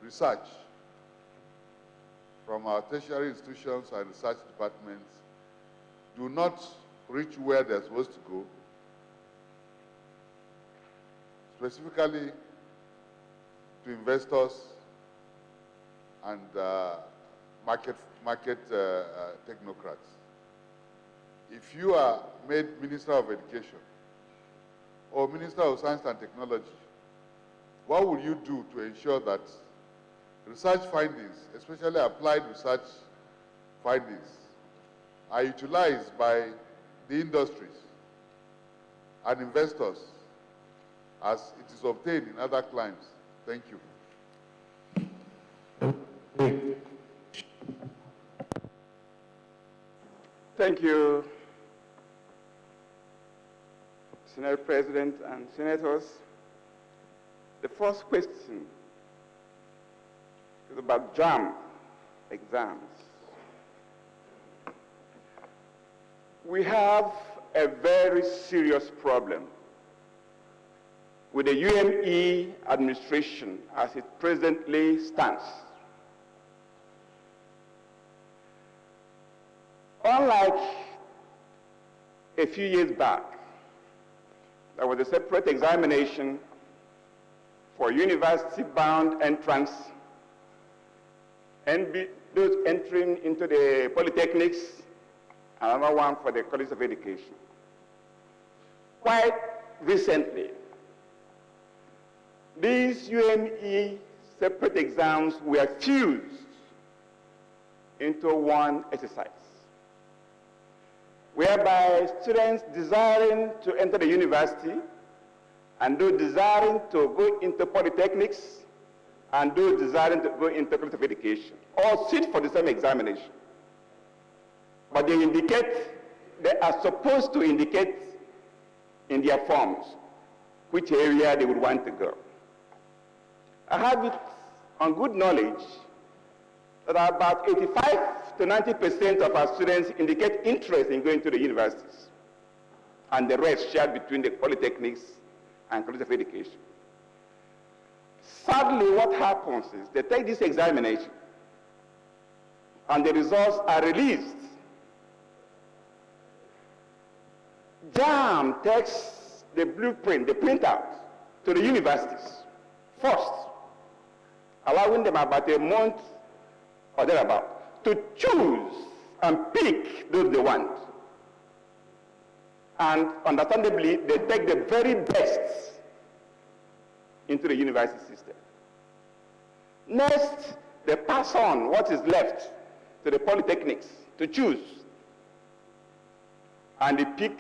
research from our tertiary institutions and research departments do not reach where they're supposed to go, specifically to investors and market technocrats. If you are made Minister of Education or Minister of Science and Technology, what will you do to ensure that research findings, especially applied research findings, are utilized by the industries and investors as it is obtained in other climes? Thank you. Thank you, Senate President and Senators. The first question is about JAM exams. We have a very serious problem with the UME administration as it presently stands. Unlike a few years back, there was a separate examination for university-bound entrants and those entering into the polytechnics, and another one for the College of Education. Quite recently, these UME separate exams were fused into one exercise, whereby students desiring to enter the university and those desiring to go into polytechnics and those desiring to go into College of Education all sit for the same examination. But they are supposed to indicate in their forms which area they would want to go. I have it on good knowledge that about 85 to 90% of our students indicate interest in going to the universities, and the rest shared between the polytechnics and College of Education. Sadly, what happens is they take this examination and the results are released. JAM takes the blueprint, the printout, to the universities first, allowing them about a month or thereabout to choose and pick those they want. And understandably, they take the very best into the university system. Next, they pass on what is left to the polytechnics to choose. And they pick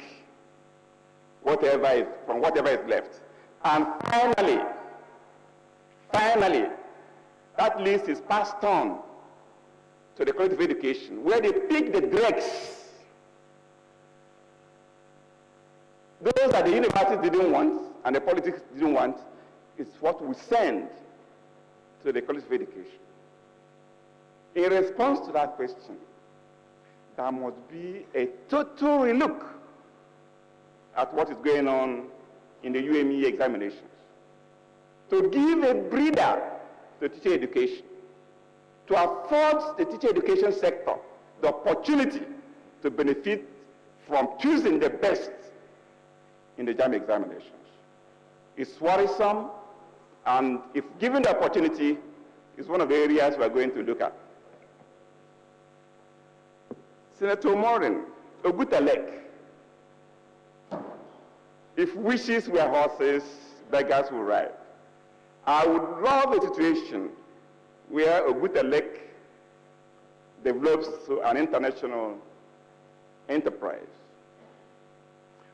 from whatever is left. And finally, that list is passed on to the College of Education, where they pick the dregs. Those that the university didn't want and the politics didn't want is what we send to the College of Education. In response to that question, there must be a total relook at what is going on in the UME examinations to give a breather to teacher education, to afford the teacher education sector the opportunity to benefit from choosing the best in the JAM examinations. It's worrisome, and if given the opportunity, it's one of the areas we're going to look at. Senator Morin, Ogutalek, if wishes were horses, beggars will ride. I would love a situation where Ogutalek develops an international enterprise.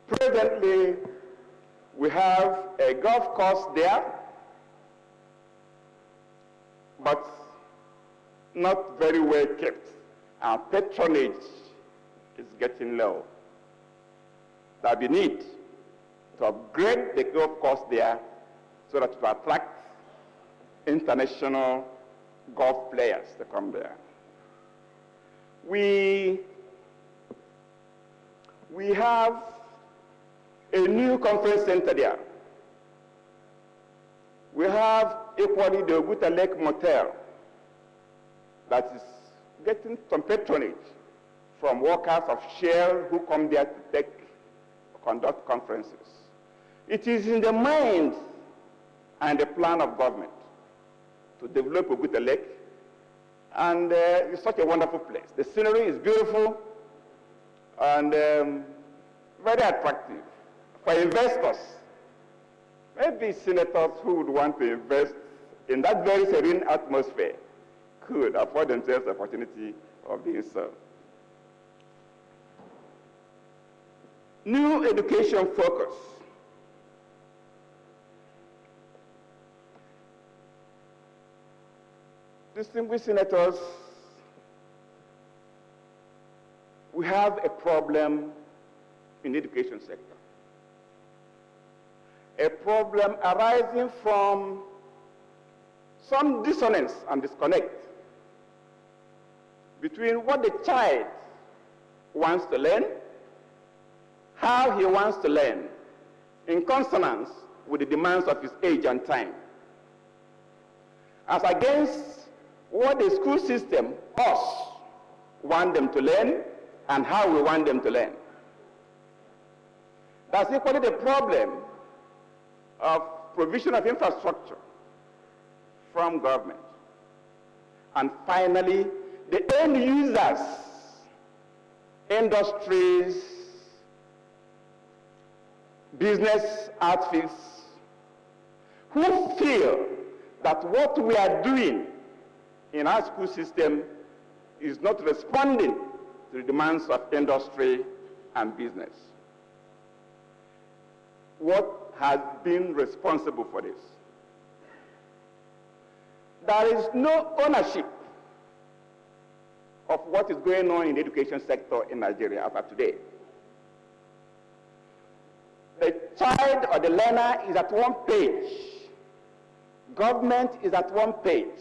Presently, we have a golf course there, but not very well kept. Our patronage is getting low. There'll be need to upgrade the golf course there so that to attract international golf players to come there. We have a new conference center there. We have equally the Oguta Lake Motel that is getting some patronage from workers of Shell who come there to conduct conferences. It is in the mind and the plan of government to develop Oguta Lake, and it's such a wonderful place. The scenery is beautiful and very attractive for investors. Maybe senators who would want to invest in that very serene atmosphere could afford themselves the opportunity of being so. New education focus. Distinguished senators, we have a problem in the education sector. A problem arising from some dissonance and disconnect between what the child wants to learn, how he wants to learn, in consonance with the demands of his age and time, as against what the school system, us, want them to learn and how we want them to learn. That's equally the problem of provision of infrastructure from government. And finally, the end users, industries, business outfits, who feel that what we are doing in our school system is not responding to the demands of industry and business. What has been responsible for this? There is no ownership of what is going on in the education sector in Nigeria as of today. The child or the learner is at one page. Government is at one page.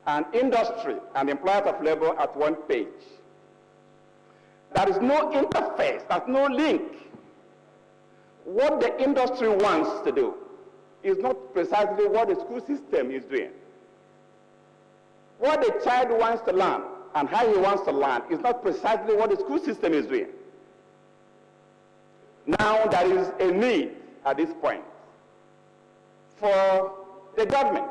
And industry and employers of labor at one page. There is no interface, there's no link. What the industry wants to do is not precisely what the school system is doing. What the child wants to learn and how he wants to learn is not precisely what the school system is doing. Now there is a need at this point for the government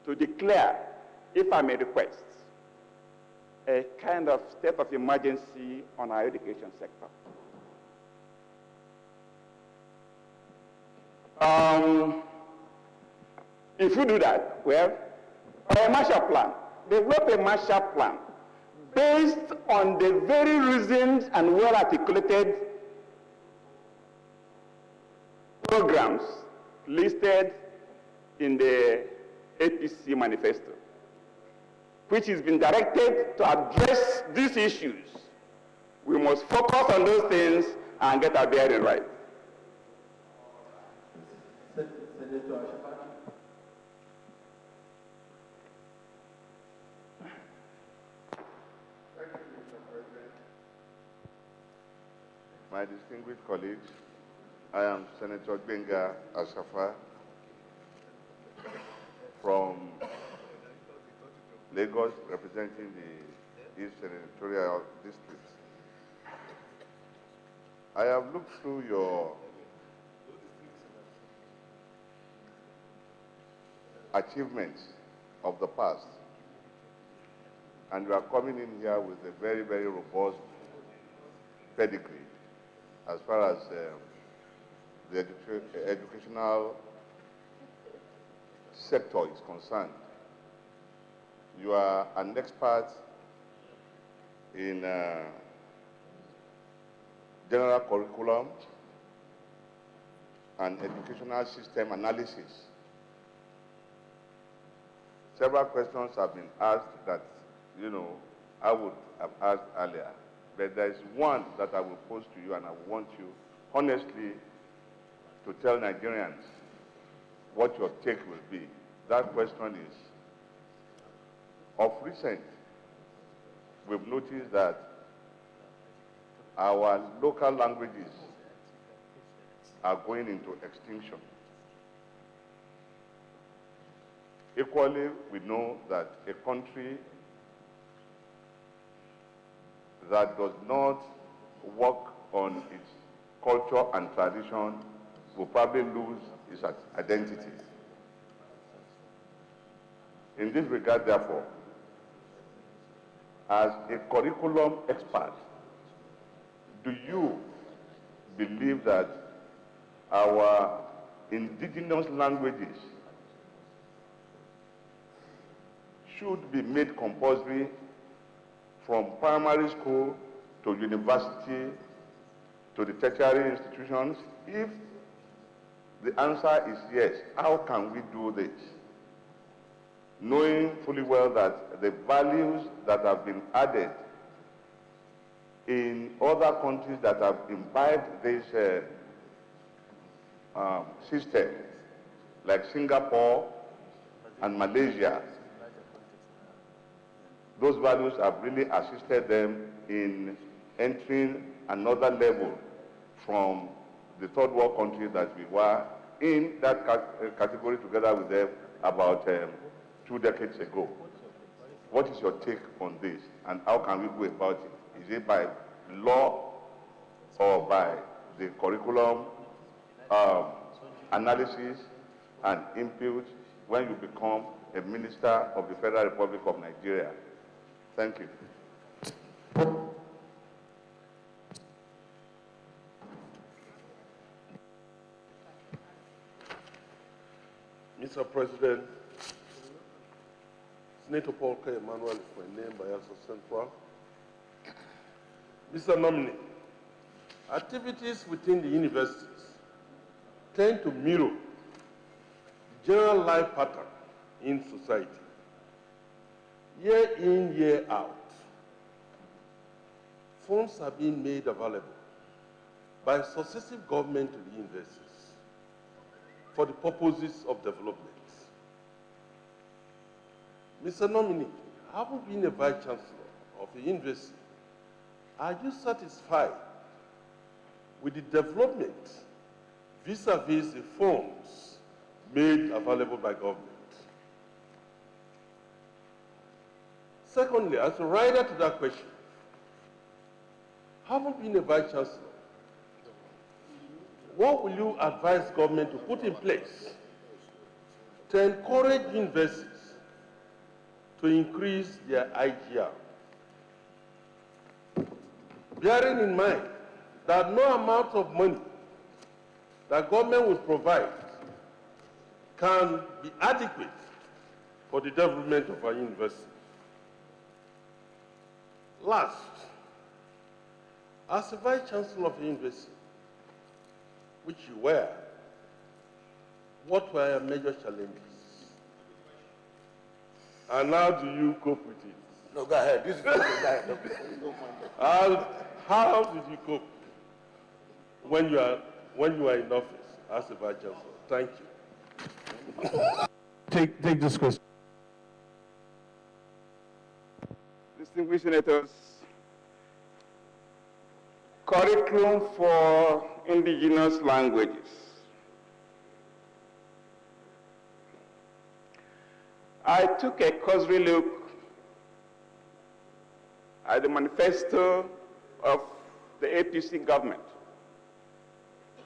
to declare, if I may request, a kind of state of emergency on our education sector. If you do that, well, a Marshall Plan, develop a Marshall Plan based on the very reasoned and well-articulated programs listed in the APC manifesto, which has been directed to address these issues. We must focus on those things and get our bearing right. My distinguished colleagues, I am Senator Benga Asafa from Lagos, representing the East Senatorial District. I have looked through your achievements of the past, and you are coming in here with a very, very robust pedigree as far as the educational sector is concerned. You are an expert in general curriculum and educational system analysis. Several questions have been asked that, I would have asked earlier. But there is one that I will pose to you, and I want you, honestly, to tell Nigerians what your take will be. That question is, of recent, we've noticed that our local languages are going into extinction. Equally, we know that a country that does not work on its culture and tradition will probably lose its identity. In this regard, therefore, as a curriculum expert, do you believe that our indigenous languages should be made compulsory from primary school to university to the tertiary institutions? If the answer is yes, how can we do this? Knowing fully well that the values that have been added in other countries that have imbibed this system, like Singapore and Malaysia, those values have really assisted them in entering another level from the third world country that we were in that category together with them about 2 decades ago. What is your take on this, and how can we go about it? Is it by law or by the curriculum analysis and input when you become a minister of the Federal Republic of Nigeria? Thank you. Mr. President, Senator Paul K. Emmanuel is my name by Bayelsa Central. Mr. Nominee, activities within the universities tend to mirror the general life pattern in society. Year in, year out, funds are being made available by successive government to the universities for the purposes of development. Mr. Nominee, having been a Vice Chancellor of a university, are you satisfied with the development vis-a-vis the funds made available by government? Secondly, as a rider to that question, having been a Vice Chancellor, what will you advise government to put in place to encourage universities to increase their IGR? Bearing in mind that no amount of money that government will provide can be adequate for the development of our university. Last, as a Vice Chancellor of the university, which you were, what were your major challenges? And how do you cope with it? No, go ahead. This is go ahead. How did you cope when you are in office as a Vice Chancellor? Thank you. Take this question. Distinguished senators, curriculum for indigenous languages. I took a cursory look at the manifesto of the APC government,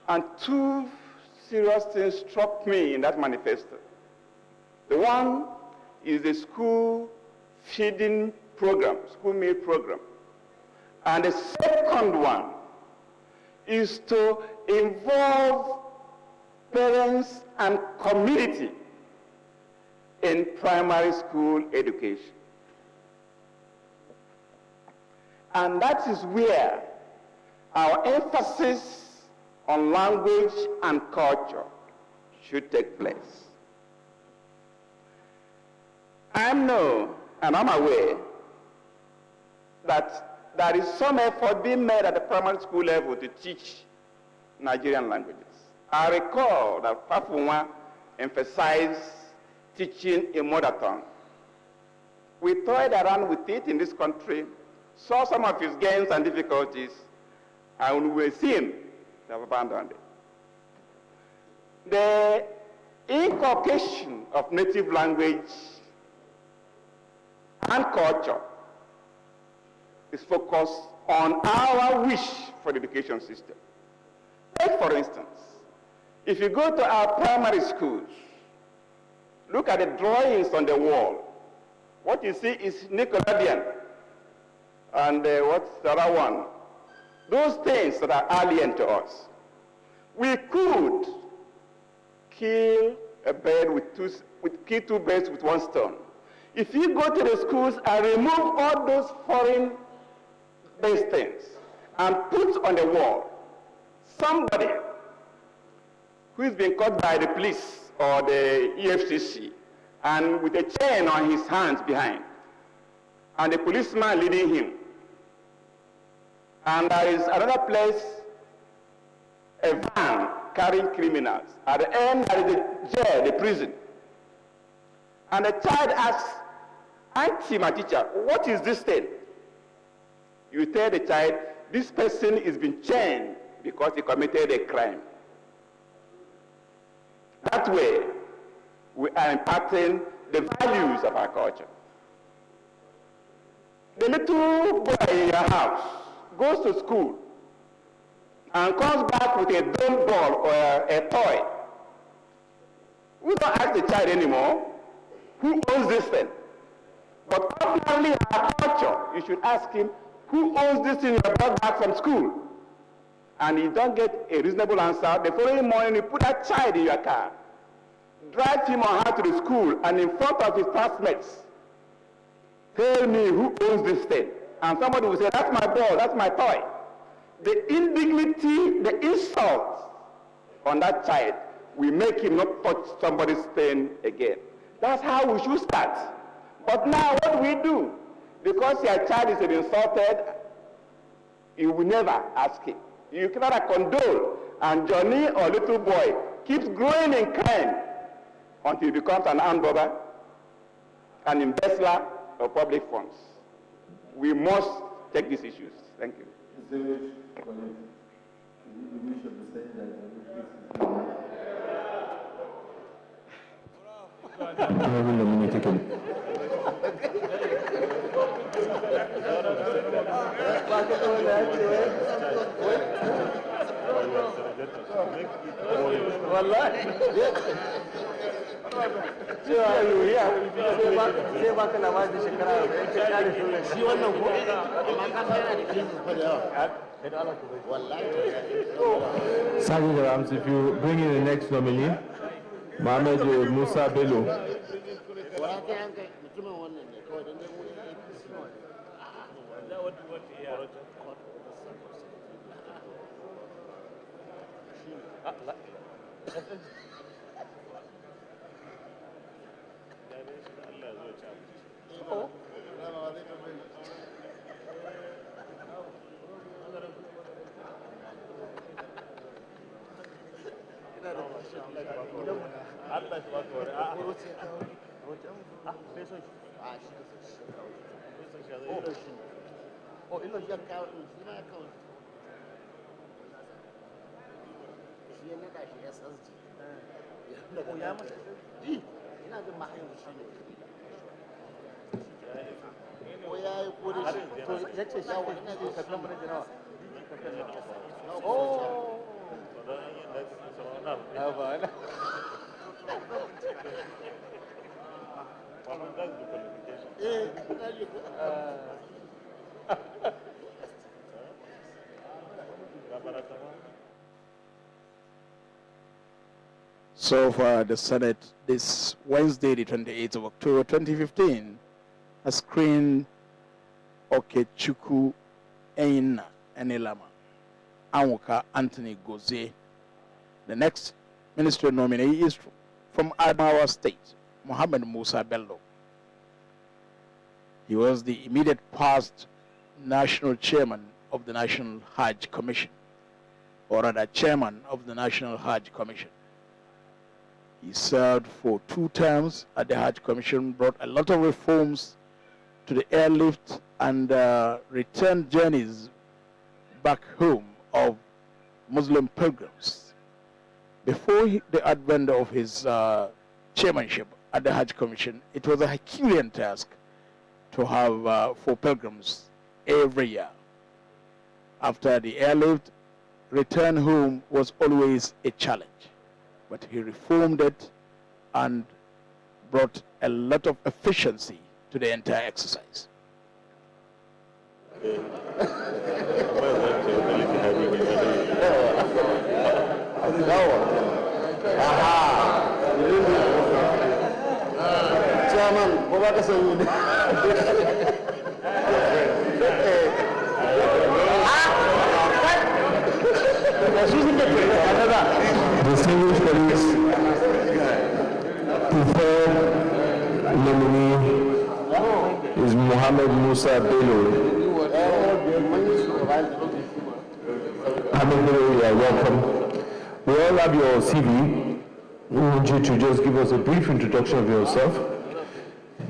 and two serious things struck me in that manifesto. The one is the school feeding program, school meal program. And the second one is to involve parents and community in primary school education. And that is where our emphasis on language and culture should take place. I know and I'm aware that there is some effort being made at the primary school level to teach Nigerian languages. I recall that Pafunwa emphasized teaching a mother tongue. We toyed around with it in this country, saw some of his gains and difficulties, and we were seeing they have abandoned it. The Inculcation of native language and culture is focused on our wish for the education system. Take, for instance, if you go to our primary schools, look at the drawings on the wall. What you see is Nickelodeon and what's the other one? Those things that are alien to us. We could kill a bird kill two birds with one stone. If you go to the schools and remove all those foreign-based things and put on the wall somebody who's been caught by the police or the EFCC and with a chain on his hands behind, and the policeman leading him. And there is another place, a van carrying criminals. At the end, there is the jail, the prison. And the child asks, "Auntie, my teacher, what is this thing?" You tell the child, this person is being chained because he committed a crime. That way, we are imparting the values of our culture. The little boy in your house goes to school and comes back with a dumb ball or a toy. We don't ask the child anymore, who owns this thing? But ordinarily in our culture, you should ask him, who owns this thing you brought back from school? And you don't get a reasonable answer. The following morning, you put that child in your car, drive him or her to the school, and in front of his classmates, tell me who owns this thing. And somebody will say, that's my ball, that's my toy. The indignity, the insult on that child will make him not touch somebody's thing again. That's how we should start. But now what we do, because your child is insulted, you will never ask him. You cannot condole. And Johnny or little boy keeps growing in crime until he becomes an armed robber, an embezzler of public funds. We must take these issues. Thank you. Sergeant Rams, if you bring in the next nominee, Mohamed Musa Bello. So far, the Senate this Wednesday, the 28th of October 2015, has screened Okechukwu Eina Enelama, Anwoka Anthony Gozie. The next ministerial nominee is from Adamawa State, Mohamed Musa Bello. He was the immediate past national chairman of the National Hajj Commission, or rather chairman of the National Hajj Commission. He served for 2 terms at the Hajj Commission, brought a lot of reforms to the airlift and return journeys back home of Muslim pilgrims. Before the advent of his chairmanship at the Hajj Commission, it was a Herculean task to have 4 pilgrims every year. After the airlift, return home was always a challenge. But he reformed it and brought a lot of efficiency to the entire exercise. Distinguished colleagues, the third nominee is Mohammed Musa Bello. Mohammed Bello, you are welcome. We all have your CV. We want you to just give us a brief introduction of yourself.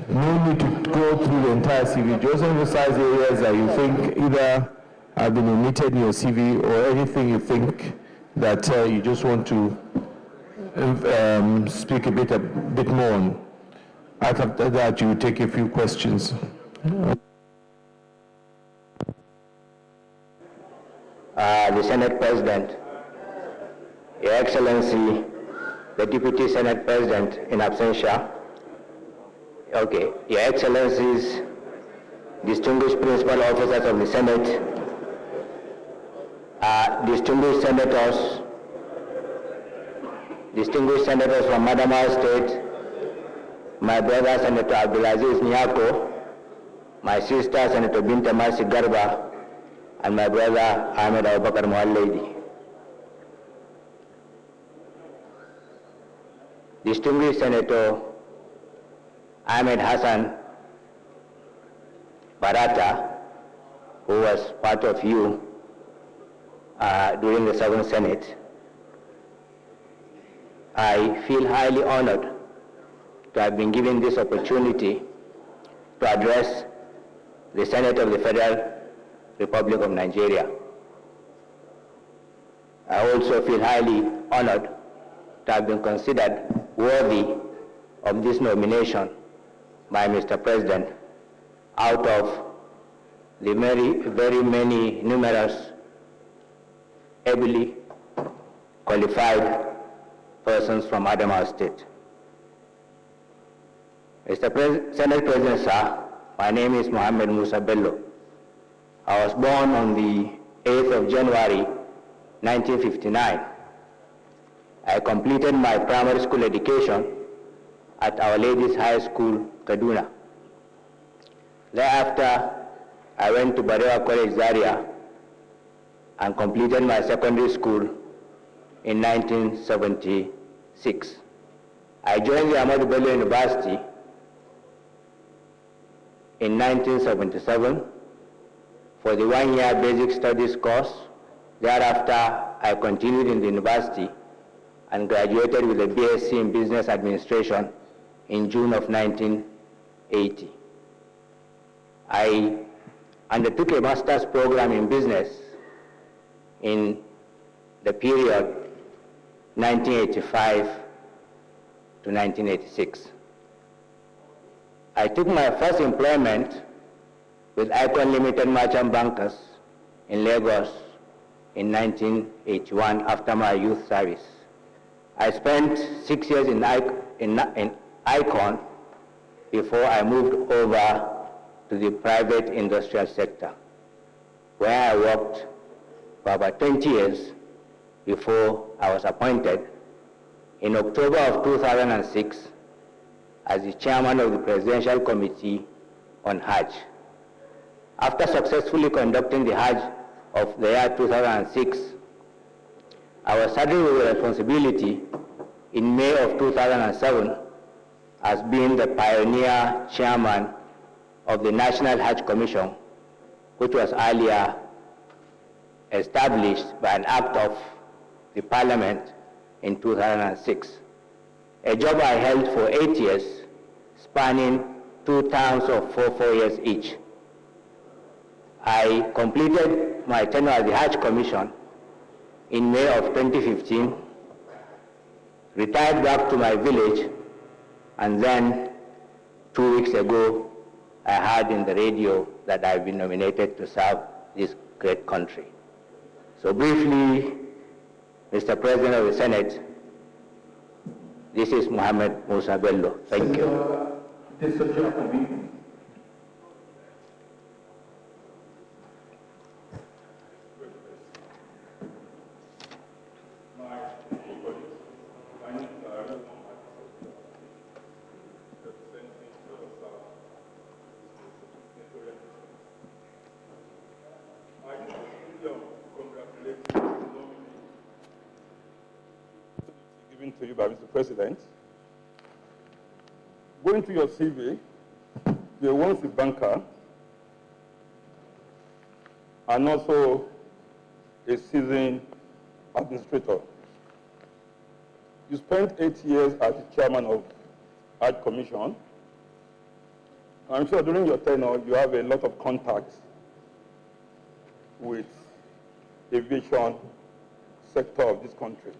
No need to go through the entire CV. Just emphasize areas that you think either have been omitted in your CV or anything you think that you just want to speak a bit more on. After that, you will take a few questions. The Senate President, Your Excellency, the Deputy Senate President in absentia, okay, Your Excellencies, distinguished principal officers of the Senate, distinguished senators from Adamawa State, my brother Senator Abdulaziz Nyako, my sister Senator Binta Masi Garba, and my brother Ahmed Abubakar Mualledi. Distinguished Senator Ahmed Hassan Barata, who was part of you during the 7th Senate, I feel highly honored to have been given this opportunity to address the Senate of the Federal Republic of Nigeria. I also feel highly honored to have been considered worthy of this nomination by Mr. President out of the very many numerous ably qualified persons from Adamawa State. Mr. Senate President, sir, my name is Mohammed Musa Bello. I was born on the 8th of January, 1959. I completed my primary school education at Our Lady's High School, Kaduna. Thereafter, I went to Barewa College, Zaria, and completed my secondary school in 1976. I joined the Ahmadu Bello University in 1977 for the one-year basic studies course. Thereafter, I continued in the university and graduated with a BSc in Business Administration in June of 1980. I undertook a master's program in business in the period 1985 to 1986. I took my first employment with Icon Limited Merchant Bankers in Lagos in 1981 after my youth service. I spent 6 years in Icon before I moved over to the private industrial sector, where I worked for about 20 years before I was appointed in October of 2006 as the chairman of the Presidential Committee on Hajj. After successfully conducting the Hajj of the year 2006, I was saddled with the responsibility in May of 2007 as being the pioneer chairman of the National Hajj Commission, which was earlier established by an act of the Parliament in 2006. A job I held for 8 years, spanning 2 terms of 4 years each. I completed my tenure at the Hajj Commission in May of 2015 retired back to my village, and then 2 weeks ago, I heard in the radio that I've been nominated to serve this great country. So briefly, Mr. President of the Senate, this is Mohammed Musa Bello. Thank you. Given to you by Mr. President. Going to your CV, you were once a banker and also a seasoned administrator. You spent 8 years as the chairman of Hajj Commission. I'm sure during your tenure, you have a lot of contacts with the aviation sector of this country.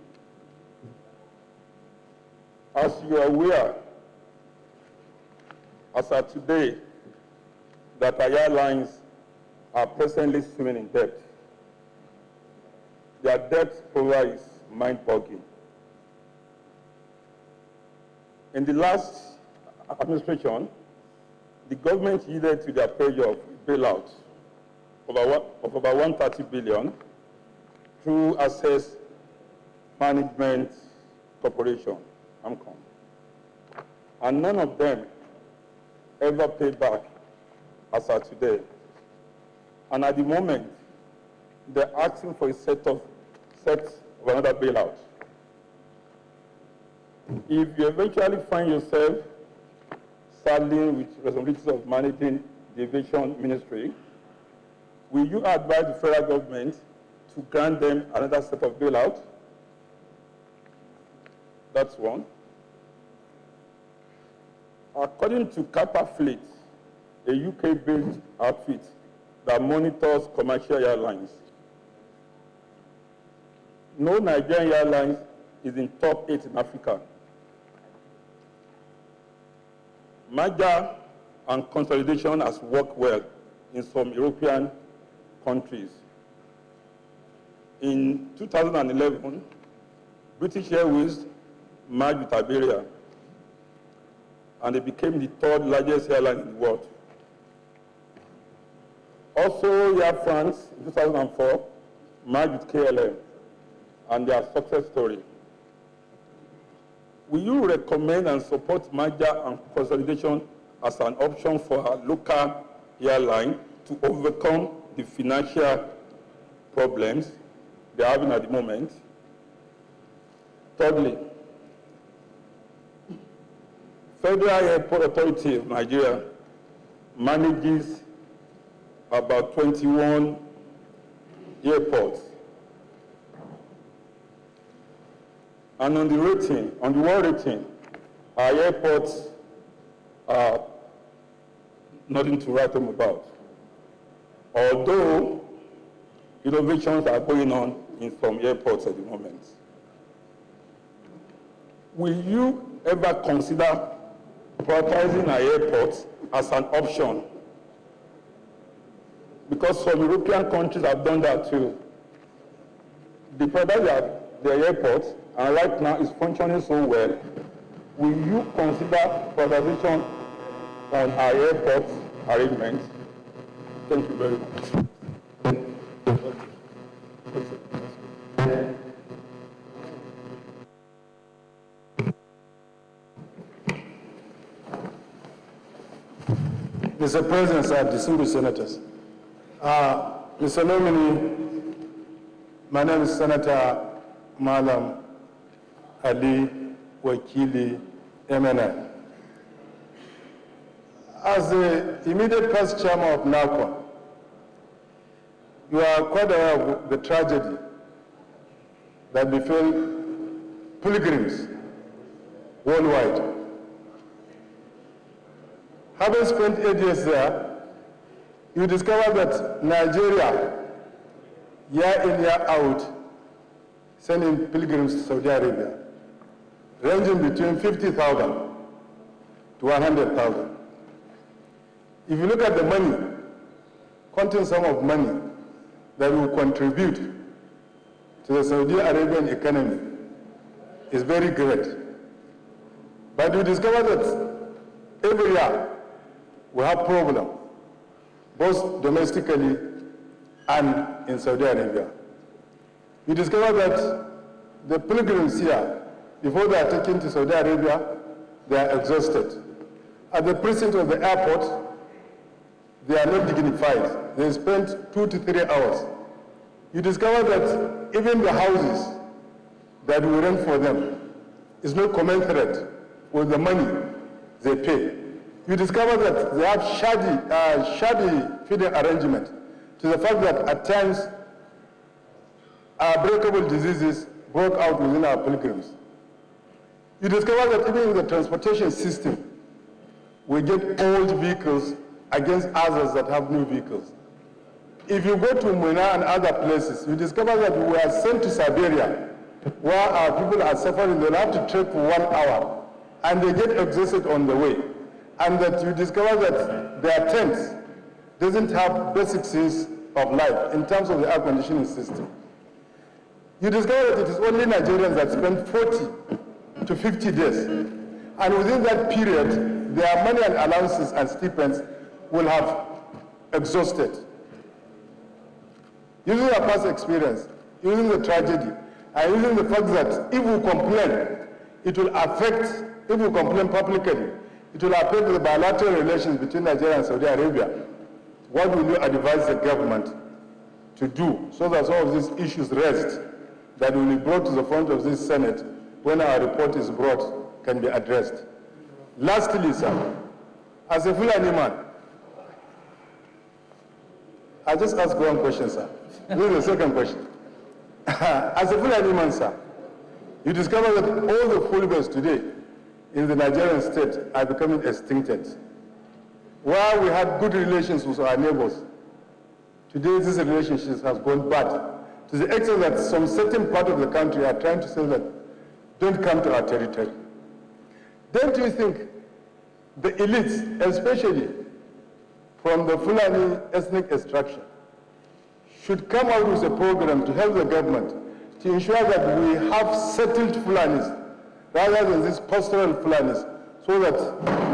As you are aware, as of today, that our airlines are presently swimming in debt. Their debt profile is mind-boggling. In the last administration, the government yielded to their pressure of bailout of about 130 billion through Access Management Corporation, AMCOM. And none of them ever paid back as of today. And at the moment, they're asking for a set of another bailout. If you eventually find yourself saddling with responsibilities of managing the aviation ministry, will you advise the federal government to grant them another set of bailout? That's one. According to Kappa Fleet, a UK-based outfit that monitors commercial airlines, no Nigerian airlines is in top 8 in Africa. Merger and consolidation has worked well in some European countries. In 2011, British Airways merged with Iberia, and they became the 3rd largest airline in the world. Also, Air France in 2004 merged with KLM, and their success story. Will you recommend and support merger and consolidation as an option for a local airline to overcome the financial problems they're having at the moment? Thirdly, Federal Airport Authority of Nigeria manages about 21 airports. And on the rating, on the world rating, our airports are nothing to write home about. Although innovations are going on in some airports at the moment. Will you ever consider prioritizing our airports as an option? Because some European countries have done that too. They prioritize their airports, and right now it's functioning so well. Will you consider prioritization on our airport arrangements? Thank you very much. Mr. President, sir, distinguished senators. Mr. Nominee, my name is Senator Malam Ali Wakili MNI. As the immediate past chairman of NACON, you are quite aware of the tragedy that befell pilgrims worldwide. Having spent 8 years there, you discover that Nigeria, year in, year out, sending pilgrims to Saudi Arabia. ranging between 50,000 to 100,000. If you look at the money, quantum sum of money that will contribute to the Saudi Arabian economy is very great. But we discover that every year we have problems, both domestically and in Saudi Arabia. We discover that the pilgrims here, before they are taken to Saudi Arabia, they are exhausted. At the precinct of the airport, they are not dignified. They spend 2 to 3 hours. You discover that even the houses that we rent for them is not commensurate with the money they pay. You discover that they have shabby feeding arrangement, to the fact that at times breakable diseases broke out within our pilgrims. You discover that even in the transportation system, we get old vehicles against others that have new vehicles. If you go to Muna and other places, you discover that we are sent to Siberia, where our people are suffering. They'll have to trek for 1 hour, and they get exhausted on the way. And that you discover that their tents doesn't have basic things of life in terms of the air conditioning system. You discover that it is only Nigerians that spend 40 to 50 days. And within that period, their money and allowances and stipends will have exhausted. Using our past experience, using the tragedy, and using the fact that if we complain, it will affect, if we complain publicly, it will affect the bilateral relations between Nigeria and Saudi Arabia. What will you advise the government to do so that some of these issues raised that will be brought to the front of this Senate when our report is brought can be addressed? Lastly, sir, as a Fulani man, I just ask one question, sir. This is the second question. As a Fulani man, sir, you discover that all the Fulbes today in the Nigerian state are becoming extincted. While we had good relations with our neighbors, today this relationship has gone bad, to the extent that some certain part of the country are trying to say that, don't come to our territory. Don't you think the elites, especially from the Fulani ethnic extraction, should come out with a program to help the government to ensure that we have settled Fulanis rather than these pastoral Fulanis, so that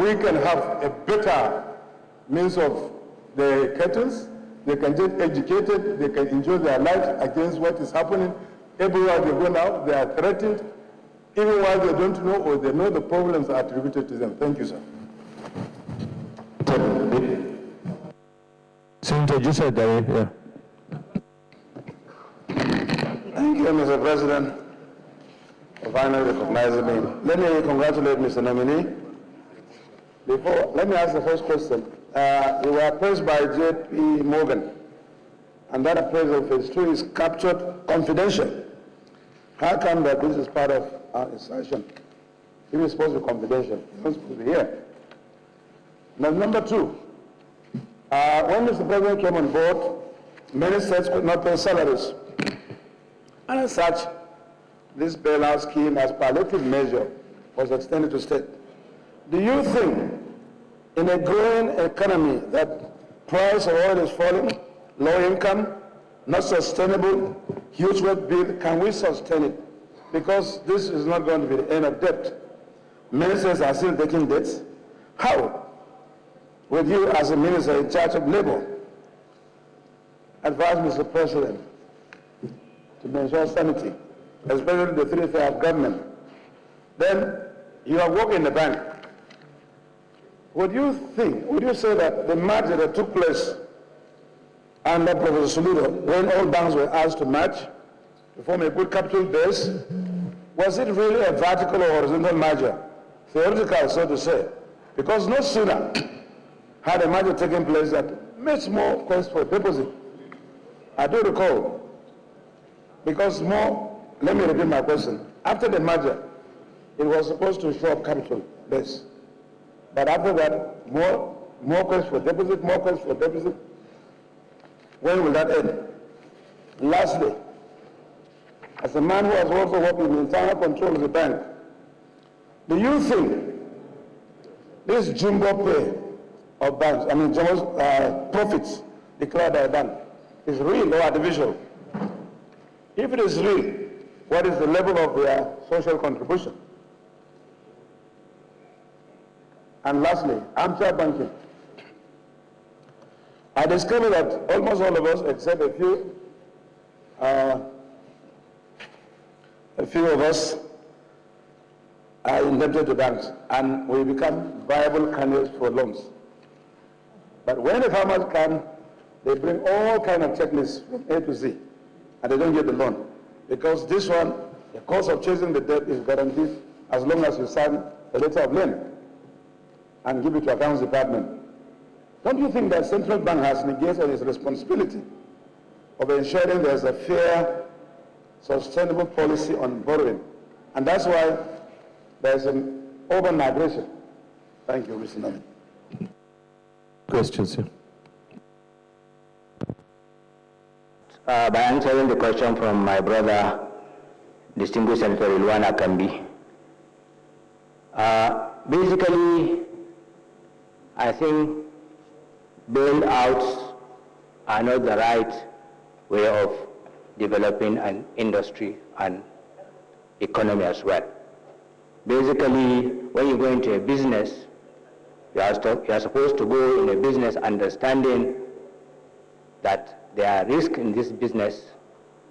we can have a better means of the cattle, they can get educated, they can enjoy their lives against what is happening. Everywhere they go now, they are threatened, even while they don't know or they know the problems are attributed to them. Thank you, sir. Senator Joseph Dare, yeah. Thank you, Mr. President, for finally recognizing me. Let me congratulate Mr. Nominee. Let me ask the first question. You were appraised by J.P. Morgan, and that appraisal phase 2 is captured confidential. How come that this is part of our insertion? If it's supposed to be confidential, it's not supposed to be here. Now, number 2, when Mr. President came on board, many states could not pay salaries. And as such, this bailout scheme as palliative measure was extended to state. Do you think, in a growing economy, that price of oil is falling, low income, not sustainable, huge work bill, can we sustain it? Because this is not going to be the end of debt. Many states are still taking debts. How would you, as a minister in charge of labor, advise Mr. President to ensure sanity, especially the 3 tiers of government? Then you have worked in the bank. Would you say that the merger that took place under Professor Soludo, when all banks were asked to merge to form a good capital base, was it really a vertical or horizontal merger? Theoretical, so to say. Because no sooner had a merger taken place that much more requests for deposit. I do recall, because let me repeat my question. After the merger, it was supposed to show up capital base. But after that, more requests for deposit, more requests for deposit. When will that end? Lastly, as a man who has also worked in the internal control of the bank, Do you think this jumbo pay of banks, jumbo profits declared by a bank, is real or artificial? If it is real, what is the level of their social contribution? And lastly, armchair banking. I discovered that almost all of us, except a few of us, are indebted to banks, and we become viable candidates for loans. But when the farmers come, they bring all kinds of checklists from A to Z, and they don't get the loan. Because this one, the cost of chasing the debt is guaranteed as long as you sign a letter of lend and give it to accounts department. Don't you think that central bank has negated its responsibility of ensuring there's a fair, sustainable policy on borrowing? And that's why there's an over migration. Thank you, Mr. Nominee. Questions, sir. By answering the question from my brother, distinguished Senator Ilwana Kambi. Basically, I think bailouts are not the right way of developing an industry and economy as well. Basically, when you go into a business, you are supposed to go in a business understanding that there are risks in this business,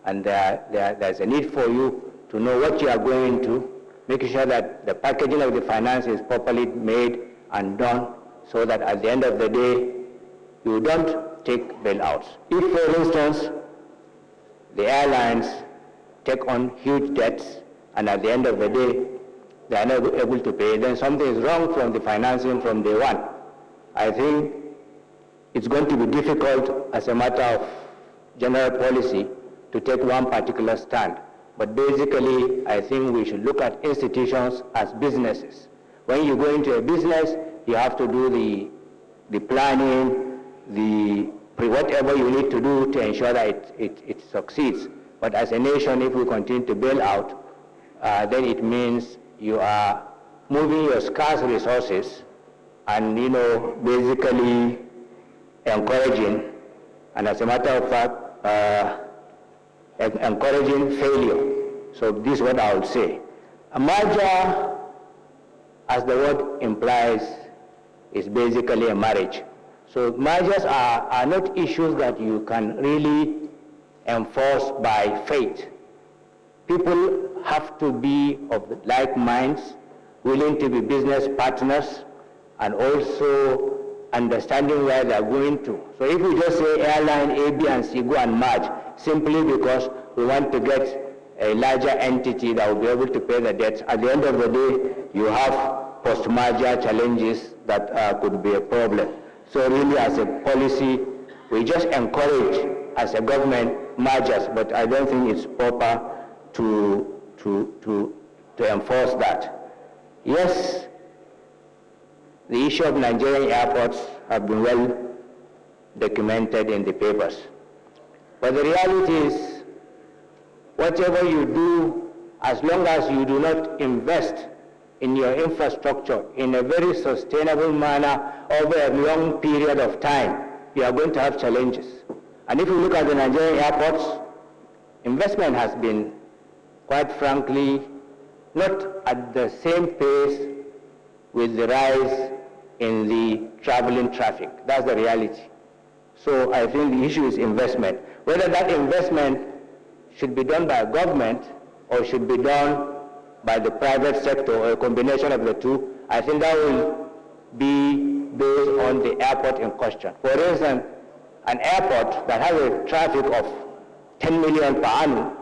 and there's a need for you to know what you are going into, making sure that the packaging of the finance is properly made and done, so that at the end of the day, you don't take bailouts. If, for instance, the airlines take on huge debts, and at the end of the day, they are not able to pay, then something is wrong from the financing from day one. I think it's going to be difficult as a matter of general policy to take one particular stand. But basically, I think we should look at institutions as businesses. When you go into a business, you have to do the planning, whatever you need to do to ensure that it succeeds. But as a nation, if we continue to bail out, then it means you are moving your scarce resources and, basically encouraging, and as a matter of fact, encouraging failure. So this is what I would say. A merger, as the word implies, is basically a marriage. So mergers are not issues that you can really enforce by faith. People have to be of like minds, willing to be business partners, and also understanding where they're going to. So if we just say airline A, B, and C go and merge, simply because we want to get a larger entity that will be able to pay the debts, at the end of the day, you have post-merger challenges that could be a problem. So really, as a policy, we just encourage, as a government, mergers, but I don't think it's proper to enforce that. Yes, the issue of Nigerian airports have been well documented in the papers. But the reality is, whatever you do, as long as you do not invest in your infrastructure in a very sustainable manner over a long period of time, you are going to have challenges. And if you look at the Nigerian airports, investment has been, quite frankly, not at the same pace with the rise in the traveling traffic. That's the reality. So I think the issue is investment. Whether that investment should be done by government or should be done by the private sector or a combination of the two, I think that will be based on the airport in question. For instance, an airport that has a traffic of 10 million per annum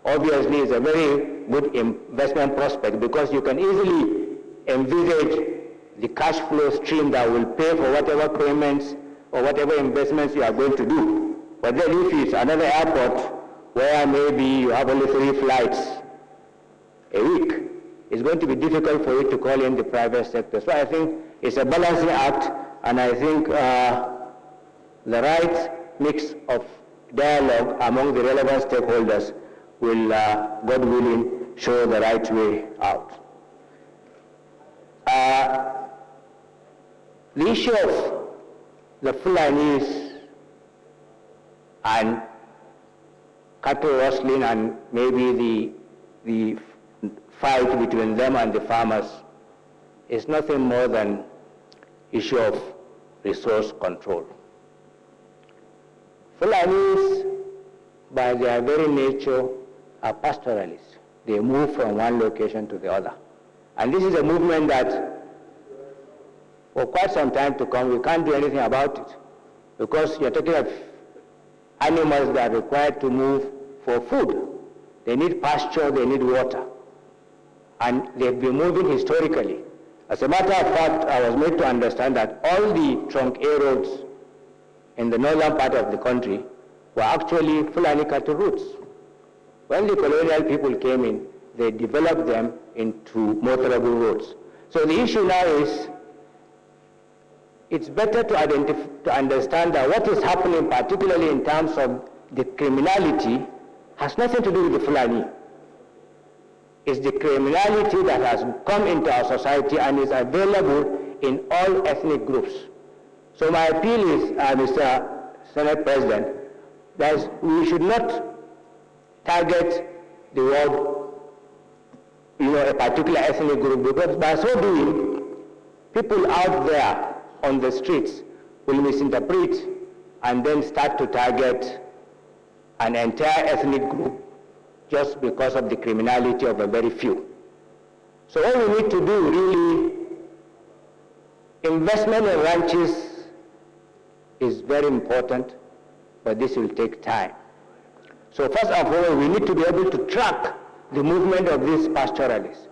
obviously is a very good investment prospect, because you can easily envisage the cash flow stream that will pay for whatever payments or whatever investments you are going to do. But then if it's another airport where maybe you have only 3 flights a week, it's going to be difficult for you to call in the private sector. So I think it's a balancing act, and I think the right mix of dialogue among the relevant stakeholders will, God willing, show the right way out. The issue of the Fulanis and cattle rustling and maybe the fight between them and the farmers is nothing more than issue of resource control. Fulanis, by their very nature, are pastoralists. They move from one location to the other. And this is a movement that for quite some time to come, we can't do anything about it, because you're talking of animals that are required to move for food. They need pasture, they need water. And they've been moving historically. As a matter of fact, I was made to understand that all the trunk A roads in the northern part of the country were actually Fulani cattle routes. When the colonial people came in, they developed them into motorable roads. So the issue now is, it's better to understand that what is happening, particularly in terms of the criminality, has nothing to do with the Fulani. It's the criminality that has come into our society and is available in all ethnic groups. So my appeal is, Mr. Senate President, that we should not target the word, a particular ethnic group, because by so doing, people out there on the streets will misinterpret and then start to target an entire ethnic group just because of the criminality of a very few. So all we need to do really, investment in ranches is very important, but this will take time. So first of all, we need to be able to track the movement of these pastoralists.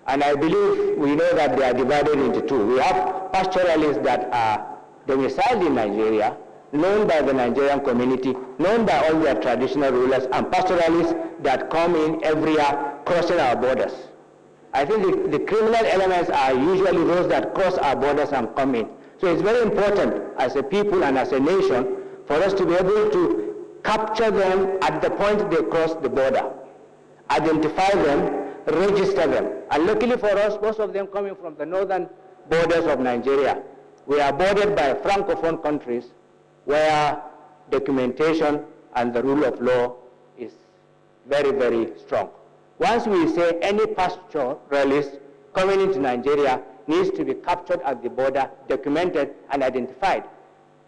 And I believe we know that they are divided into two. We have pastoralists that are domiciled in Nigeria, known by the Nigerian community, known by all their traditional rulers, and pastoralists that come in every year crossing our borders. I think the criminal elements are usually those that cross our borders and come in. So it's very important as a people and as a nation for us to be able to capture them at the point they cross the border, identify them, register them. And luckily for us, most of them coming from the northern borders of Nigeria. We are bordered by Francophone countries where documentation and the rule of law is very, very strong. Once we say any pastoralist coming into Nigeria needs to be captured at the border, documented and identified.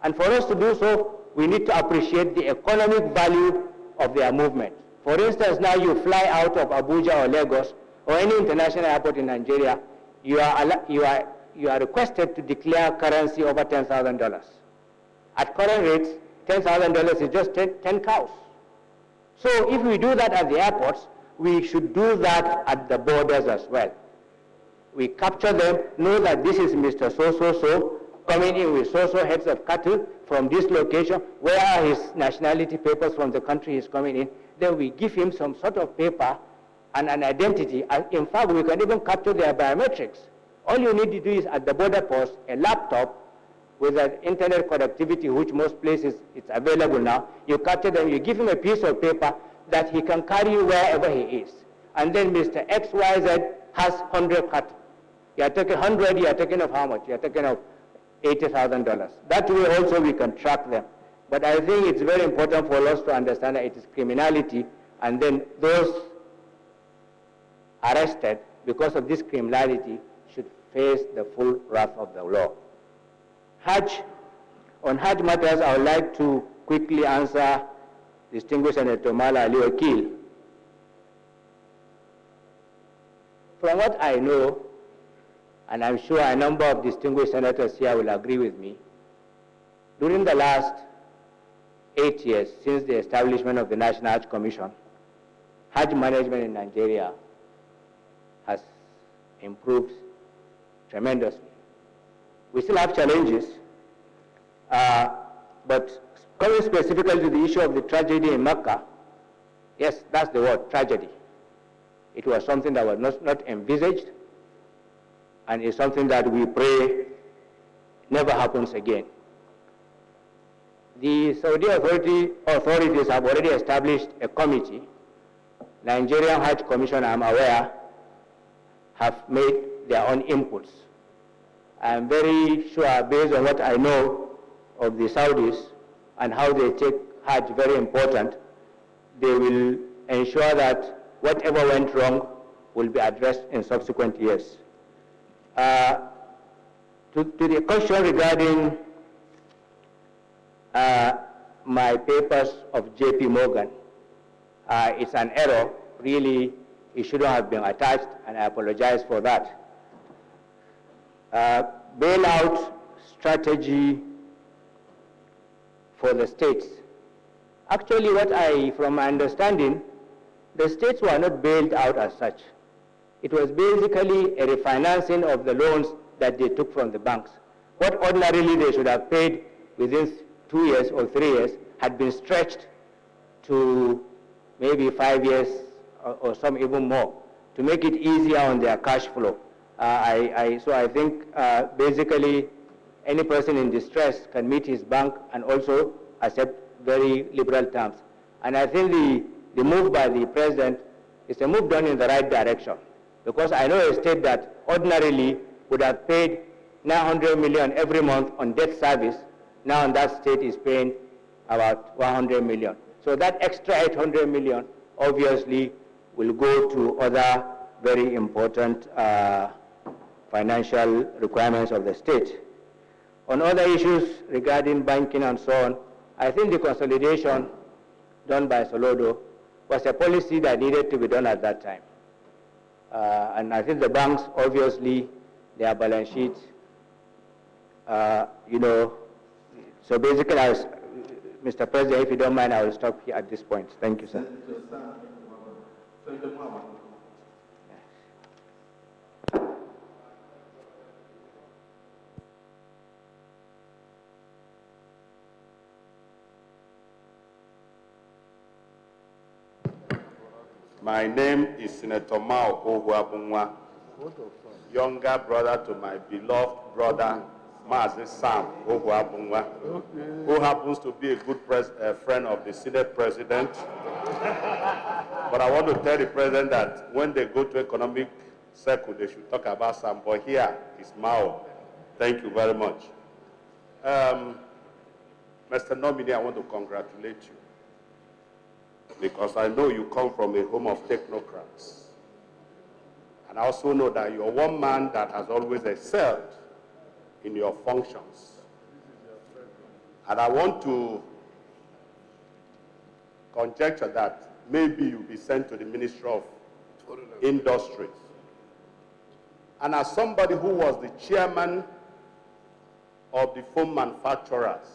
And for us to do so, we need to appreciate the economic value of their movement. For instance, now you fly out of Abuja or Lagos or any international airport in Nigeria, you are requested to declare currency over $10,000. At current rates, $10,000 is just 10 cows. So if we do that at the airports, we should do that at the borders as well. We capture them, know that this is Mr. So-so-so, coming in with so-so heads of cattle from this location, where are his nationality papers from the country he's coming in. Then we give him some sort of paper and an identity. And in fact, we can even capture their biometrics. All you need to do is at the border post, a laptop with an internet connectivity, which most places it's available now. You capture them, you give him a piece of paper that he can carry wherever he is. And then Mr. XYZ has 100 cattle. You are taking 100, you are taking of how much? You are taking of $80,000. That way also we can track them. But I think it's very important for us to understand that it is criminality, and then those arrested because of this criminality should face the full wrath of the law. On Hajj matters, I would like to quickly answer distinguished Senator Mala Ali Wakil. From what I know, and I'm sure a number of distinguished senators here will agree with me, during the last 8 years since the establishment of the National Hajj Commission, Hajj management in Nigeria has improved tremendously. We still have challenges, but coming specifically to the issue of the tragedy in Mecca, yes, that's the word, tragedy. It was something that was not envisaged, and it's something that we pray never happens again. The Saudi authorities have already established a committee. Nigerian Hajj Commission, I'm aware, have made their own inputs. I am very sure, based on what I know of the Saudis and how they take Hajj very important, they will ensure that whatever went wrong will be addressed in subsequent years. To the question regarding my papers of J.P. Morgan, it's an error. Really, it shouldn't have been attached, and I apologize for that. Bailout strategy for the states. Actually, from my understanding, the states were not bailed out as such. It was basically a refinancing of the loans that they took from the banks. What ordinarily they should have paid within 2 years or 3 years had been stretched to maybe 5 years or some even more to make it easier on their cash flow. So I think basically any person in distress can meet his bank and also accept very liberal terms. And I think the move by the president is a move done in the right direction, because I know a state that ordinarily would have paid 900 million every month on debt service. Now that state is paying about 100 million. So that extra 800 million obviously will go to other very important financial requirements of the state. On other issues regarding banking and so on, I think the consolidation done by Solodo was a policy that needed to be done at that time. And I think the banks, obviously, their balance sheets, so basically, Mr. President, if you don't mind, I will stop here at this point. Thank you, sir. My name is Senator Mao Ohuabunwa, younger brother to my beloved brother, Mazi Sam Ohuabunwa, who happens to be a good friend of the Senate President. But I want to tell the President that when they go to economic circle, they should talk about Sam, but here is Mao. Thank you very much. Mr. Nominee, I want to congratulate you, because I know you come from a home of technocrats. And I also know that you're one man that has always excelled in your functions. And I want to conjecture that maybe you'll be sent to the Ministry of Industries. And as somebody who was the chairman of the phone manufacturers,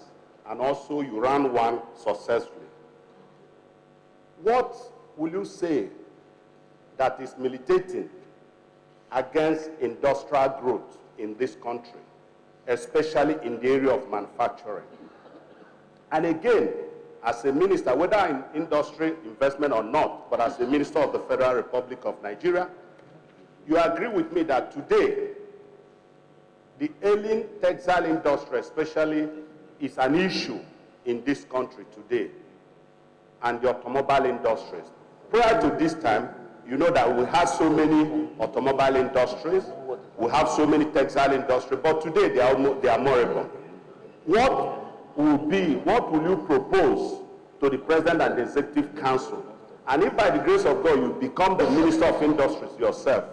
and also you ran one successfully, what will you say that is militating against industrial growth in this country, especially in the area of manufacturing? And again, as a minister, whether in industry investment or not, but as a minister of the Federal Republic of Nigeria, you agree with me that today, the ailing textile industry especially is an issue in this country today, and the automobile industries. Prior to this time, you know that we have so many automobile industries, we have so many textile industries, but today they are moribund. What will you propose to the President and the Executive Council? And if by the grace of God you become the Minister of Industries yourself,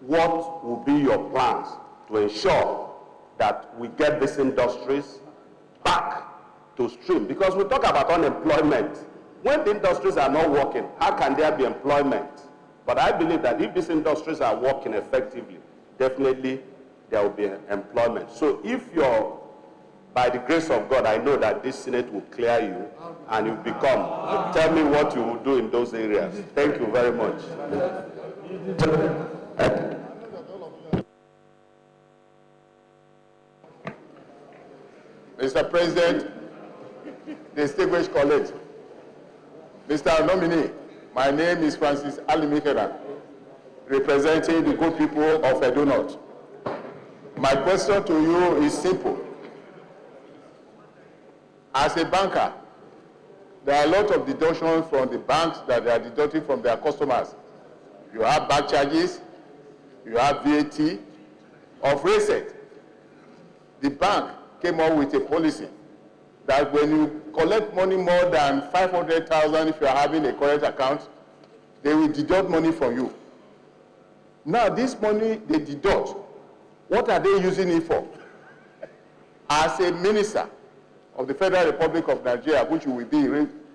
what will be your plans to ensure that we get these industries back to stream? Because we talk about unemployment. When the industries are not working, how can there be employment? But I believe that if these industries are working effectively, definitely there will be employment. So if you're, by the grace of God, I know that this Senate will clear you and you become. Tell me what you will do in those areas. Thank you very much. Mr. President, distinguished colleagues, Mr. Nominee, my name is Francis Alimikera, representing the good people of Edo North. My question to you is simple. As a banker, there are a lot of deductions from the banks that they are deducting from their customers. You have bank charges, you have VAT, of reset, the bank came up with a policy that when you collect money more than 500,000, if you are having a current account, they will deduct money from you. Now, this money they deduct, what are they using it for? As a minister of the Federal Republic of Nigeria, which you will be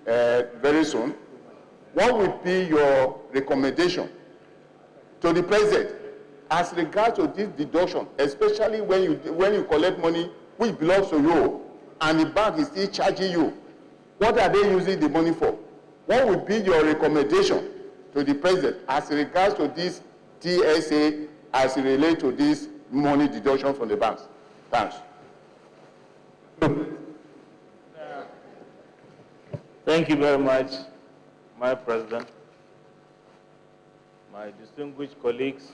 very soon, what will be your recommendation to the president as regards to this deduction, especially when you collect money which belongs to you and the bank is still charging you? What are they using the money for? What will be your recommendation to the president as regards to this TSA as it relates to this money deduction from the banks? Thanks. Thank you very much, my President, my distinguished colleagues.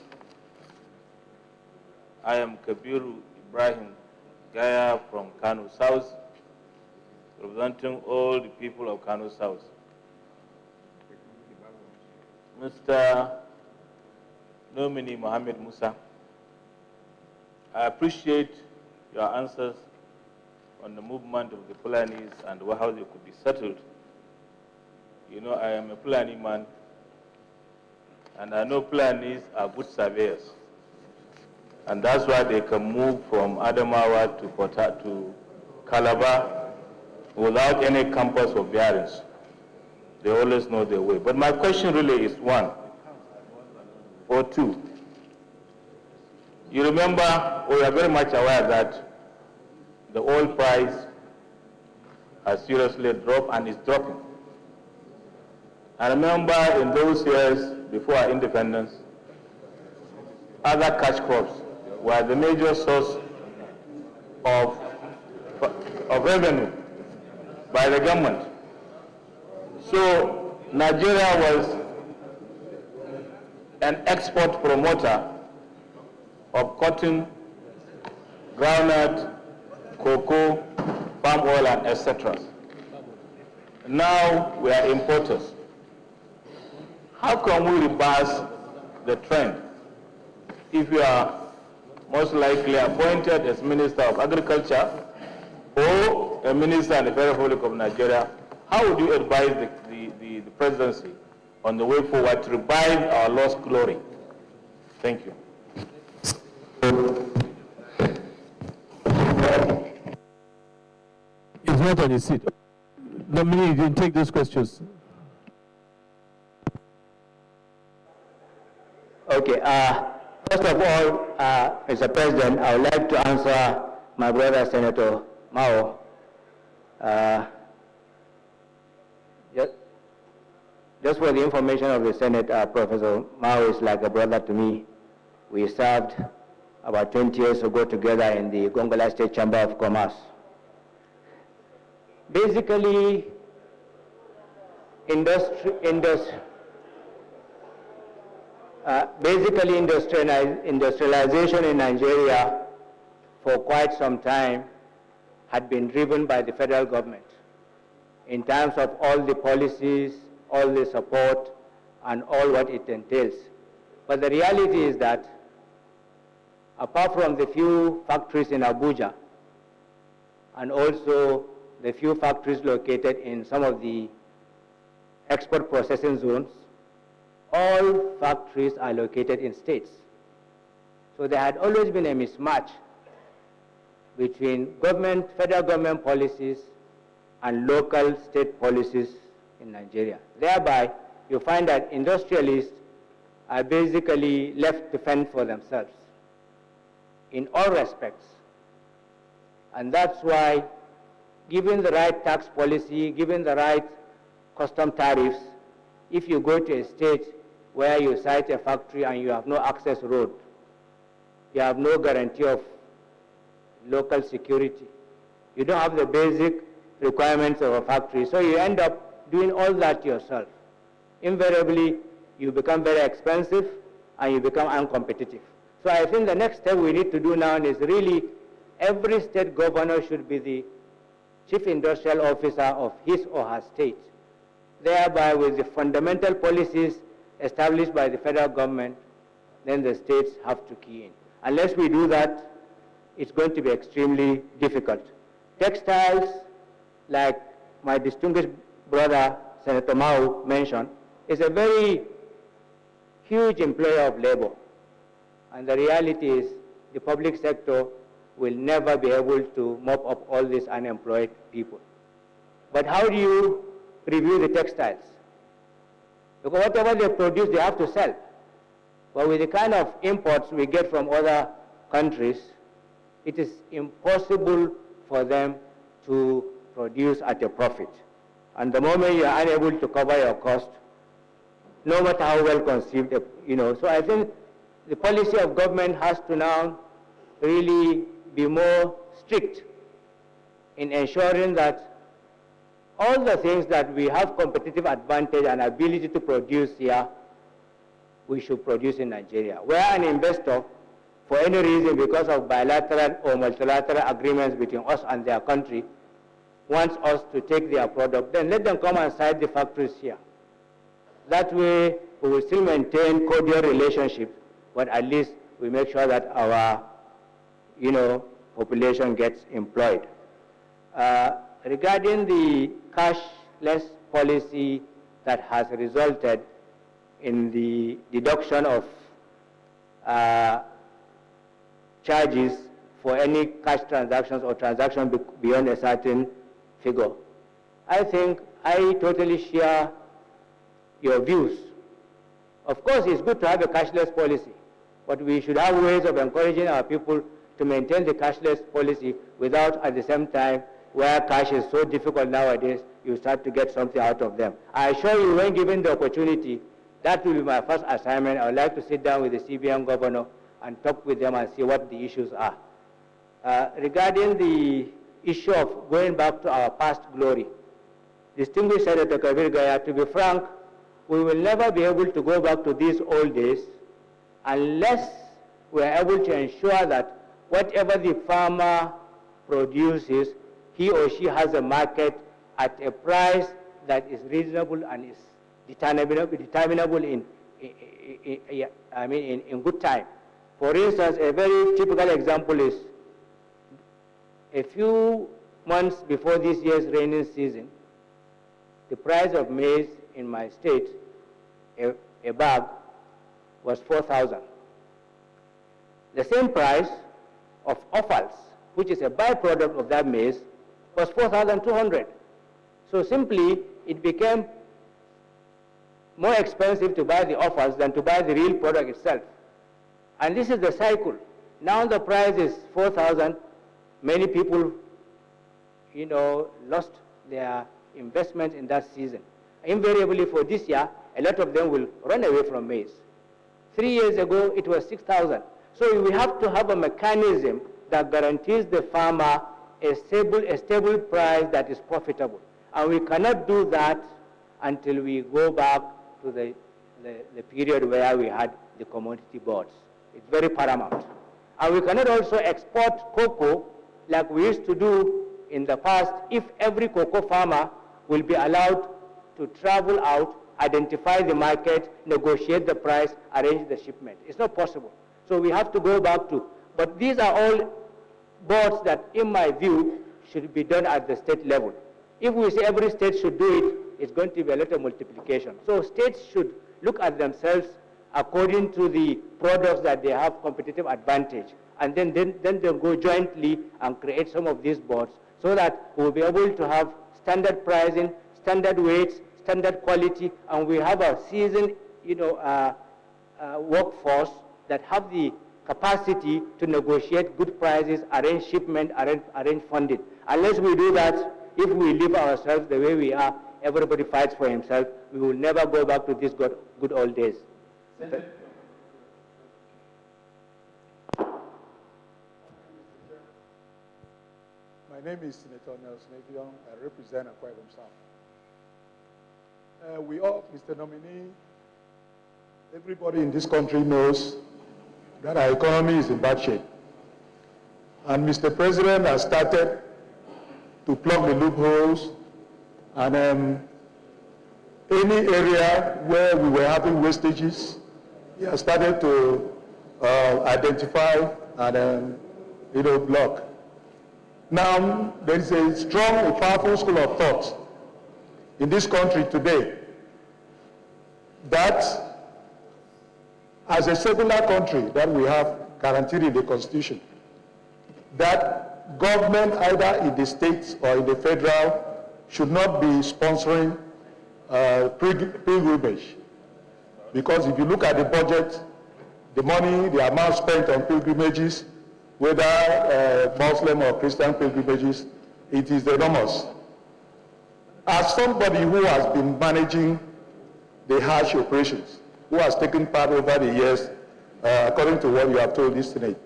I am Kabiru Ibrahim Gaya from Kano South, representing all the people of Kano South. Mr. Nominee Mohammed Musa, I appreciate your answers on the movement of the Fulanis and how they could be settled. You know, I am a Fulani man, and I know Fulanis are good surveyors. And that's why they can move from Adamawa to Calabar without any compass or bearings. They always know their way. But my question really is one or two. You remember, we are very much aware that the oil price has seriously dropped and is dropping. I remember in those years before our independence, other cash crops were the major source of revenue by the government. So Nigeria was an export promoter of cotton, groundnut, cocoa, palm oil, and etc. Now we are importers. How can we reverse the trend if you are most likely appointed as Minister of Agriculture or a minister in the Federal Republic of Nigeria? How would you advise the presidency on the way forward to revive our lost glory? Thank you. It's not on his seat. Nominee, you can take those questions. Okay. First of all, Mr. President, I would like to answer my brother, Senator Mao. Just for the information of the Senate, Professor Mao is like a brother to me. We served about 20 years ago together in the Gongola State Chamber of Commerce. Basically, industrialization in Nigeria for quite some time had been driven by the federal government in terms of all the policies, all the support, and all what it entails. But the reality is that apart from the few factories in Abuja and also the few factories located in some of the export processing zones, all factories are located in states. So there had always been a mismatch between federal government policies and local state policies in Nigeria. Thereby, you find that industrialists are basically left to fend for themselves in all respects. And that's why, given the right tax policy, given the right custom tariffs, if you go to a state where you site a factory and you have no access road, you have no guarantee of local security, you don't have the basic requirements of a factory, so you end up doing all that yourself. Invariably, you become very expensive and you become uncompetitive. So I think the next step we need to do now is really every state governor should be the chief industrial officer of his or her state. Thereby, with the fundamental policies established by the federal government, then the states have to key in. Unless we do that, it's going to be extremely difficult. Textiles, like my distinguished brother, Senator Mao, mentioned, is a very huge employer of labor. And the reality is the public sector will never be able to mop up all these unemployed people. But how do you review the textiles? Because whatever they produce, they have to sell. But with the kind of imports we get from other countries, it is impossible for them to produce at a profit. And the moment you are unable to cover your cost, no matter how well conceived, so I think the policy of government has to now really be more strict in ensuring that all the things that we have competitive advantage and ability to produce here, we should produce in Nigeria. Where an investor, for any reason, because of bilateral or multilateral agreements between us and their country, wants us to take their product, then let them come and site the factories here. That way, we will still maintain cordial relationships, but at least we make sure that our, population gets employed. Regarding the cashless policy that has resulted in the deduction of charges for any cash transactions or transactions beyond a certain figure, I think I totally share your views. Of course, it's good to have a cashless policy, but we should have ways of encouraging our people to maintain the cashless policy without, at the same time, where cash is so difficult nowadays, you start to get something out of them. I assure you, when given the opportunity, that will be my first assignment. I would like to sit down with the CBN governor and talk with them and see what the issues are. Regarding the issue of going back to our past glory, distinguished Senator Kabir Gaya, to be frank, we will never be able to go back to these old days unless we are able to ensure that whatever the farmer produces, he or she has a market at a price that is reasonable and is determinable in good time. For instance, a very typical example is a few months before this year's rainy season, the price of maize in my state, a bag, was 4,000. The same price of offals, which is a byproduct of that maize, was 4,200. So simply, it became more expensive to buy the offals than to buy the real product itself. And this is the cycle. Now the price is 4,000. Many people, lost their investment in that season. Invariably for this year, a lot of them will run away from maize. 3 years ago, it was 6,000. So we have to have a mechanism that guarantees the farmer a stable price that is profitable. And we cannot do that until we go back to the period where we had the commodity boards. It's very paramount. And we cannot also export cocoa like we used to do in the past if every cocoa farmer will be allowed to travel out, identify the market, negotiate the price, arrange the shipment. It's not possible. So we have to go back to, but these are all boards that, in my view, should be done at the state level. If we say every state should do it, it's going to be a lot of multiplication. So states should look at themselves according to the products that they have competitive advantage. And then they'll go jointly and create some of these boards so that we'll be able to have standard pricing, standard weights, standard quality, and we have a seasoned workforce that have the capacity to negotiate good prices, arrange shipment, arrange funding. Unless we do that, if we leave ourselves the way we are, everybody fights for himself, we will never go back to these good old days. My name is Senator Nelson Evion. I represent Akwa Ibom South. We all, Mr. Nominee, everybody in this country knows that our economy is in bad shape. And Mr. President has started to plug the loopholes, and any area where we were having wastages, he has started to identify and block. Now, there is a strong, a powerful school of thought in this country today that as a secular country that we have guaranteed in the Constitution, that government either in the states or in the federal should not be sponsoring pilgrimage. Because if you look at the budget, the money, the amount spent on pilgrimages, whether Muslim or Christian pilgrimages, it is enormous. As somebody who has been managing the Hajj operations, who has taken part over the years, according to what you have told this Senate,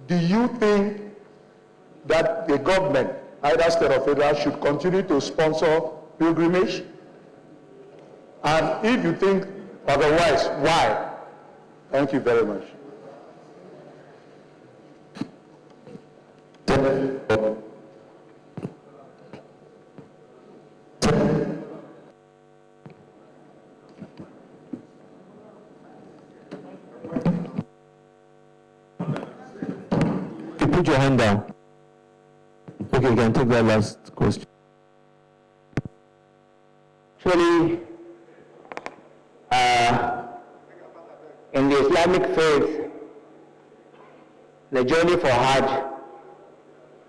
do you think that the government, either state or federal, should continue to sponsor pilgrimage? And if you think otherwise, why? Thank you very much. You put your hand down. Okay, you can take that last question. Actually, in the Islamic faith, the journey for Hajj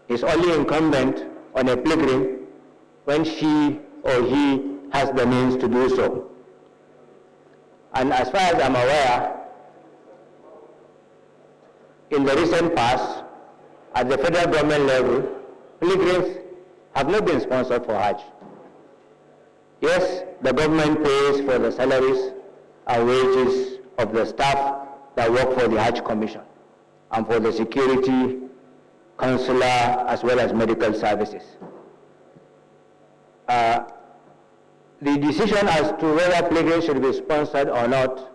is only incumbent on a pilgrim when she or he has the means to do so. And as far as I'm aware, in the recent past, at the federal government level, pilgrims have not been sponsored for Hajj. Yes, the government pays for the salaries and wages of the staff that work for the Hajj Commission and for the security, consular, as well as medical services. The decision as to whether pilgrims should be sponsored or not,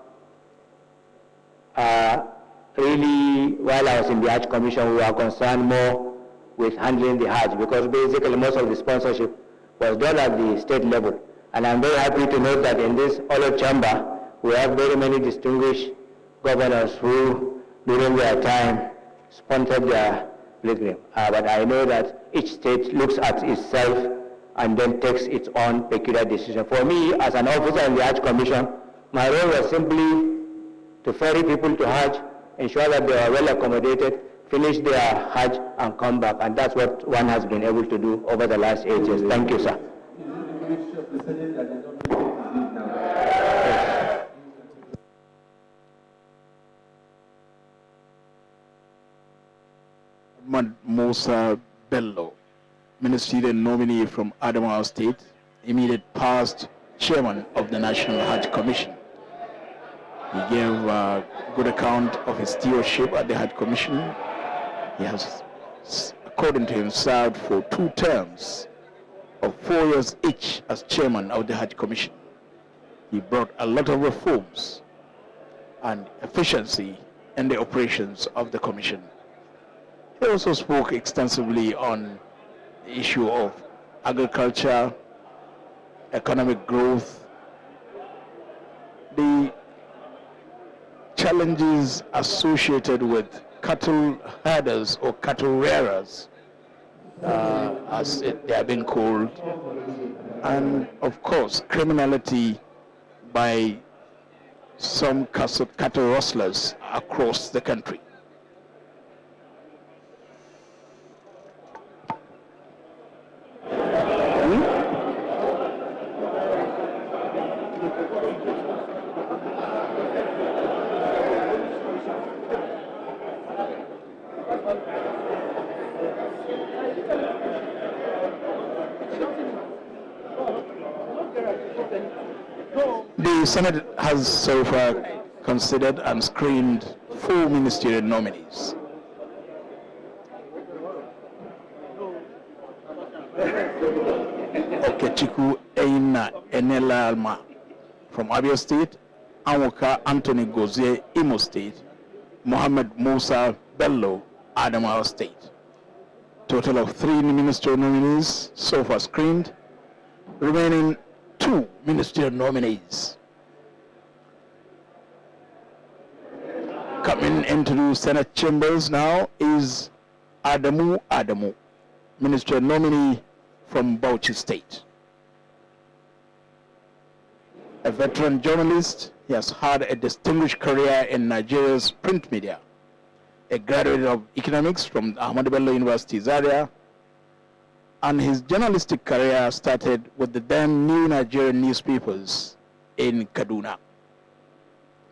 really, while I was in the Hajj Commission, we were concerned more with handling the Hajj, because basically most of the sponsorship was done at the state level. And I'm very happy to note that in this olive chamber, we have very many distinguished governors who, during their time, sponsored their pilgrim. But I know that each state looks at itself and then takes its own peculiar decision. For me, as an officer in the Hajj Commission, my role was simply to ferry people to Hajj, ensure that they are well accommodated, finish their Hajj and come back. And that's what one has been able to do over the last 8 years. Thank you, sir. Musa Bello, Ministerial nominee from Adamawa State, immediate past chairman of the National Hajj Commission. He gave a good account of his stewardship at the Hajj Commission. He has, according to him, served for 2 terms of 4 years each as chairman of the Hajj Commission. He brought a lot of reforms and efficiency in the operations of the Commission. He also spoke extensively on the issue of agriculture, economic growth, the challenges associated with cattle herders or cattle rearers, as they have been called, and of course criminality by some cattle rustlers across the country. The Senate has so far considered and screened 4 ministerial nominees. Okechiku Eina Enelalma from Abia State, Anwoka Anthony Gozie, Imo State, Mohammed Musa Bello, Adamawa State. Total of 3 ministerial nominees so far screened, remaining 2 ministerial nominees. Coming into the Senate chambers now is Adamu, Ministerial nominee from Bauchi State. A veteran journalist, he has had a distinguished career in Nigeria's print media. A graduate of economics from Ahmadu Bello University, Zaria, and his journalistic career started with the then new Nigerian newspapers in Kaduna,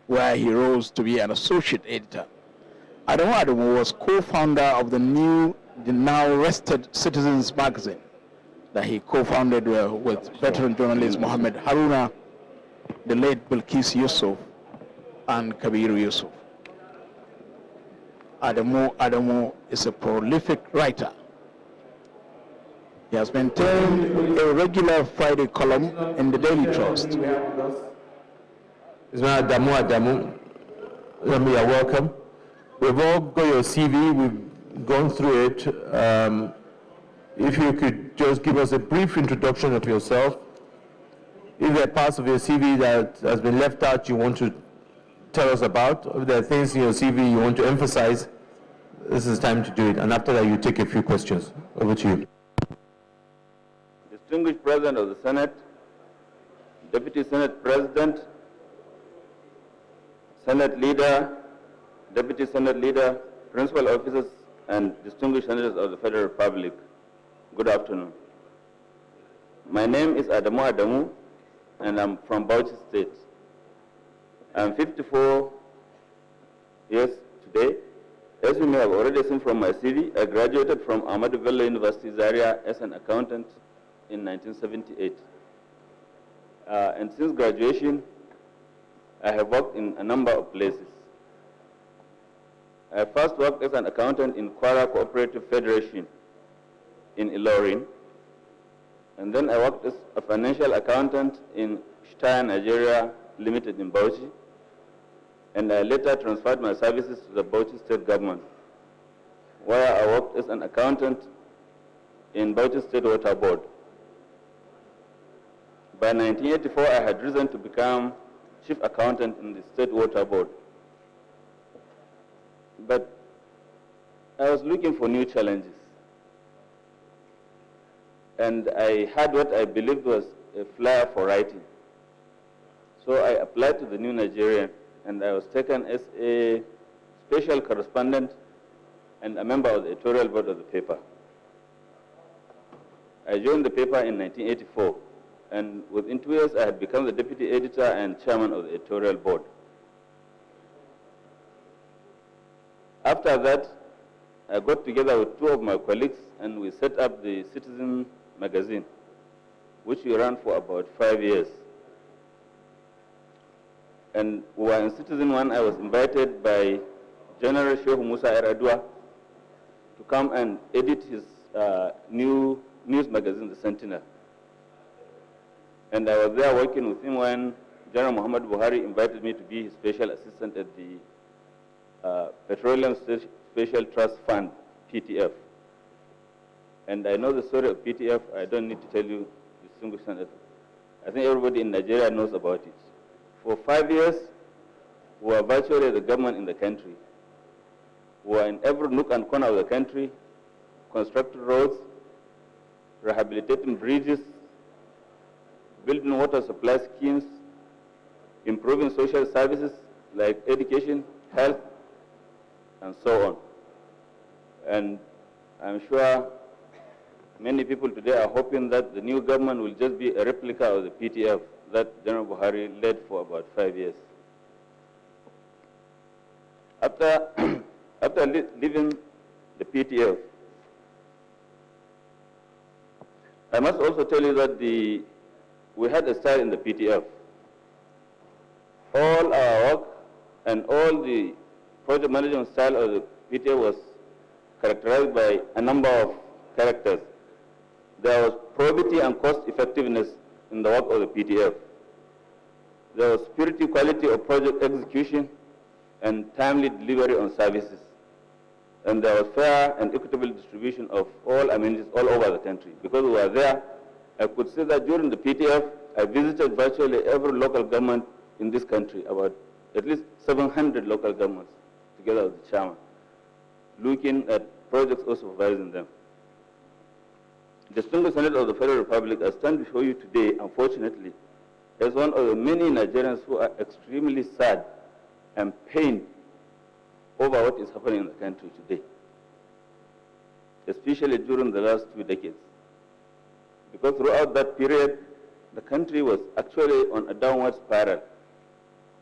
where he rose to be an associate editor. Adamu was co-founder of the now rested Citizens magazine that he co-founded with veteran journalist Mohammed Haruna, the late Bilkis Yusuf, and Kabiru Yusuf. Adamu is a prolific writer. He has maintained a regular Friday column in the Daily Trust. Adamu, you are welcome. We've all got your CV, we've gone through it. If you could just give us a brief introduction of yourself. If there are parts of your CV that has been left out you want to tell us about, or if there are things in your CV you want to emphasize, this is time to do it. And after that, you take a few questions. Over to you. Distinguished President of the Senate, Deputy Senate President, Senate Leader, Deputy Senate Leader, Principal Officers, and distinguished senators of the Federal Republic, good afternoon. My name is Adamu, and I'm from Bauchi State. I'm 54 years today. As you may have already seen from my CV, I graduated from Ahmadu Bello University, Zaria as an accountant in 1978. And since graduation, I have worked in a number of places. I first worked as an accountant in Kwara Cooperative Federation in Ilorin. And then I worked as a financial accountant in Shtaya Nigeria Limited in Bauchi. And I later transferred my services to the Bauchi State Government, where I worked as an accountant in Bauchi State Water Board. By 1984, I had risen to become chief accountant in the State Water Board. But I was looking for new challenges. And I had what I believed was a flair for writing. So I applied to the New Nigerian, and I was taken as a special correspondent and a member of the editorial board of the paper. I joined the paper in 1984, and within 2 years I had become the deputy editor and chairman of the editorial board. After that, I got together with two of my colleagues and we set up the Citizen magazine, which we ran for about 5 years. And we were in Citizen One. I was invited by General Sheikh Musa Eradua to come and edit his new news magazine, The Sentinel. And I was there working with him when General Muhammad Buhari invited me to be his special assistant at the Petroleum Special Trust Fund, PTF. And I know the story of PTF. I don't need to tell you, distinguished senators. I think everybody in Nigeria knows about it. For 5 years, we were virtually the government in the country. We were in every nook and corner of the country, constructing roads, rehabilitating bridges, building water supply schemes, improving social services like education, health, and so on. And I'm sure many people today are hoping that the new government will just be a replica of the PTF that General Buhari led for about 5 years. After leaving the PTF, I must also tell you that we had a style in the PTF. All our work and all the project management style of the PTF was characterized by a number of characters. There was probity and cost effectiveness in the work of the PTF. There was purity, quality of project execution, and timely delivery on services. And there was fair and equitable distribution of all amenities all over the country. Because we were there, I could say that during the PTF, I visited virtually every local government in this country, about at least 700 local governments. together with the chairman, looking at projects or supervising them. Distinguished Senator of the Federal Republic, I stand before you today, unfortunately, as one of the many Nigerians who are extremely sad and pained over what is happening in the country today, especially during the last 2 decades. Because throughout that period, the country was actually on a downward spiral,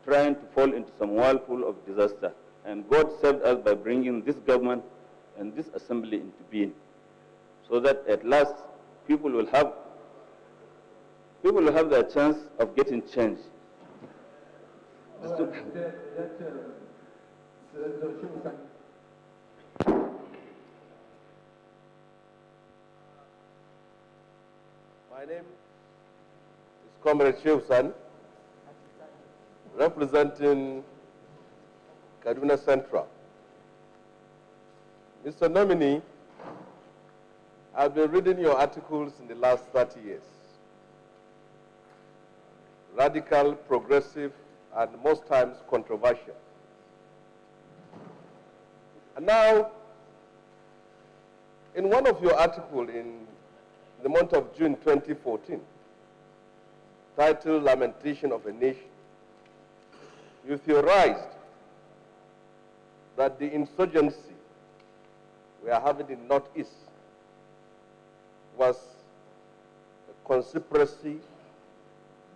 trying to fall into some whirlpool of disaster. And God saved us by bringing this government and this assembly into being, so that at last people will have their chance of getting change. My name is Comrade Shewsan, representing Kaduna Central. Mr. Nominee, I've been reading your articles in the last 30 years. Radical, progressive, and most times controversial. And now, in one of your articles in the month of June 2014, titled Lamentation of a Nation, you theorized that the insurgency we are having in Northeast was a conspiracy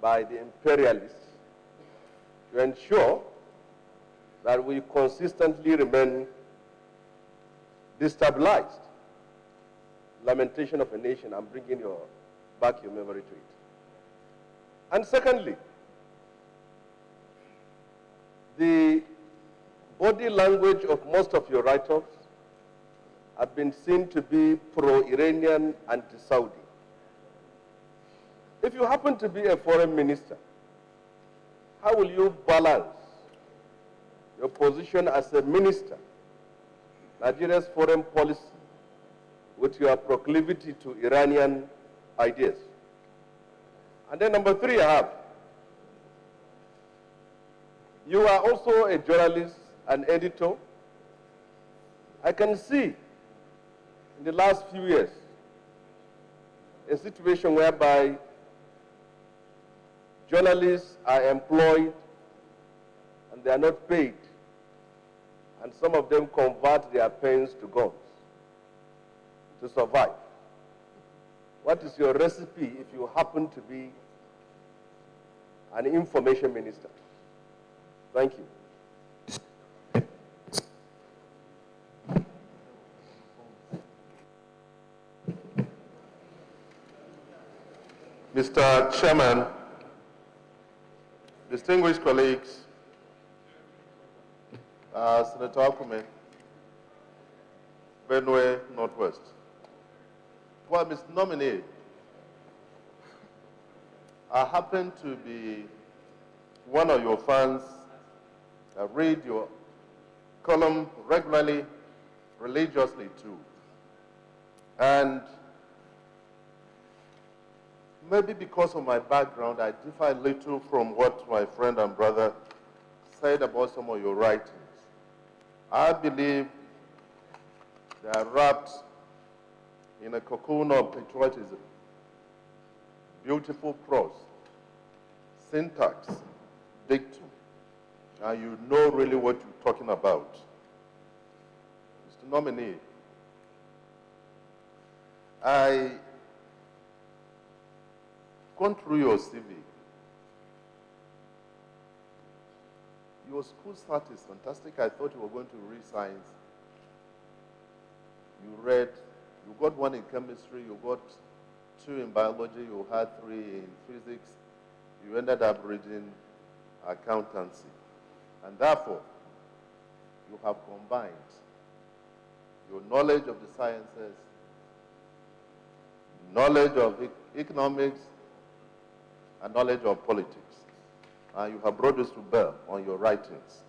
by the imperialists to ensure that we consistently remain destabilized. Lamentation of a Nation, I'm bringing back your memory to it. And secondly, the body language of most of your write-offs have been seen to be pro-Iranian, anti-Saudi. If you happen to be a foreign minister, how will you balance your position as a minister, Nigeria's foreign policy, with your proclivity to Iranian ideas? And then number three, you are also a journalist, an editor. I can see in the last few years a situation whereby journalists are employed and they are not paid, and some of them convert their pens to guns to survive. What is your recipe if you happen to be an information minister? Thank you. Mr. Chairman, distinguished colleagues, Senator Akume, Benue Northwest. Well, Mr. Nominee, I happen to be one of your fans. I read your column regularly, religiously too. And maybe because of my background, I differ a little from what my friend and brother said about some of your writings. I believe they are wrapped in a cocoon of patriotism, beautiful prose, syntax, dictum, and you know really what you're talking about. Mr. Nominee, I gone through your CV. Your school start is fantastic. I thought you were going to read science. You got 1 in chemistry, you got 2 in biology, you had 3 in physics. You ended up reading accountancy. And therefore, you have combined your knowledge of the sciences, knowledge of economics, and knowledge of politics. And you have brought this to bear on your writings.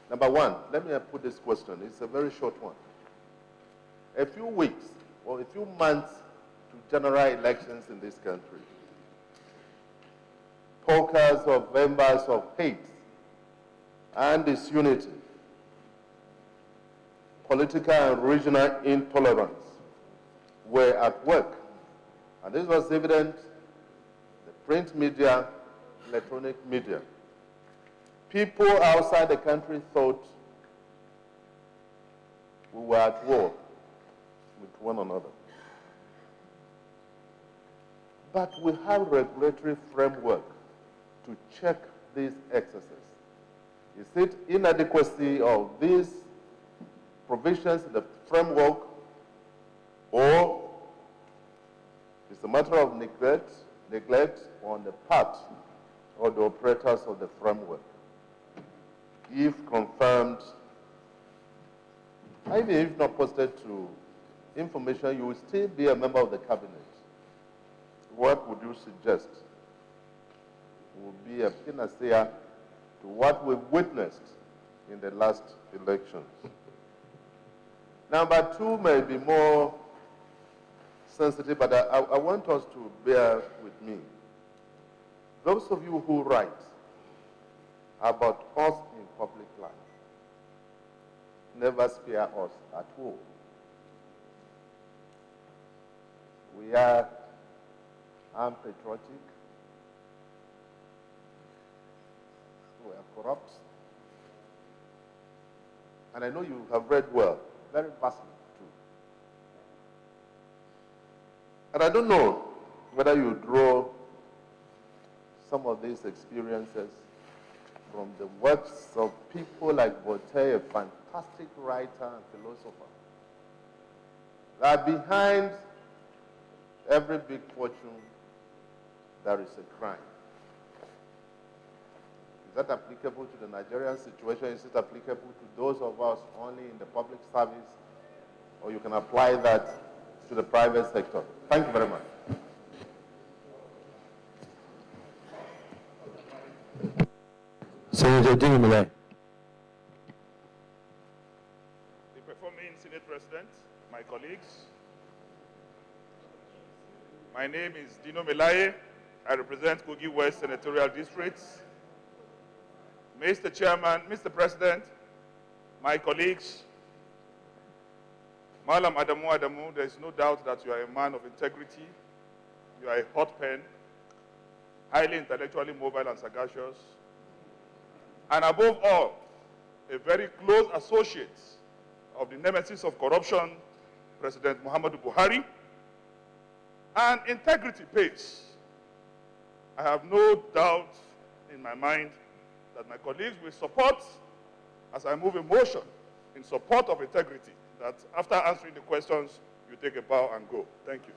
Number one, let me put this question. It's a very short one. A few weeks or a few months to general elections in this country, polkas of members of hate and disunity political and regional intolerance were at work. And this was evident in the print media, electronic media. People outside the country thought we were at war with one another. But we have regulatory framework to check these excesses. Is it inadequacy of these provisions in the framework, or is it a matter of neglect on the part of the operators of the framework? If confirmed, even if not posted to information, you will still be a member of the cabinet. What would you suggest would be a panacea to what we witnessed in the last elections? Number two may be more sensitive, but I want us to bear with me. Those of you who write about us in public life never spare us at all. We are unpatriotic, we are corrupt, and I know you have read well, very vastly too. And I don't know whether you draw some of these experiences from the works of people like Voltaire, a fantastic writer and philosopher, that behind every big fortune there is a crime. Is that applicable to the Nigerian situation? Is it applicable to those of us only in the public service? Or you can apply that to the private sector? Thank you very much. Senator Dingyumilai. The performing Senate President, my colleagues, my name is Dino Melaye. I represent Kogi West Senatorial District. Mr. Chairman, Mr. President, my colleagues, Malam Adamu, there is no doubt that you are a man of integrity. You are a hot pen, highly intellectually mobile and sagacious, and above all, a very close associate of the nemesis of corruption, President Muhammadu Buhari. And integrity pays. I have no doubt in my mind that my colleagues will support, as I move a motion in support of integrity, that after answering the questions, you take a bow and go. Thank you.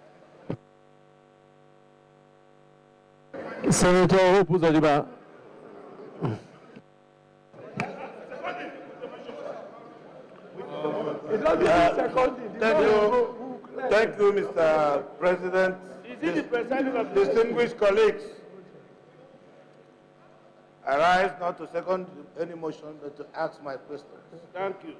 Senator Opuzadiba. Thank you, Mr. President. Distinguished colleagues, I rise not to second any motion, but to ask my questions. Thank you.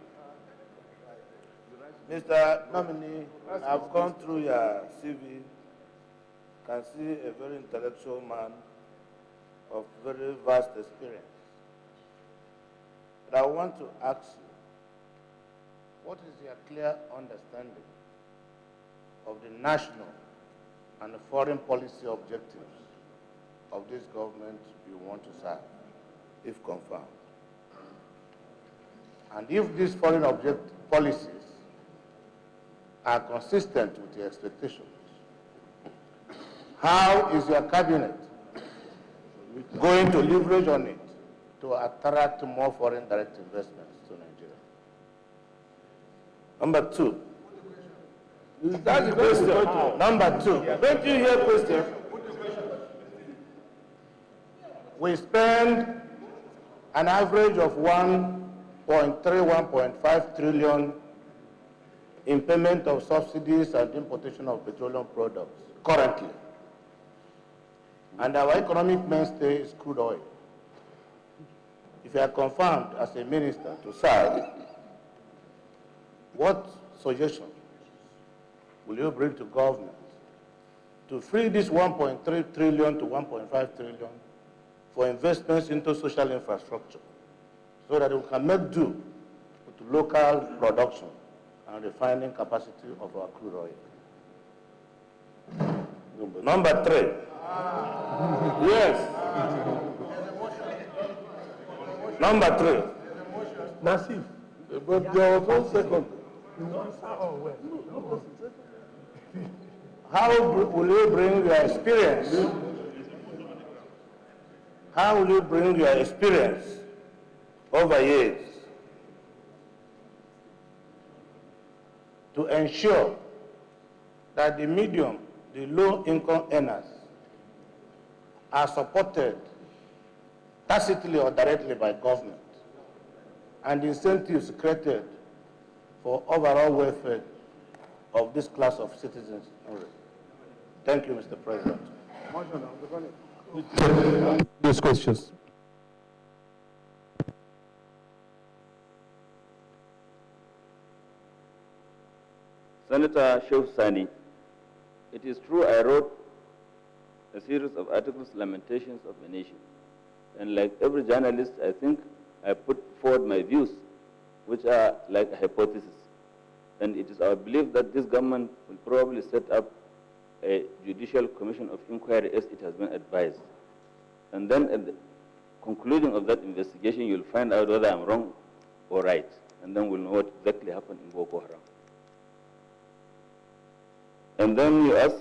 Mr. Nominee, I've gone through your CV, can see a very intellectual man of very vast experience. But I want to ask you, what is your clear understanding of the national and the foreign policy objectives of this government you want to serve, if confirmed? And if these foreign policies are consistent with your expectations, how is your cabinet going to leverage on it to attract more foreign direct investments to Nigeria? Number two. That's the question. Number two. Don't you hear question? We spend an average of 1.3, 1.5 trillion in payment of subsidies and importation of petroleum products currently. And our economic mainstay is crude oil. If you are confirmed as a minister to serve, what suggestion will you bring to government to free this 1.3 trillion to 1.5 trillion for investments into social infrastructure so that we can make do with local production and refining capacity of our crude oil. Number 3. Yes. Number 3. Nasif, but there was 1 second. How will you bring your experience? How will you bring your experience over years to ensure that the medium, the low-income earners are supported tacitly or directly by government, and incentives created for overall welfare of this class of citizens? Thank you, Mr. President. Those questions. Senator Shehu Sani, it is true I wrote a series of articles, Lamentations of a Nation. And like every journalist, I think I put forward my views, which are like a hypothesis. And it is our belief that this government will probably set up a judicial commission of inquiry as it has been advised. And then at the concluding of that investigation, you'll find out whether I'm wrong or right. And then we'll know what exactly happened in Boko Haram. And then you ask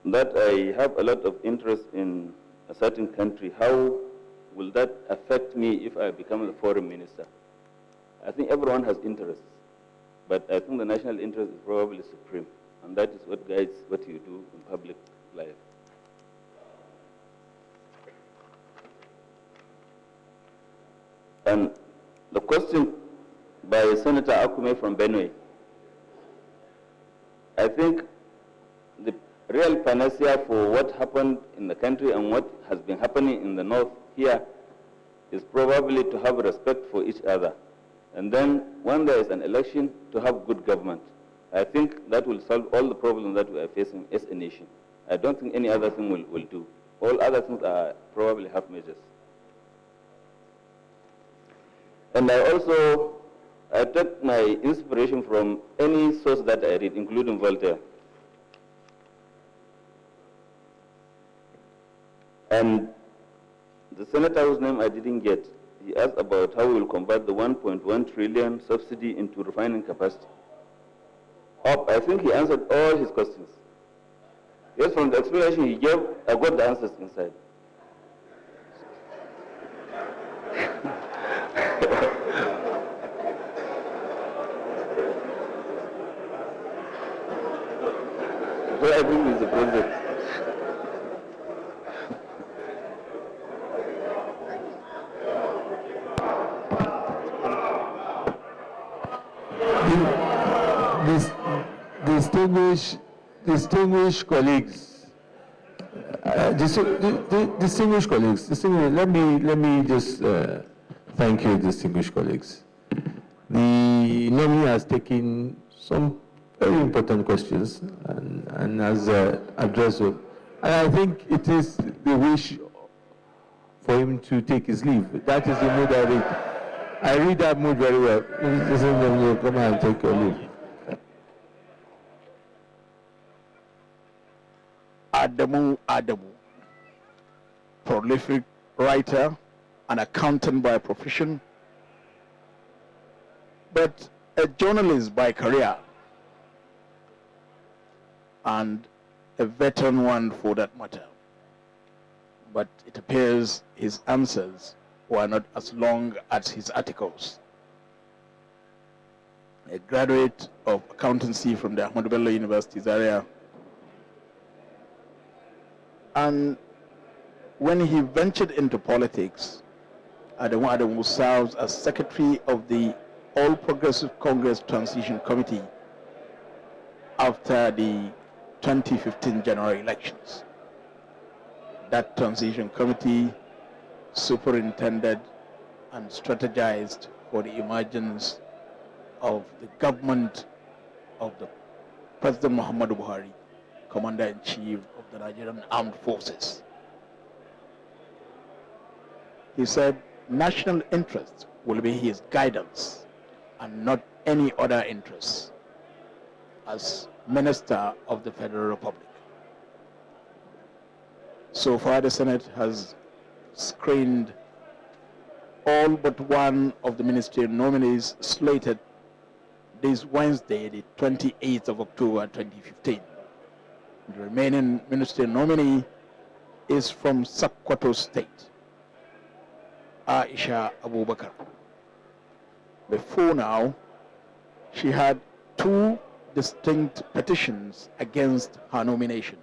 that I have a lot of interest in a certain country. How will that affect me if I become the foreign minister? I think everyone has interests, but I think the national interest is probably supreme, and that is what guides what you do in public life. And the question by Senator Akume from Benue, I think the real panacea for what happened in the country and what has been happening in the north here is probably to have respect for each other. And then when there is an election, to have good government. I think that will solve all the problems that we are facing as a nation. I don't think any other thing will do. All other things are probably half measures. And I took my inspiration from any source that I read, including Voltaire. And the senator whose name I didn't get, he asked about how we will convert the 1.1 trillion subsidy into refining capacity. I think he answered all his questions. Yes, from the explanation he gave, I got the answers inside. So I agree with the president. Distinguished colleagues, distinguished colleagues, let me just thank you, distinguished colleagues. The nominee has taken some very important questions and has addressed them. And I think it is the wish for him to take his leave. That is the mood I read. I read that mood very well. Come and take your leave. Adamu, prolific writer, an accountant by profession, but a journalist by career, and a veteran one for that matter. But it appears his answers were not as long as his articles. A graduate of accountancy from the Ahmadu Bello University Zaria. And when he ventured into politics, Adamu served as secretary of the All Progressive Congress Transition Committee after the 2015 general elections. That transition committee superintended and strategized for the emergence of the government of the President Muhammadu Buhari, Commander-in-Chief of the Nigerian Armed Forces. He said national interest will be his guidance and not any other interests as Minister of the Federal Republic. So far, the Senate has screened all but one of the ministerial nominees slated this Wednesday, the 28th of October 2015. The remaining ministerial nominee is from Sokoto State, Aisha Abubakar. Before now, she had two distinct petitions against her nomination.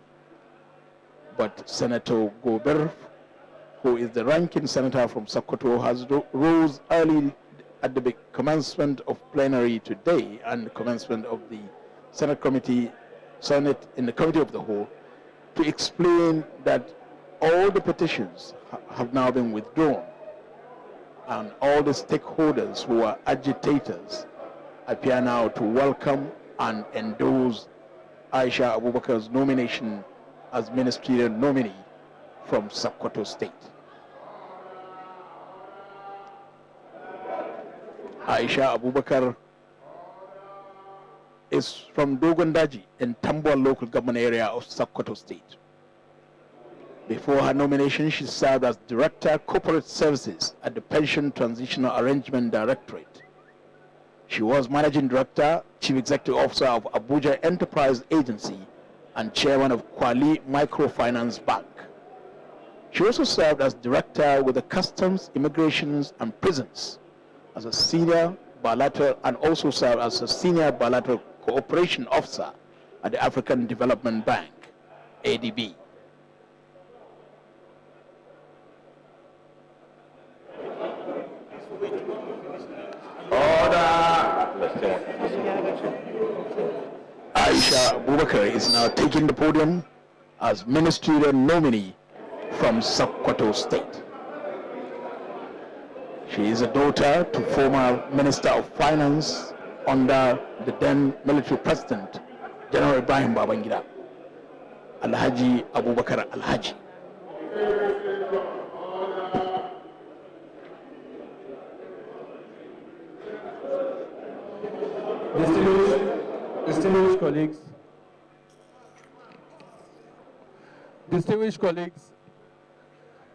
But Senator Gober, who is the ranking senator from Sokoto, has rose early at the commencement of plenary today and the commencement of the Senate in the Committee of the Whole to explain that all the petitions have now been withdrawn and all the stakeholders who are agitators appear now to welcome and endorse Aisha Abubakar's nomination as ministerial nominee from Sokoto State. Aisha Abubakar is from Dogondaji in Tambua local government area of Sokoto State. Before her nomination, she served as Director Corporate Services at the Pension Transitional Arrangement Directorate. She was Managing Director, Chief Executive Officer of Abuja Enterprise Agency and Chairman of Kwali Microfinance Bank. She also served as Director with the Customs, Immigrations and Prisons as a Senior Bilateral and also served as a Senior Bilateral Cooperation Officer at the African Development Bank, ADB. Aisha Abubakar is now taking the podium as ministerial nominee from Sokoto State. She is a daughter to former Minister of Finance under the then military president, General Ibrahim Babangida, Alhaji Abubakar Alhaji. Distinguished colleagues,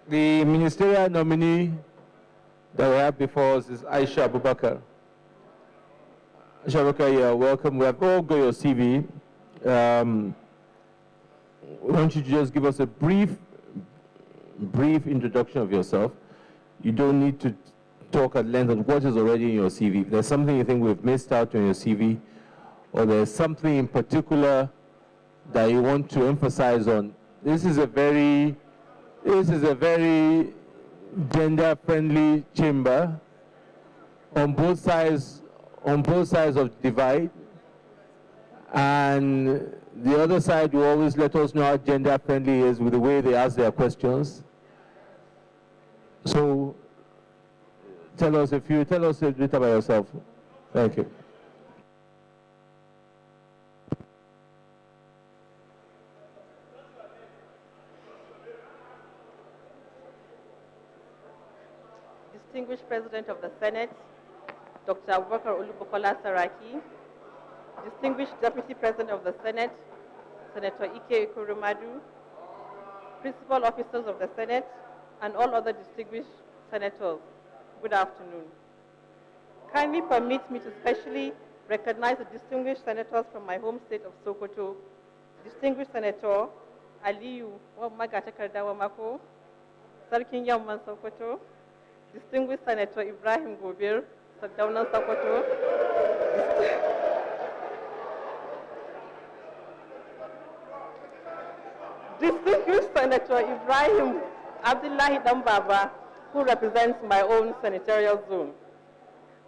the ministerial nominee that we have before us is Aisha Abubakar. Aisha Abubakar, you are welcome. We have all got your CV. I want you to just give us a brief introduction of yourself. You don't need to talk at length on what is already in your CV. If there's something you think we've missed out on your CV, or there's something in particular that you want to emphasize on, this is a very gender-friendly chamber on both sides of the divide, and the other side will always let us know how gender-friendly is with the way they ask their questions. So tell us a bit about yourself. Thank you. Distinguished President of the Senate, Dr. Abubakar Olubukola Saraki, Distinguished Deputy President of the Senate, Senator Ike Ikurumadu, Principal Officers of the Senate, and all other distinguished senators, good afternoon. Kindly permit me to specially recognize the distinguished senators from my home state of Sokoto, Distinguished Senator Aliyu Wamagatakarda Wamako, Sarkin Yamman Sokoto, Distinguished Senator Ibrahim Gobir, Sardauna Sokoto, Distinguished Senator Ibrahim Abdullahi Dambaba, who represents my own senatorial zone.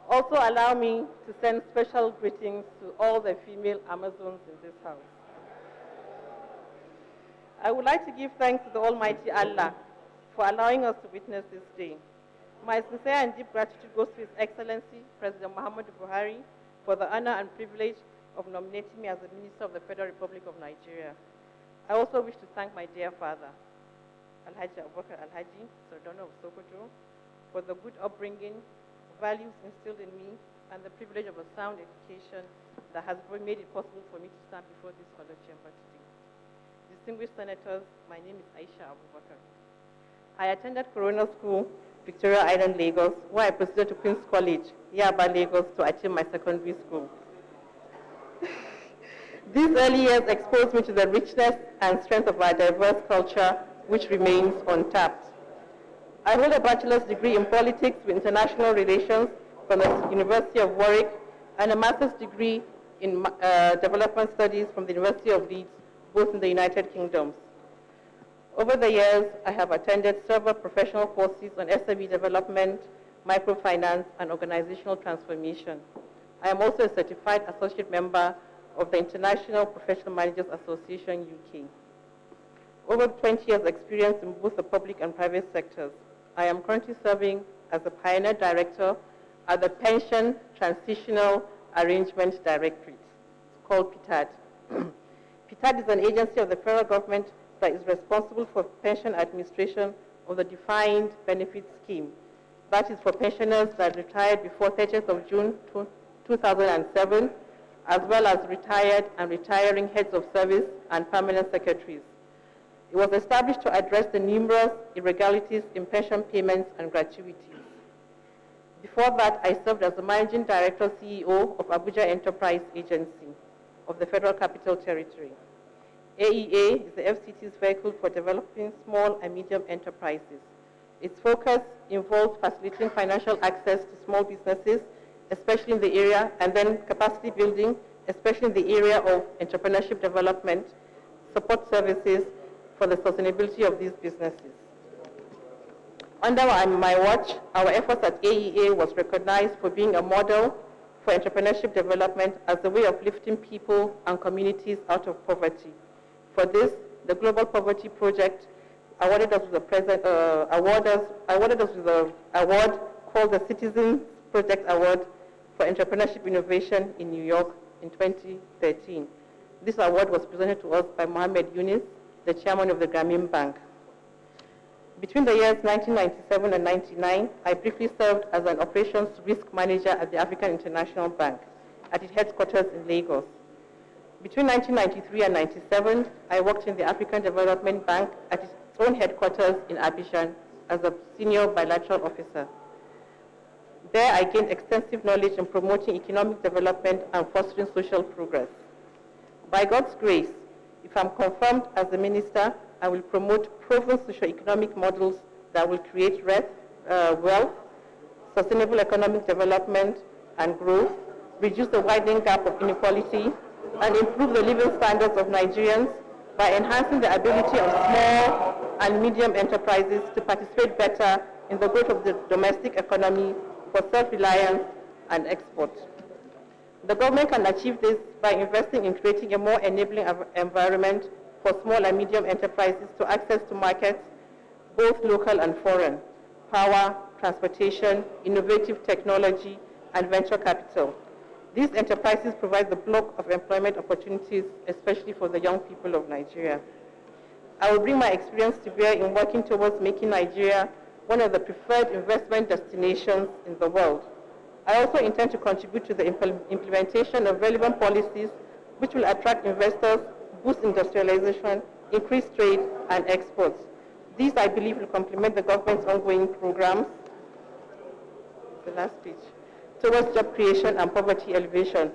Also allow me to send special greetings to all the female Amazons in this house. I would like to give thanks to the Almighty Allah for allowing us to witness this day. My sincere and deep gratitude goes to His Excellency, President Muhammadu Buhari, for the honor and privilege of nominating me as the Minister of the Federal Republic of Nigeria. I also wish to thank my dear father, Alhaji Abubakar Alhaji, Sardauna of Sokoto, for the good upbringing, values instilled in me, and the privilege of a sound education that has made it possible for me to stand before this honored chamber today. Distinguished senators, my name is Aisha Abubakar. I attended Corona School, Victoria Island, Lagos, where I proceeded to Queen's College, Yaba, Lagos, to achieve my secondary school. These early years exposed me to the richness and strength of our diverse culture, which remains untapped. I hold a bachelor's degree in politics with international relations from the University of Warwick and a master's degree in development studies from the University of Leeds, both in the United Kingdom. Over the years, I have attended several professional courses on SME development, microfinance, and organizational transformation. I am also a certified associate member of the International Professional Managers Association, UK. Over 20 years experience in both the public and private sectors. I am currently serving as the Pioneer Director at the Pension Transitional Arrangement Directorate. It's called PTAD. PTAD is an agency of the federal government that is responsible for pension administration of the defined benefit scheme. That is for pensioners that retired before 30th of June 2007, as well as retired and retiring heads of service and permanent secretaries. It was established to address the numerous irregularities in pension payments and gratuities. Before that, I served as the Managing Director CEO of Abuja Enterprise Agency of the Federal Capital Territory. AEA is the FCT's vehicle for developing small and medium enterprises. Its focus involves facilitating financial access to small businesses, especially in the area, and then capacity building, especially in the area of entrepreneurship development, support services for the sustainability of these businesses. Under my watch, our efforts at AEA was recognized for being a model for entrepreneurship development as a way of lifting people and communities out of poverty. For this, the Global Poverty Project awarded us with the award called the Citizens Project Award for Entrepreneurship Innovation in New York in 2013. This award was presented to us by Mohammed Yunus, the chairman of the Grameen Bank. Between the years 1997 and 1999, I briefly served as an operations risk manager at the African International Bank at its headquarters in Lagos. Between 1993 and 1997, I worked in the African Development Bank at its own headquarters in Abidjan as a senior bilateral officer. There, I gained extensive knowledge in promoting economic development and fostering social progress. By God's grace, if I'm confirmed as a minister, I will promote proven socio-economic models that will create wealth, sustainable economic development and growth, reduce the widening gap of inequality, and improve the living standards of Nigerians by enhancing the ability of small and medium enterprises to participate better in the growth of the domestic economy for self-reliance and export. The government can achieve this by investing in creating a more enabling environment for small and medium enterprises to access to markets, both local and foreign, power, transportation, innovative technology, and venture capital. These enterprises provide the bulk of employment opportunities, especially for the young people of Nigeria. I will bring my experience to bear in working towards making Nigeria one of the preferred investment destinations in the world. I also intend to contribute to the implementation of relevant policies which will attract investors, boost industrialization, increase trade and exports. These, I believe, will complement the government's ongoing programs, the last page, towards job creation and poverty alleviation.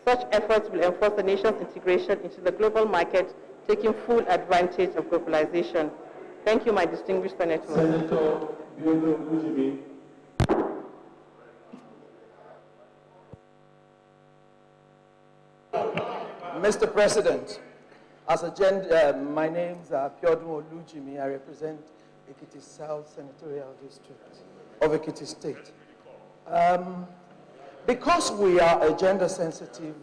Such efforts will enforce the nation's integration into the global market, taking full advantage of globalization. Thank you, my distinguished senators. Senator Ujimi. Mr. President, my name is Abiodun Olujimi. I represent Ekiti South Senatorial District of Ekiti State. Because we are a gender-sensitive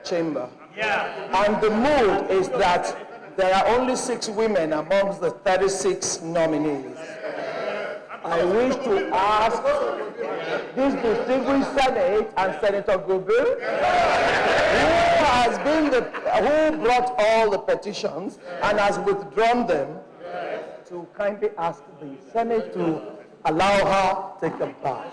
chamber, and the mood is that there are only 6 women amongst the 36 nominees, I wish to ask this distinguished Senate and Senator Gobe, who brought all the petitions and has withdrawn them, to kindly ask the Senate to allow her to take them back.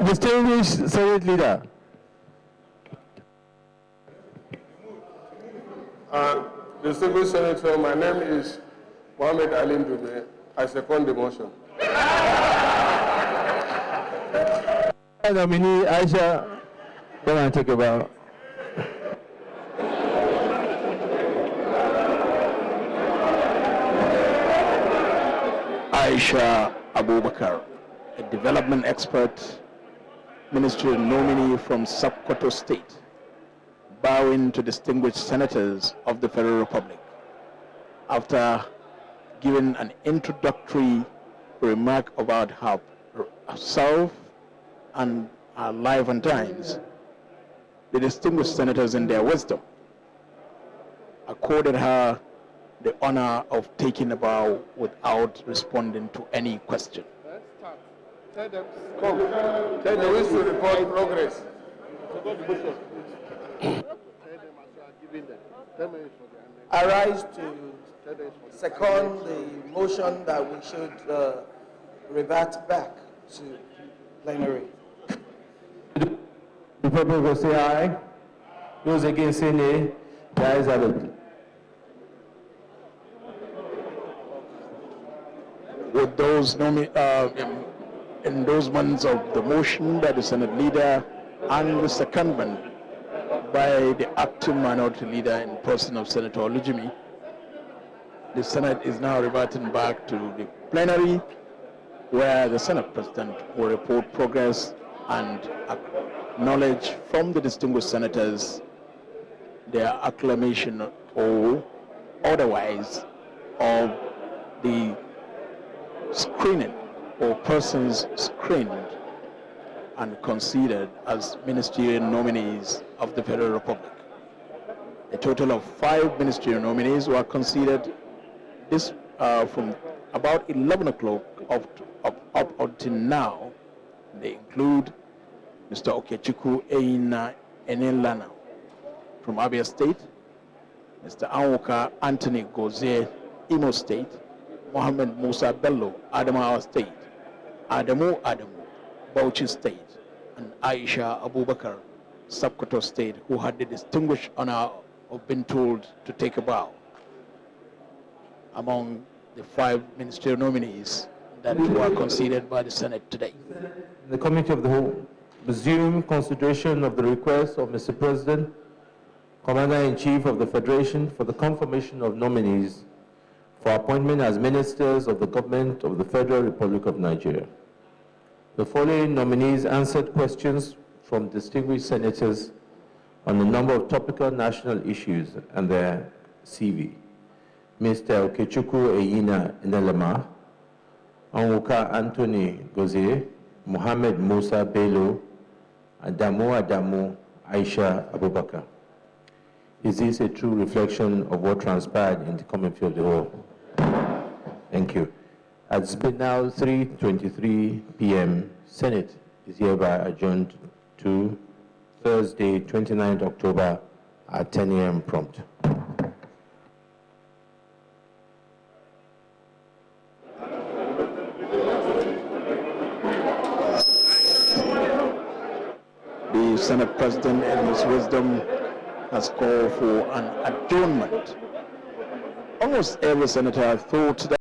Distinguished Senate Leader. Distinguished Senator, my name is Mohammed Ali Dube. I second the motion. Nominee Aisha, come and take a bow. Aisha Abubakar, a development expert, Ministerial nominee from Sokoto State, bowing to distinguished senators of the Federal Republic. After giving an introductory remark about herself and her life and times, the distinguished senators in their wisdom accorded her the honor of taking a bow without responding to any question. Let's start. Tell them, come. Tell them to report progress. I rise to second the motion that we should revert back to plenary. The people will say aye. Those against say nay. The ayes have it. With those endorsements of the motion by the Senate leader and the secondment by the acting minority leader in person of Senator Olujimi, the Senate is now reverting back to the plenary, where the Senate President will report progress and acknowledge from the distinguished senators their acclamation or otherwise of the screening or persons screened and considered as ministerial nominees of the Federal Republic. A total of 5 ministerial nominees were considered this from about 11 o'clock up until now. They include Mr. Okechukwu Eyina Enelana from Abia State, Mr. Anwoka Anthony Gozie, Imo State, Mohammed Musa Bello, Adamawa State, Adamu Bauchi State, and Aisha Abubakar, Sokoto State, who had the distinguished honor of being told to take a bow among the 5 ministerial nominees that were considered by the Senate today. The Committee of the Whole resume consideration of the request of Mr. President, Commander-in-Chief of the Federation, for the confirmation of nominees for appointment as ministers of the government of the Federal Republic of Nigeria. The following nominees answered questions from distinguished senators on a number of topical national issues and their CV. Mr. Okechukwu Eyina Enelama, Anwoka Anthony Gozie, Mohammed Musa Bello, Adamu Aisha Abubakar. Is this a true reflection of what transpired in the Committee of the Whole? Thank you. It's been now 3:23 p.m. Senate is hereby adjourned to Thursday, 29th October at 10 a.m. prompt. The Senate President, in his wisdom, has called for an adjournment. Almost every senator thought that